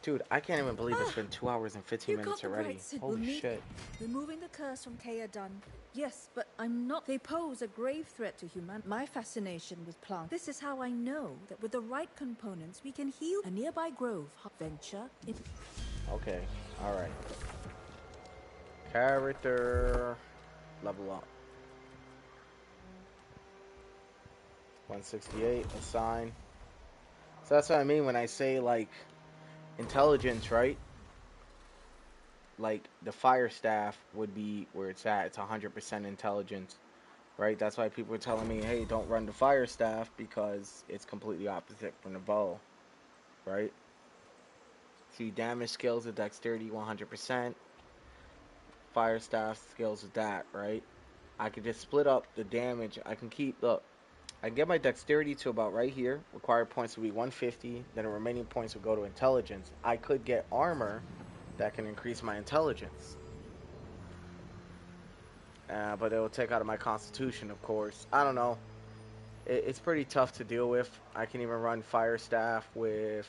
Dude, I can't even believe it's been 2 hours and 15 You got minutes the already. bright sin. Holy shit. Removing the curse from Kea done. Yes, but I'm not. They pose a grave threat to humanity. My fascination with plants. This is how I know that with the right components, we can heal a nearby grove. Venture. Okay, alright. Character. Level up. 168, assign. So that's what I mean when I say, like, intelligence, right? Like, the fire staff would be where it's at. It's 100% intelligence, right? That's why people are telling me, hey, don't run the fire staff because it's completely opposite from the bow, right? See, damage skills with dexterity 100%. Fire staff skills with that, right? I can just split up the damage. I can keep, look, I get my dexterity to about right here. Required points will be 150. Then the remaining points will go to intelligence. I could get armor that can increase my intelligence. But it will take out of my constitution, of course. I don't know. It's pretty tough to deal with. I can even run fire staff with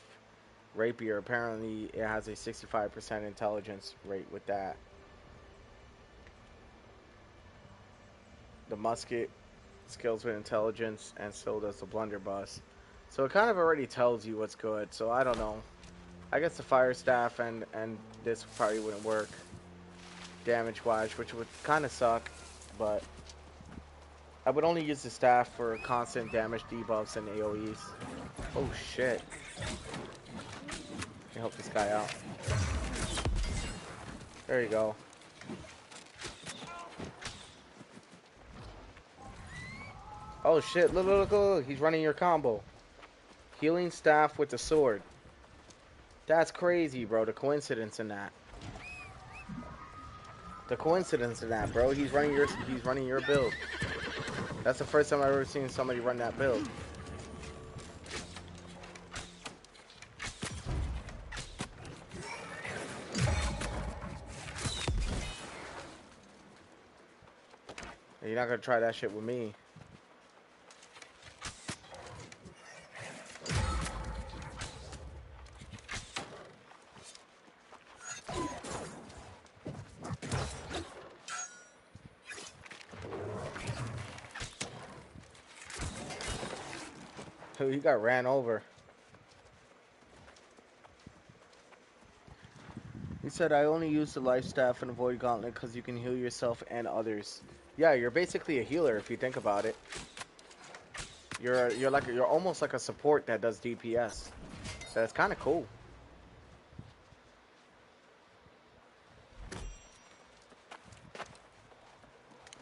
rapier. Apparently, it has a 65% intelligence rate with that. The musket skills with intelligence, and so does the blunderbuss. So it kind of already tells you what's good. So I don't know. I guess the fire staff and this probably wouldn't work damage-wise, which would kind of suck. But I would only use the staff for constant damage debuffs and AoEs. Oh shit. Let me help this guy out. There you go. Oh shit, look, he's running your combo. Healing staff with the sword. That's crazy, bro, the coincidence in that. The coincidence in that, bro. He's running your build. That's the first time I've ever seen somebody run that build. You're not gonna try that shit with me. He got ran over. He said, I only use the life staff and avoid gauntlet because you can heal yourself and others. Yeah, you're basically a healer if you think about it. You're almost like a support that does DPS. So that's kind of cool.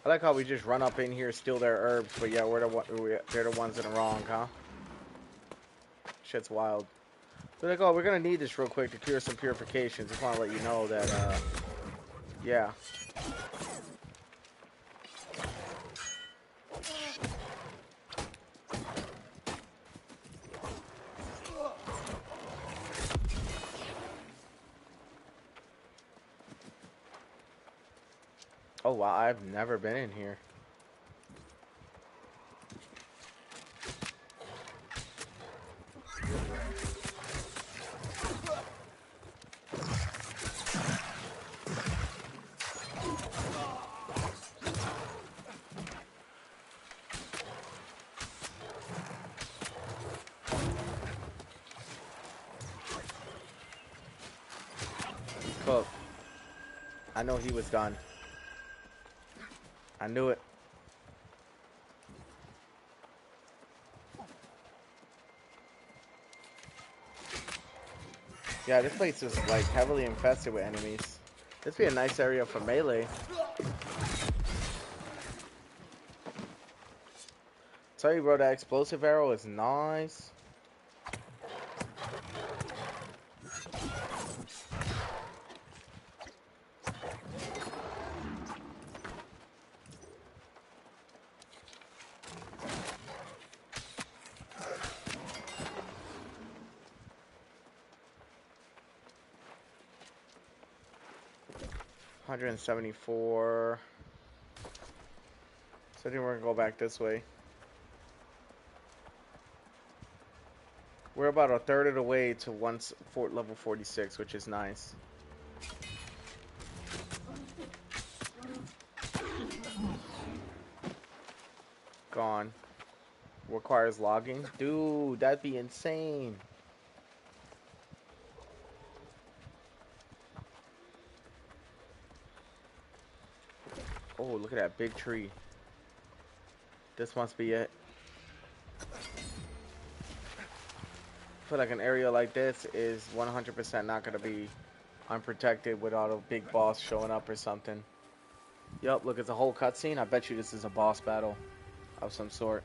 I like how we just run up in here, steal their herbs, but yeah, they're the ones in the wrong, huh? Shit's wild. We're like, oh, we're gonna need this real quick to cure some purifications. Just want to let you know that, yeah. Oh wow, I've never been in here. Cook. I know he was done. I knew it. Yeah, this place is like heavily infested with enemies. This would be a nice area for melee. Tell you, bro, that explosive arrow is nice. $174. So I think we're gonna go back this way. We're about a third of the way to level 46, which is nice. Gone. Requires logging. Dude, that'd be insane. Oh, look at that big tree. This must be it. I feel like an area like this is 100% not going to be unprotected without a big boss showing up or something. Yup, look, it's a whole cutscene. I bet you this is a boss battle of some sort.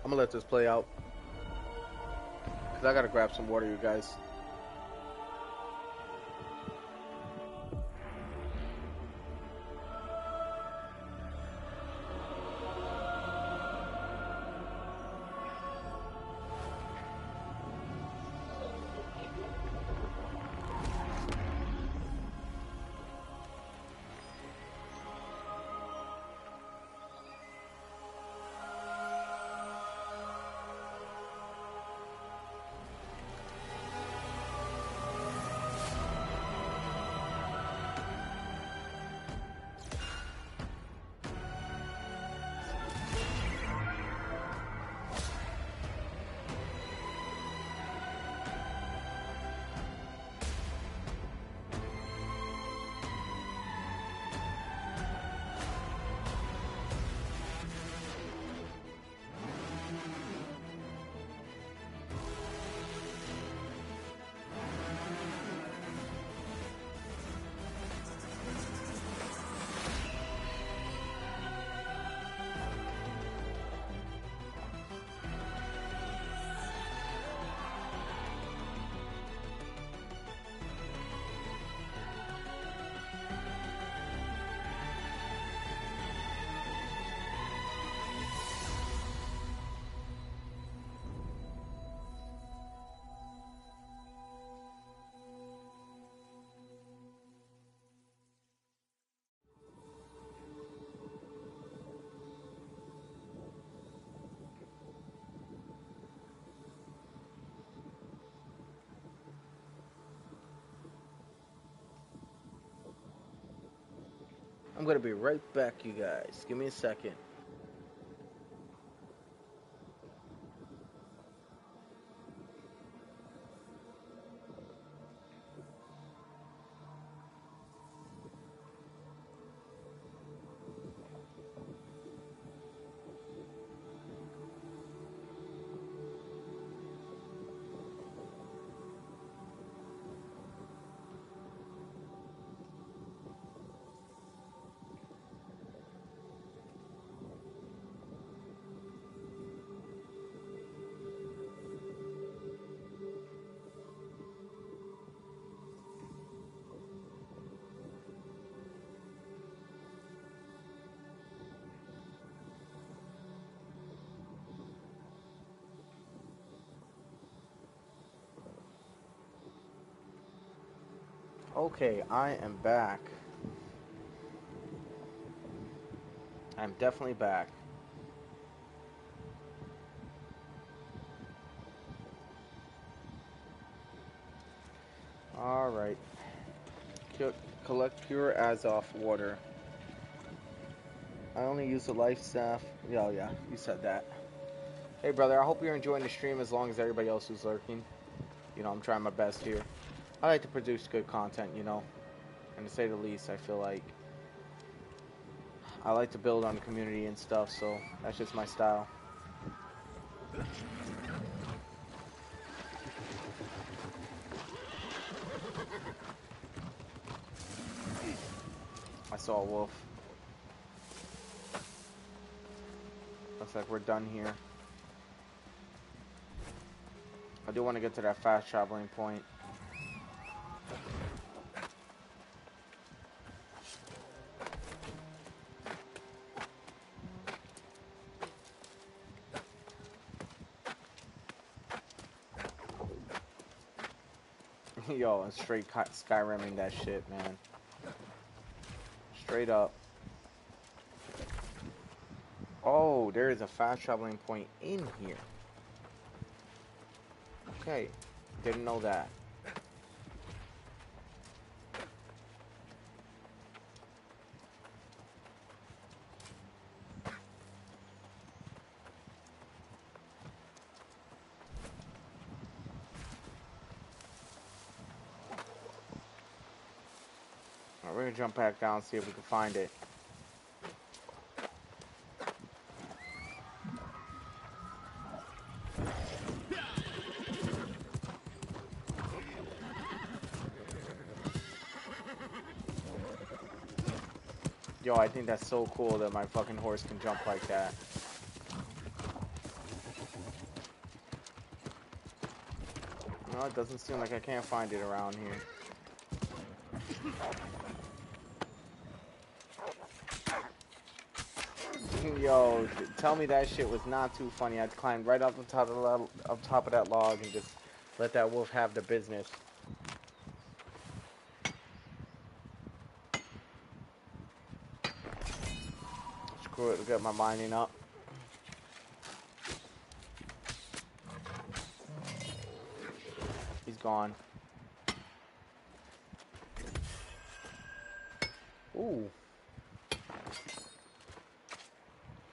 I'm gonna let this play out. Because I gotta grab some water, you guys. I'm gonna be right back, you guys. Give me a second. Okay, I am back. I'm definitely back. Alright. Collect pure Azoth water. I only use the life staff. Yeah, yeah, you said that. Hey, brother, I hope you're enjoying the stream as long as everybody else who's lurking. You know, I'm trying my best here. I like to produce good content, you know. And to say the least, I feel like I like to build on the community and stuff, so that's just my style. I saw a wolf. Looks like we're done here. I do want to get to that fast traveling point. Yo, I'm straight Skyrimming that shit, man. Straight up. Oh, there is a fast traveling point in here. Okay. Didn't know that. Alright, we're gonna jump back down and see if we can find it. Yo, I think that's so cool that my fucking horse can jump like that. No, it doesn't seem like I can't find it around here. Yo, tell me that shit was not too funny. I'd climb right up top of that log and just let that wolf have the business. Screw it, get my mining up. He's gone. Ooh.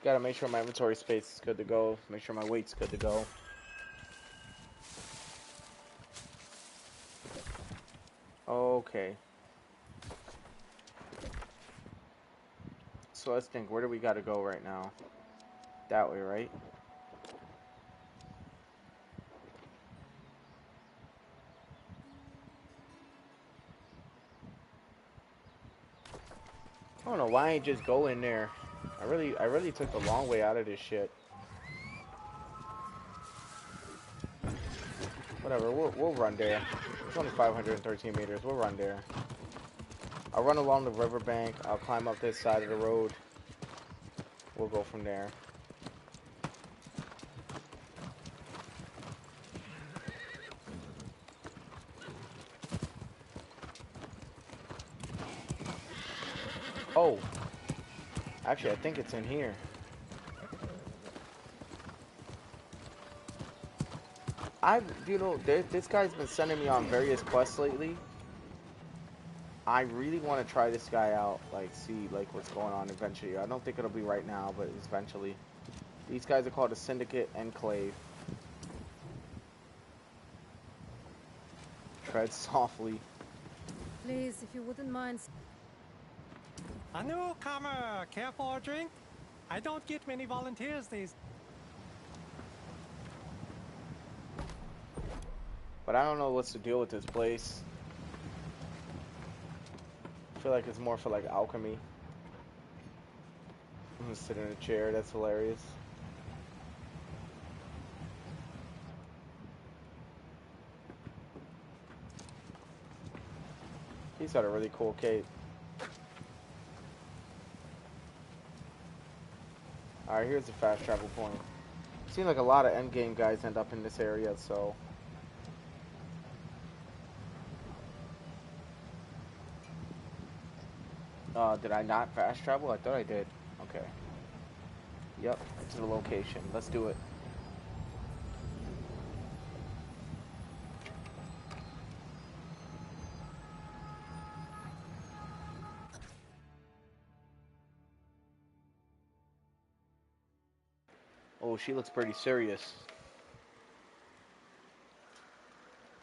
Gotta make sure my inventory space is good to go. Make sure my weight's good to go. Okay. So let's think, where do we gotta go right now? That way, right? I don't know why I ain't just go in there. I really took the long way out of this shit. Whatever, we'll run there. It's only 513 meters. We'll run there. I'll run along the riverbank. I'll climb up this side of the road. We'll go from there. Oh. Actually, I think it's in here. This guy's been sending me on various quests lately. I really want to try this guy out, like, see, like, what's going on eventually. I don't think it'll be right now, but eventually. These guys are called the Syndicate Enclave. Tread softly. Please, if you wouldn't mind. A newcomer! Care for a drink? I don't get many volunteers these. But I don't know what's the deal with this place. I feel like it's more for like alchemy. I'm gonna sit in a chair, that's hilarious. He's got a really cool cape. Alright, here's the fast travel point. Seems like a lot of endgame guys end up in this area, so... did I not fast travel? I thought I did. Okay. Yep, to the location. Let's do it. Oh, she looks pretty serious.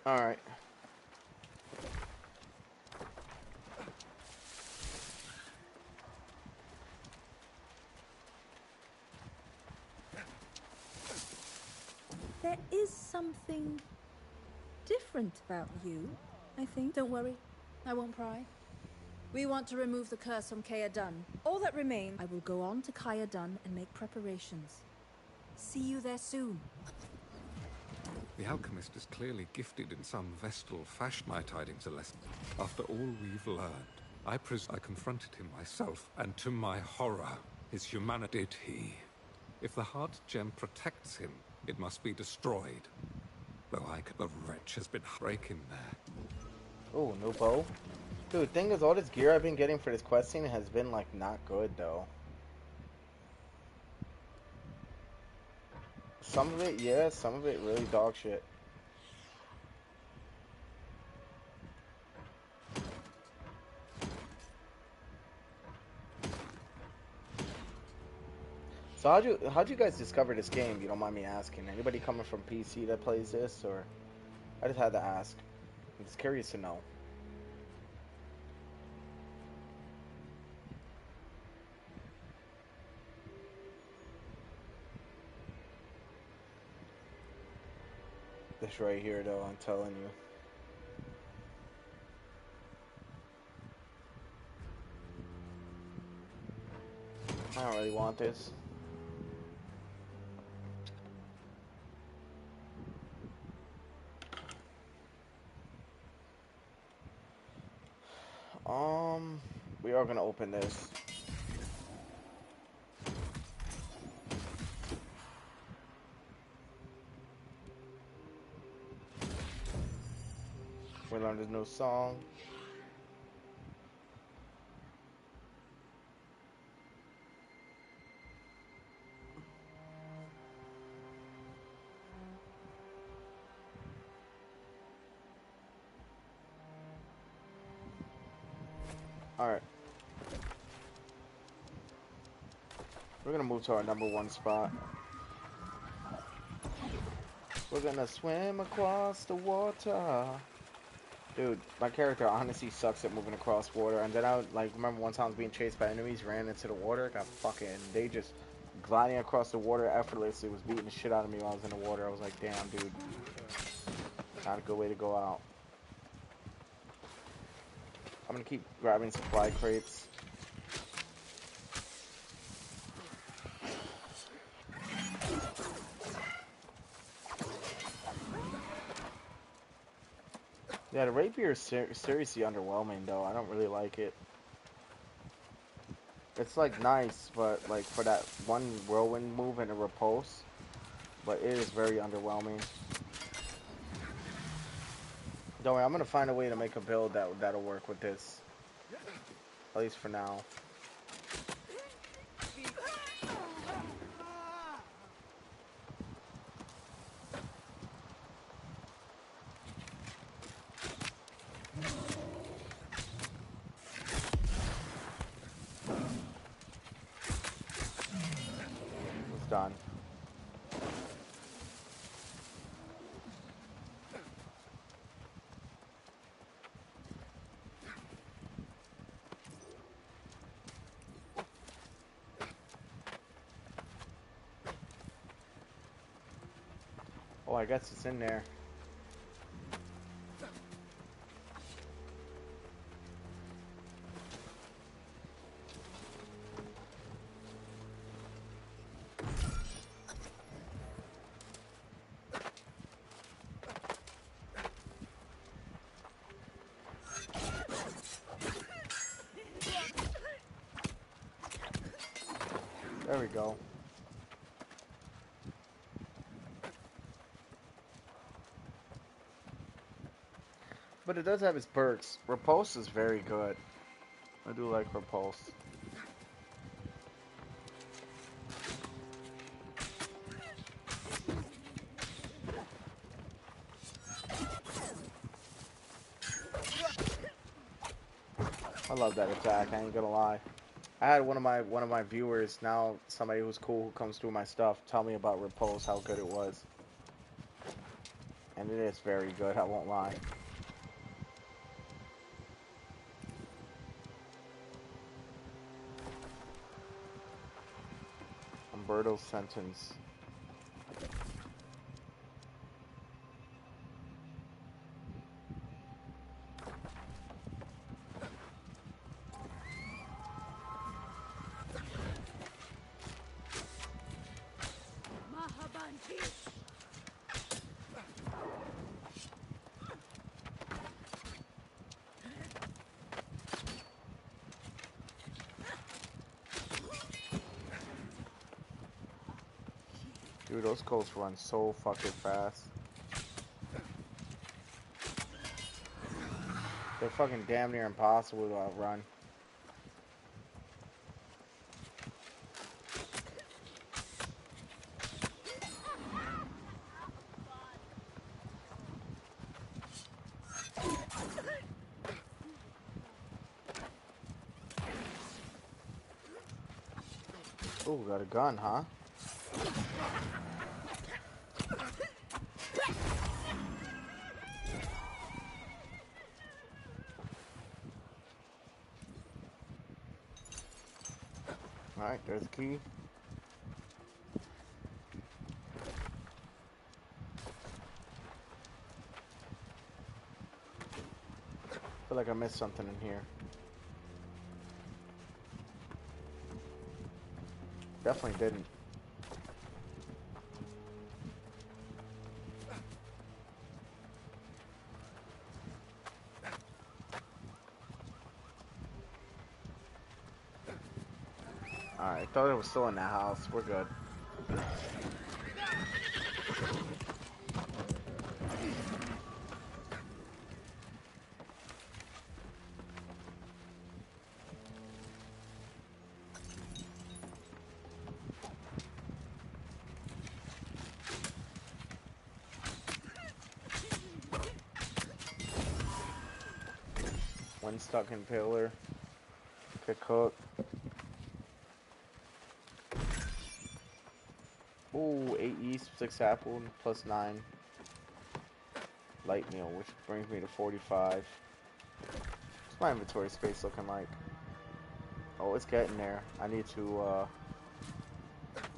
Alright. There is something different about you, I think. Don't worry, I won't pry. We want to remove the curse from Kaya Dun. All that remains, I will go on to Kaya Dun and make preparations. See you there soon. The alchemist is clearly gifted in some Vestal fashion. My tidings are less. After all we've learned, I confronted him myself, and to my horror, his humanity did he. If the heart gem protects him, it must be destroyed. Though the wretch has been breaking there. Oh, no bow. Dude, thing is, all this gear I've been getting for this quest scene has been, like, not good, though. Some of it, yeah, some of it really dog shit. So how'd you guys discover this game, if you don't mind me asking? Anybody coming from PC that plays this, or... I just had to ask. I'm just curious to know. This right here, though, I'm telling you. I don't really want this. We are gonna open this. We learned a new song. Alright. We're gonna move to our #1 spot. We're gonna swim across the water. Dude, my character honestly sucks at moving across water. And then I would, like, remember one time I was being chased by enemies, ran into the water, got fucking, they just gliding across the water effortlessly, was beating the shit out of me while I was in the water. I was like, damn, dude. Not a good way to go out. I'm gonna keep grabbing supply crates. Yeah, the rapier is seriously underwhelming, though. I don't really like it. It's, like, nice, but, like, for that one whirlwind move and a repulse, but it is very underwhelming. Don't worry, I'm gonna find a way to make a build that'll work with this. At least for now. It's done. Oh, I guess it's in there. There we go. But it does have its perks. Repulse is very good. I do like Repulse. I love that attack, I ain't gonna lie. I had one of my viewers, now somebody who's cool who comes through my stuff, tell me about Repulse, how good it was. And it is very good, I won't lie. Umberto's Sentence. Dude, those coats run so fucking fast. They're fucking damn near impossible to outrun. Oh, got a gun, huh? Alright, there's the key. I feel like I missed something in here. Definitely didn't. Alright, I thought it was still in the house. We're good. One stuck in pillar. Could cook. Ooh, 8 yeast, 6 apple, plus 9 light meal, which brings me to 45. What's my inventory space looking like? Oh, it's getting there. I need to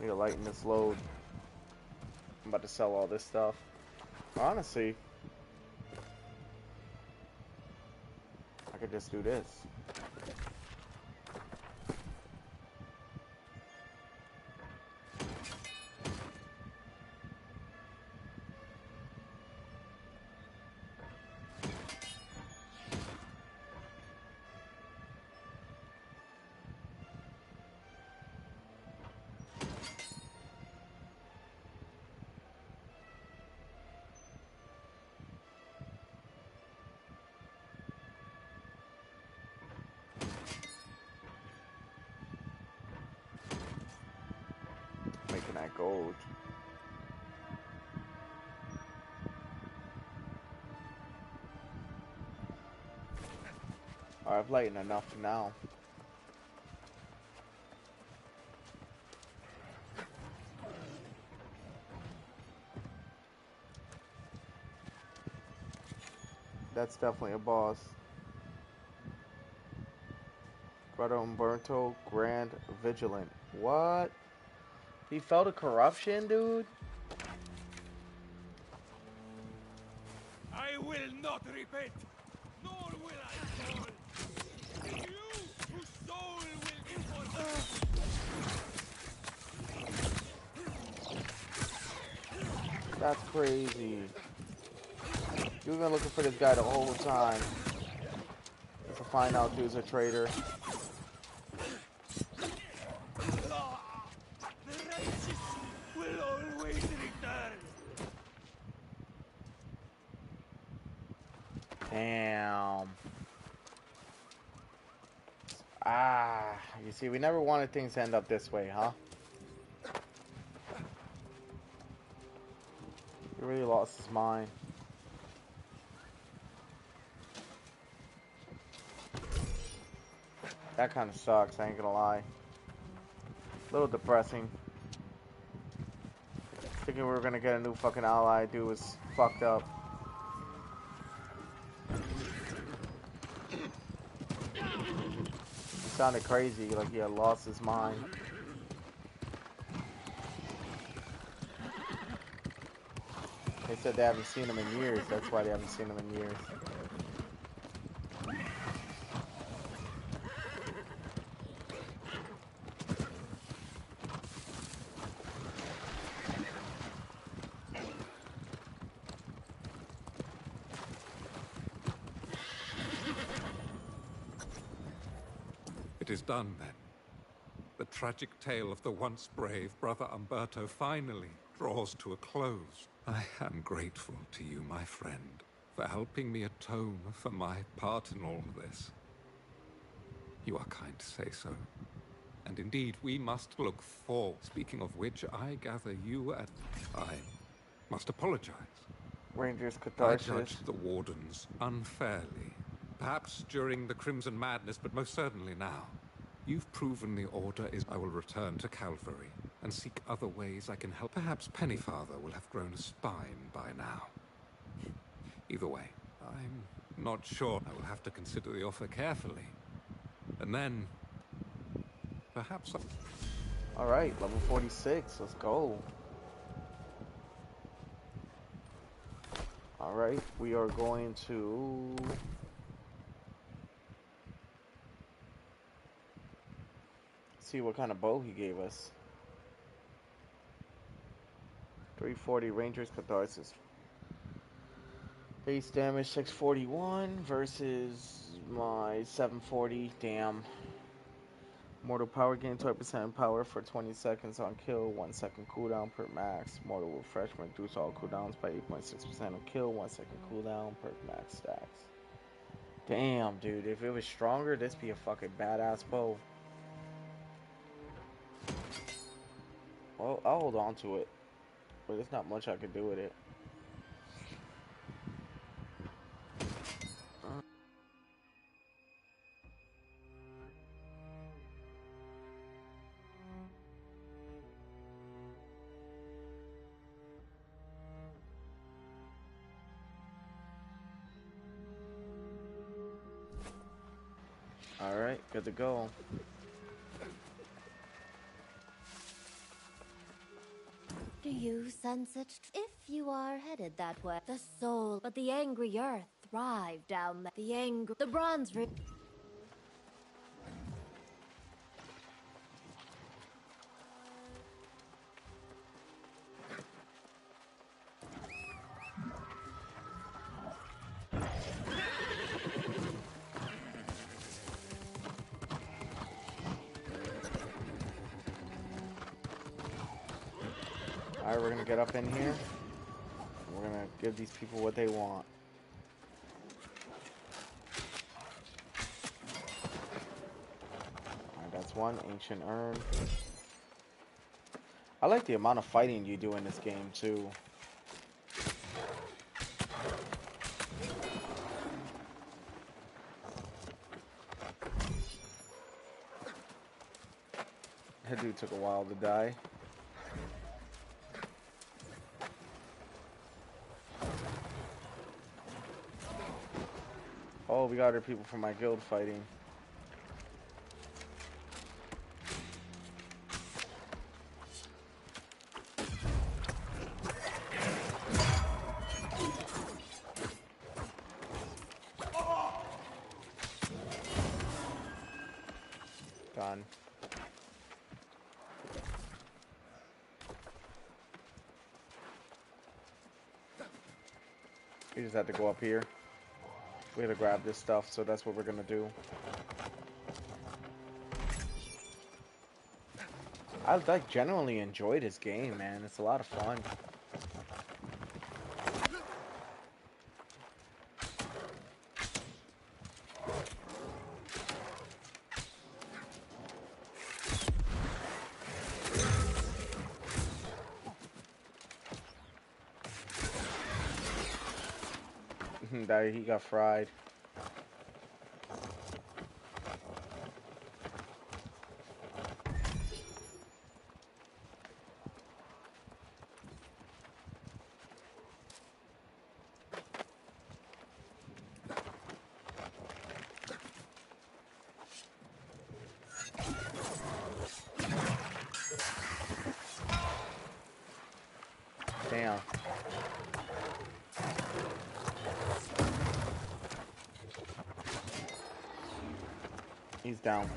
lighten this load. I'm about to sell all this stuff. Honestly, I could just do this. Making that gold. Alright, I've lightened enough for now. That's definitely a boss. Grotto Umberto, Grand Vigilant. What? He fell to corruption, dude? I will not repent, nor will I fall. And you, whose soul will be forsaken. That's crazy. You've been looking for this guy the whole time. To find out dude's a traitor. The righteous will always return. Damn. Ah, you see, we never wanted things to end up this way, huh? He really lost his mind. That kind of sucks, I ain't gonna lie. A little depressing. Thinking we were gonna get a new fucking ally, dude was fucked up. He sounded crazy, like he had lost his mind. They said they haven't seen him in years, that's why they haven't seen him in years. It is done, then. The tragic tale of the once brave Brother Umberto finally draws to a close. I am grateful to you, my friend, for helping me atone for my part in all this. You are kind to say so. And indeed, we must look forward. Speaking of which, I gather you at... I must apologize. Ranger's I catharsis. judged the Wardens unfairly. Perhaps during the Crimson Madness, but most certainly now. You've proven the Order is... I will return to Calvary and seek other ways I can help. Perhaps Pennyfather will have grown a spine by now. Either way, I'm not sure. I will have to consider the offer carefully. And then... perhaps... Alright, level 46. Let's go. Alright, we are going to... see what kind of bow he gave us. 340 Ranger's Catharsis. Base damage 641 versus my 740. Damn. Mortal power gain 20% power for 20 seconds on kill, 1 second cooldown per max. Mortal refreshment reduce all cooldowns by 8.6% on kill, 1 second cooldown per max stacks. Damn, dude. If it was stronger, this be a fucking badass bow. Well, I'll hold on to it. But there's not much I can do with it. Alright, good to go. Do you sense it? If you are headed that way, the soul, but the angry earth thrive down there. The angry, the bronze ring. Alright, we're gonna get up in here. We're gonna give these people what they want. Alright, that's one. Ancient Urn. I like the amount of fighting you do in this game, too. That dude took a while to die. Oh, we got other people from my guild fighting. Gone. We just have to go up here. We gotta grab this stuff, so that's what we're gonna do. I like genuinely enjoy this game, man. It's a lot of fun. That he got fried. Damn. He's down.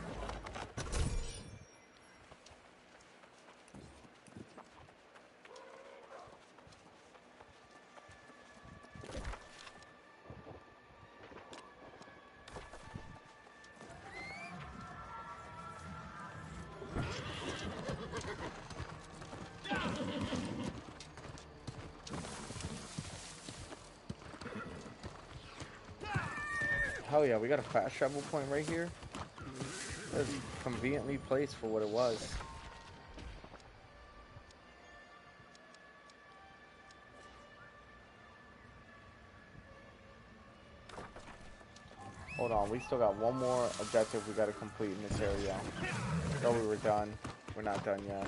Hell yeah, we got a fast travel point right here. That's conveniently placed for what it was. Hold on, we still got one more objective we gotta complete in this area. Thought we were done. We're not done yet.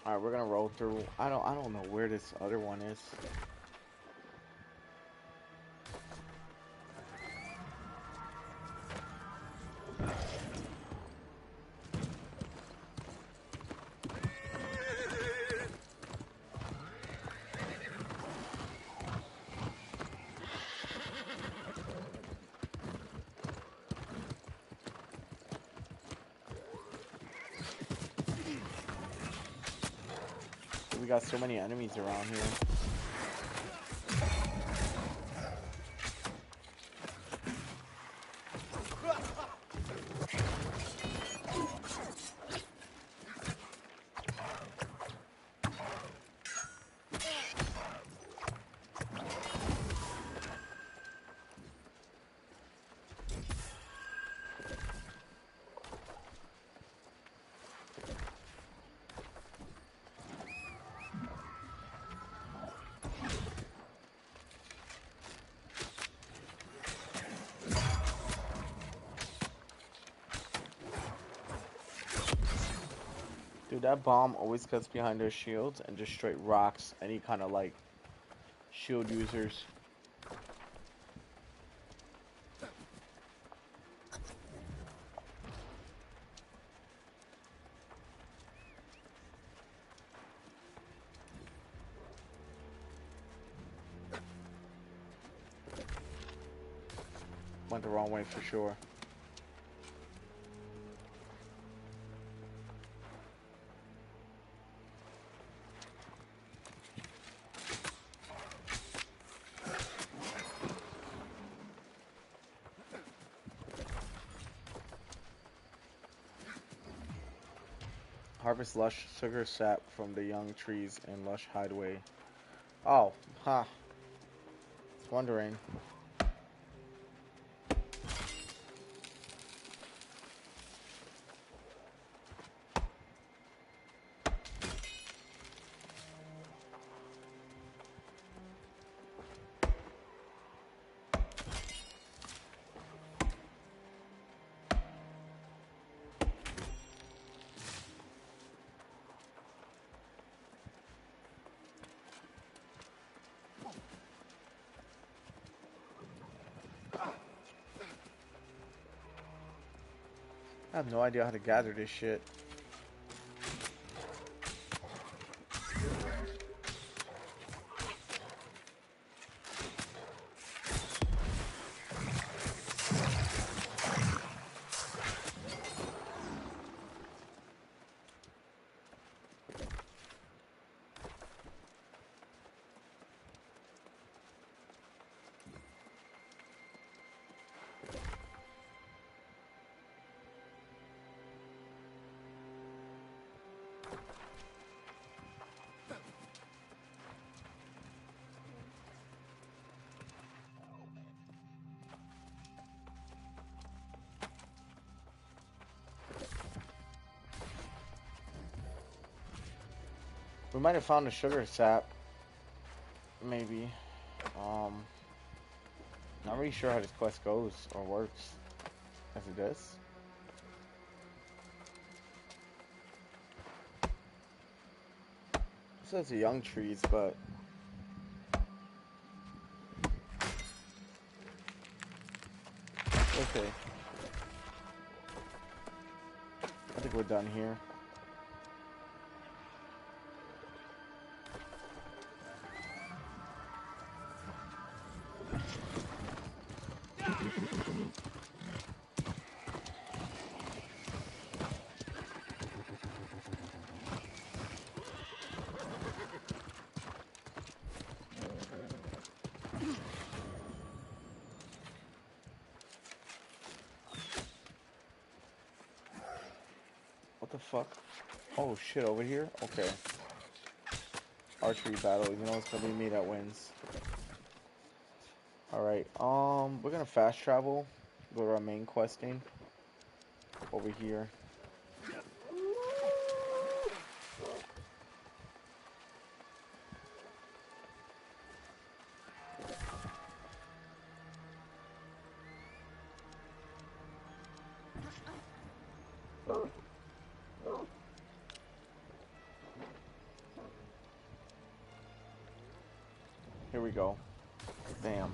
All right, we're gonna roll through. I don't know where this other one is. We got so many enemies around here. Dude, that bomb always cuts behind their shields and just straight rocks any kind of like shield users. Went the wrong way for sure. Harvest lush sugar sap from the young trees in lush hideaway. Oh, huh. Just wondering. I have no idea how to gather this shit. We might have found the sugar sap. Maybe. Not really sure how this quest goes or works as it does. It says the young trees, but okay. done here. What the fuck? Oh shit, over here? Okay. Archery battle. You know it's gonna be me that wins. Alright, we're gonna fast travel. Go to our main questing. Over here. Here we go. Bam.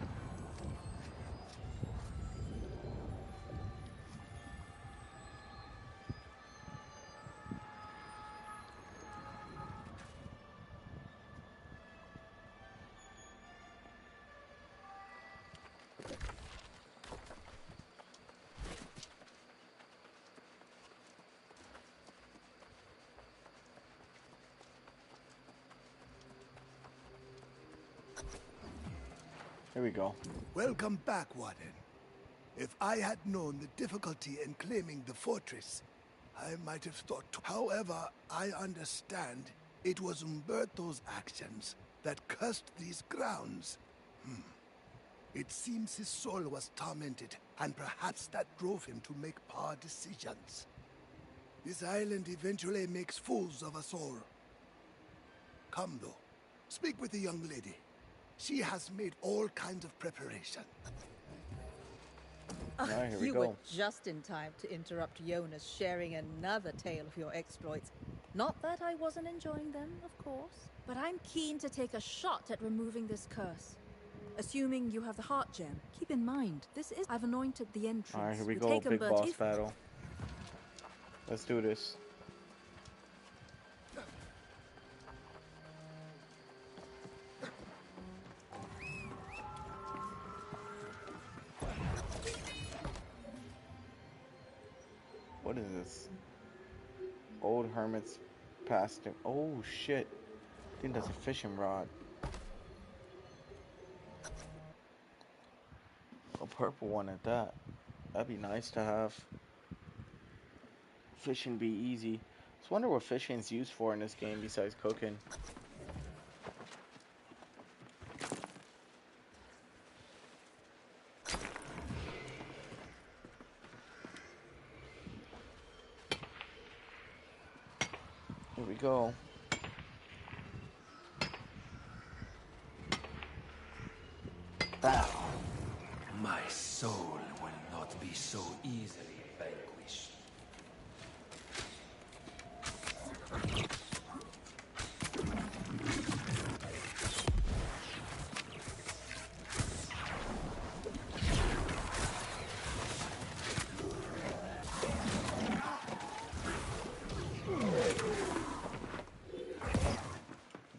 Here we go. Welcome back, Warden. If I had known the difficulty in claiming the fortress, I might have thought. However, I understand it was Umberto's actions that cursed these grounds. It seems his soul was tormented, and perhaps that drove him to make poor decisions. This island eventually makes fools of us all. Come, though. Speak with the young lady. She has made all kinds of preparation. Alright, here we You go. were just in time to interrupt Jonas sharing another tale of your exploits. Not that I wasn't enjoying them, of course, but I'm keen to take a shot at removing this curse. Assuming you have the heart gem, keep in mind, this is... I've anointed the entrance. Alright, here we with go. Taken Big Bird boss battle. Let's do this. What is this? Old hermits passed him. Oh shit. I think that's a fishing rod. A purple one at that. That'd be nice to have. Fishing be easy. I just wonder what fishing's used for in this game besides cooking. Here we go. Bow. My soul will not be so easily vanquished.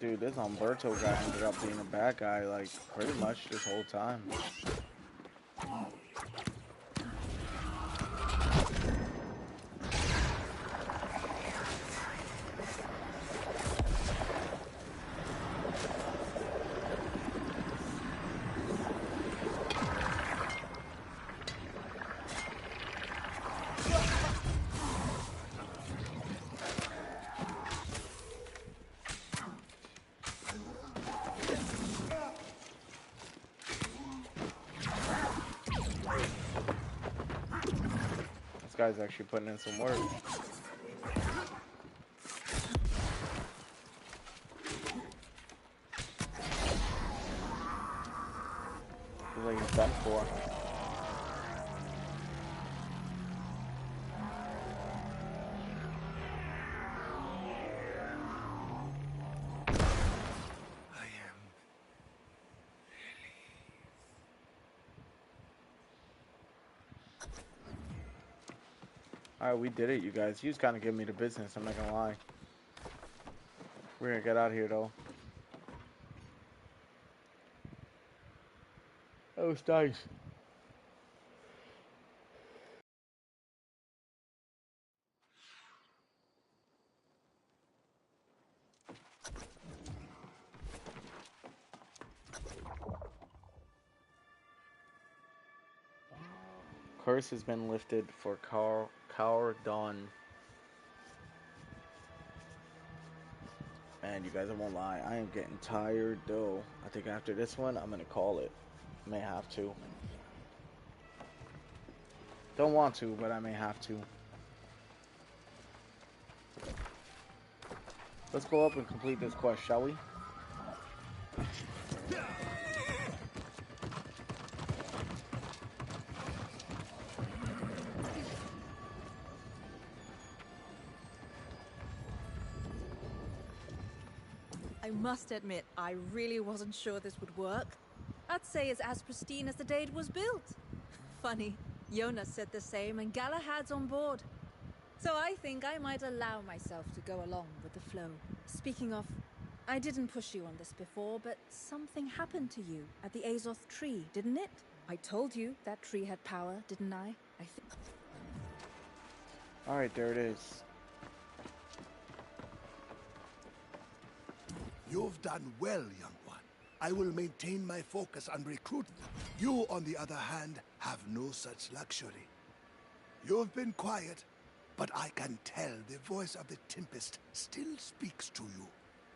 Dude, this Umberto guy ended up being a bad guy, like, pretty much this whole time. This guy's actually putting in some work. Looks like he's done for. Alright, we did it, you guys. You just kind of giving me the business, I'm not gonna lie. We're gonna get out of here, though. That was nice. Curse has been lifted for Cowardon. Man, you guys, I won't lie. I am getting tired, though. I think after this one, I'm gonna call it. May have to. Don't want to, but I may have to. Let's go up and complete this quest, shall we? I must admit, I really wasn't sure this would work. I'd say it's as pristine as the day it was built. Funny, Jonas said the same and Galahad's on board. So I think I might allow myself to go along with the flow. Speaking of, I didn't push you on this before, but something happened to you at the Azoth tree, didn't it? I told you that tree had power, didn't I? Alright, there it is. You've done well, young one. I will maintain my focus on recruitment. You, on the other hand, have no such luxury. You've been quiet, but I can tell the voice of the Tempest still speaks to you.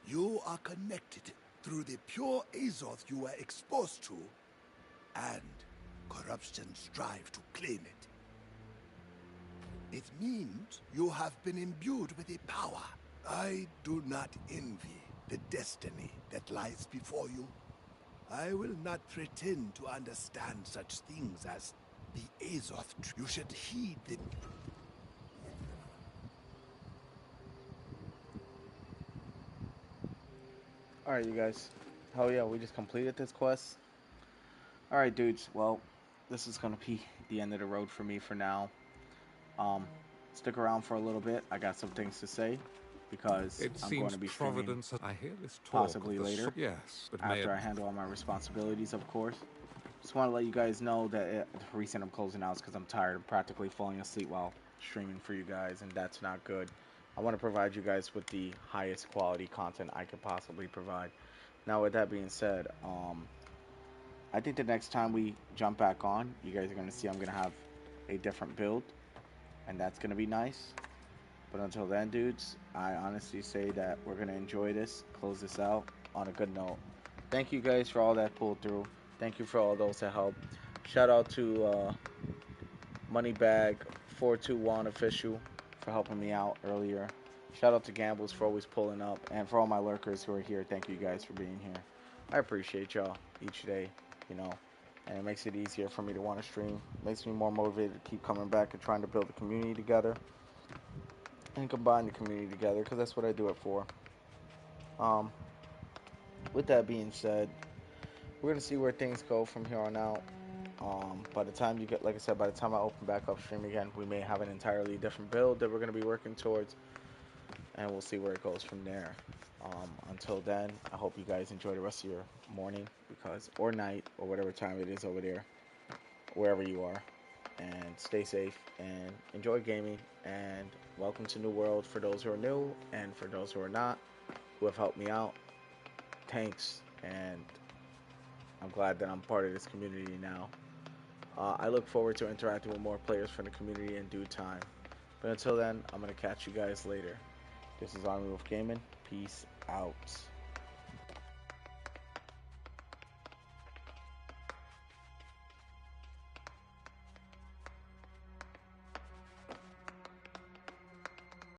You are connected through the pure Azoth you were exposed to, and corruption strive to claim it. It means you have been imbued with a power. I do not envy the destiny that lies before you. I will not pretend to understand such things as the Azoth. You should heed the... Alright, you guys. Hell yeah, we just completed this quest. Alright, dudes. Well, this is going to be the end of the road for me for now. Stick around for a little bit. I got some things to say because It I'm going seems to be streaming Providence. I hear this talk possibly of the later. Yes, but After I handle all my responsibilities, of course. Just want to let you guys know that the reason I'm closing out is because I'm tired. I'm practically falling asleep while streaming for you guys, and that's not good. I want to provide you guys with the highest quality content I could possibly provide. Now, with that being said, I think the next time we jump back on, you guys are going to see I'm going to have a different build, and that's going to be nice. But until then, dudes, I honestly say that we're going to enjoy this, close this out on a good note. Thank you guys for all that pulled through. Thank you for all those that helped. Shout out to Moneybag421 official for helping me out earlier. Shout out to Gambles for always pulling up. And for all my lurkers who are here, thank you guys for being here. I appreciate y'all each day, you know. And it makes it easier for me to want to stream. Makes me more motivated to keep coming back and trying to build a community together. And combine the community together, because that's what I do it for. With that being said, we're going to see where things go from here on out. By the time you get, like I said, by the time I open back up stream again, we may have an entirely different build that we're going to be working towards, and we'll see where it goes from there. Until then, I hope you guys enjoy the rest of your morning, or night, or whatever time it is over there, wherever you are, and stay safe and enjoy gaming. And welcome to New World for those who are new, and for those who are not, who have helped me out. Thanks, and I'm glad that I'm part of this community now. I look forward to interacting with more players from the community in due time. But until then, I'm going to catch you guys later. This is Army Wolf Gaming. Peace out.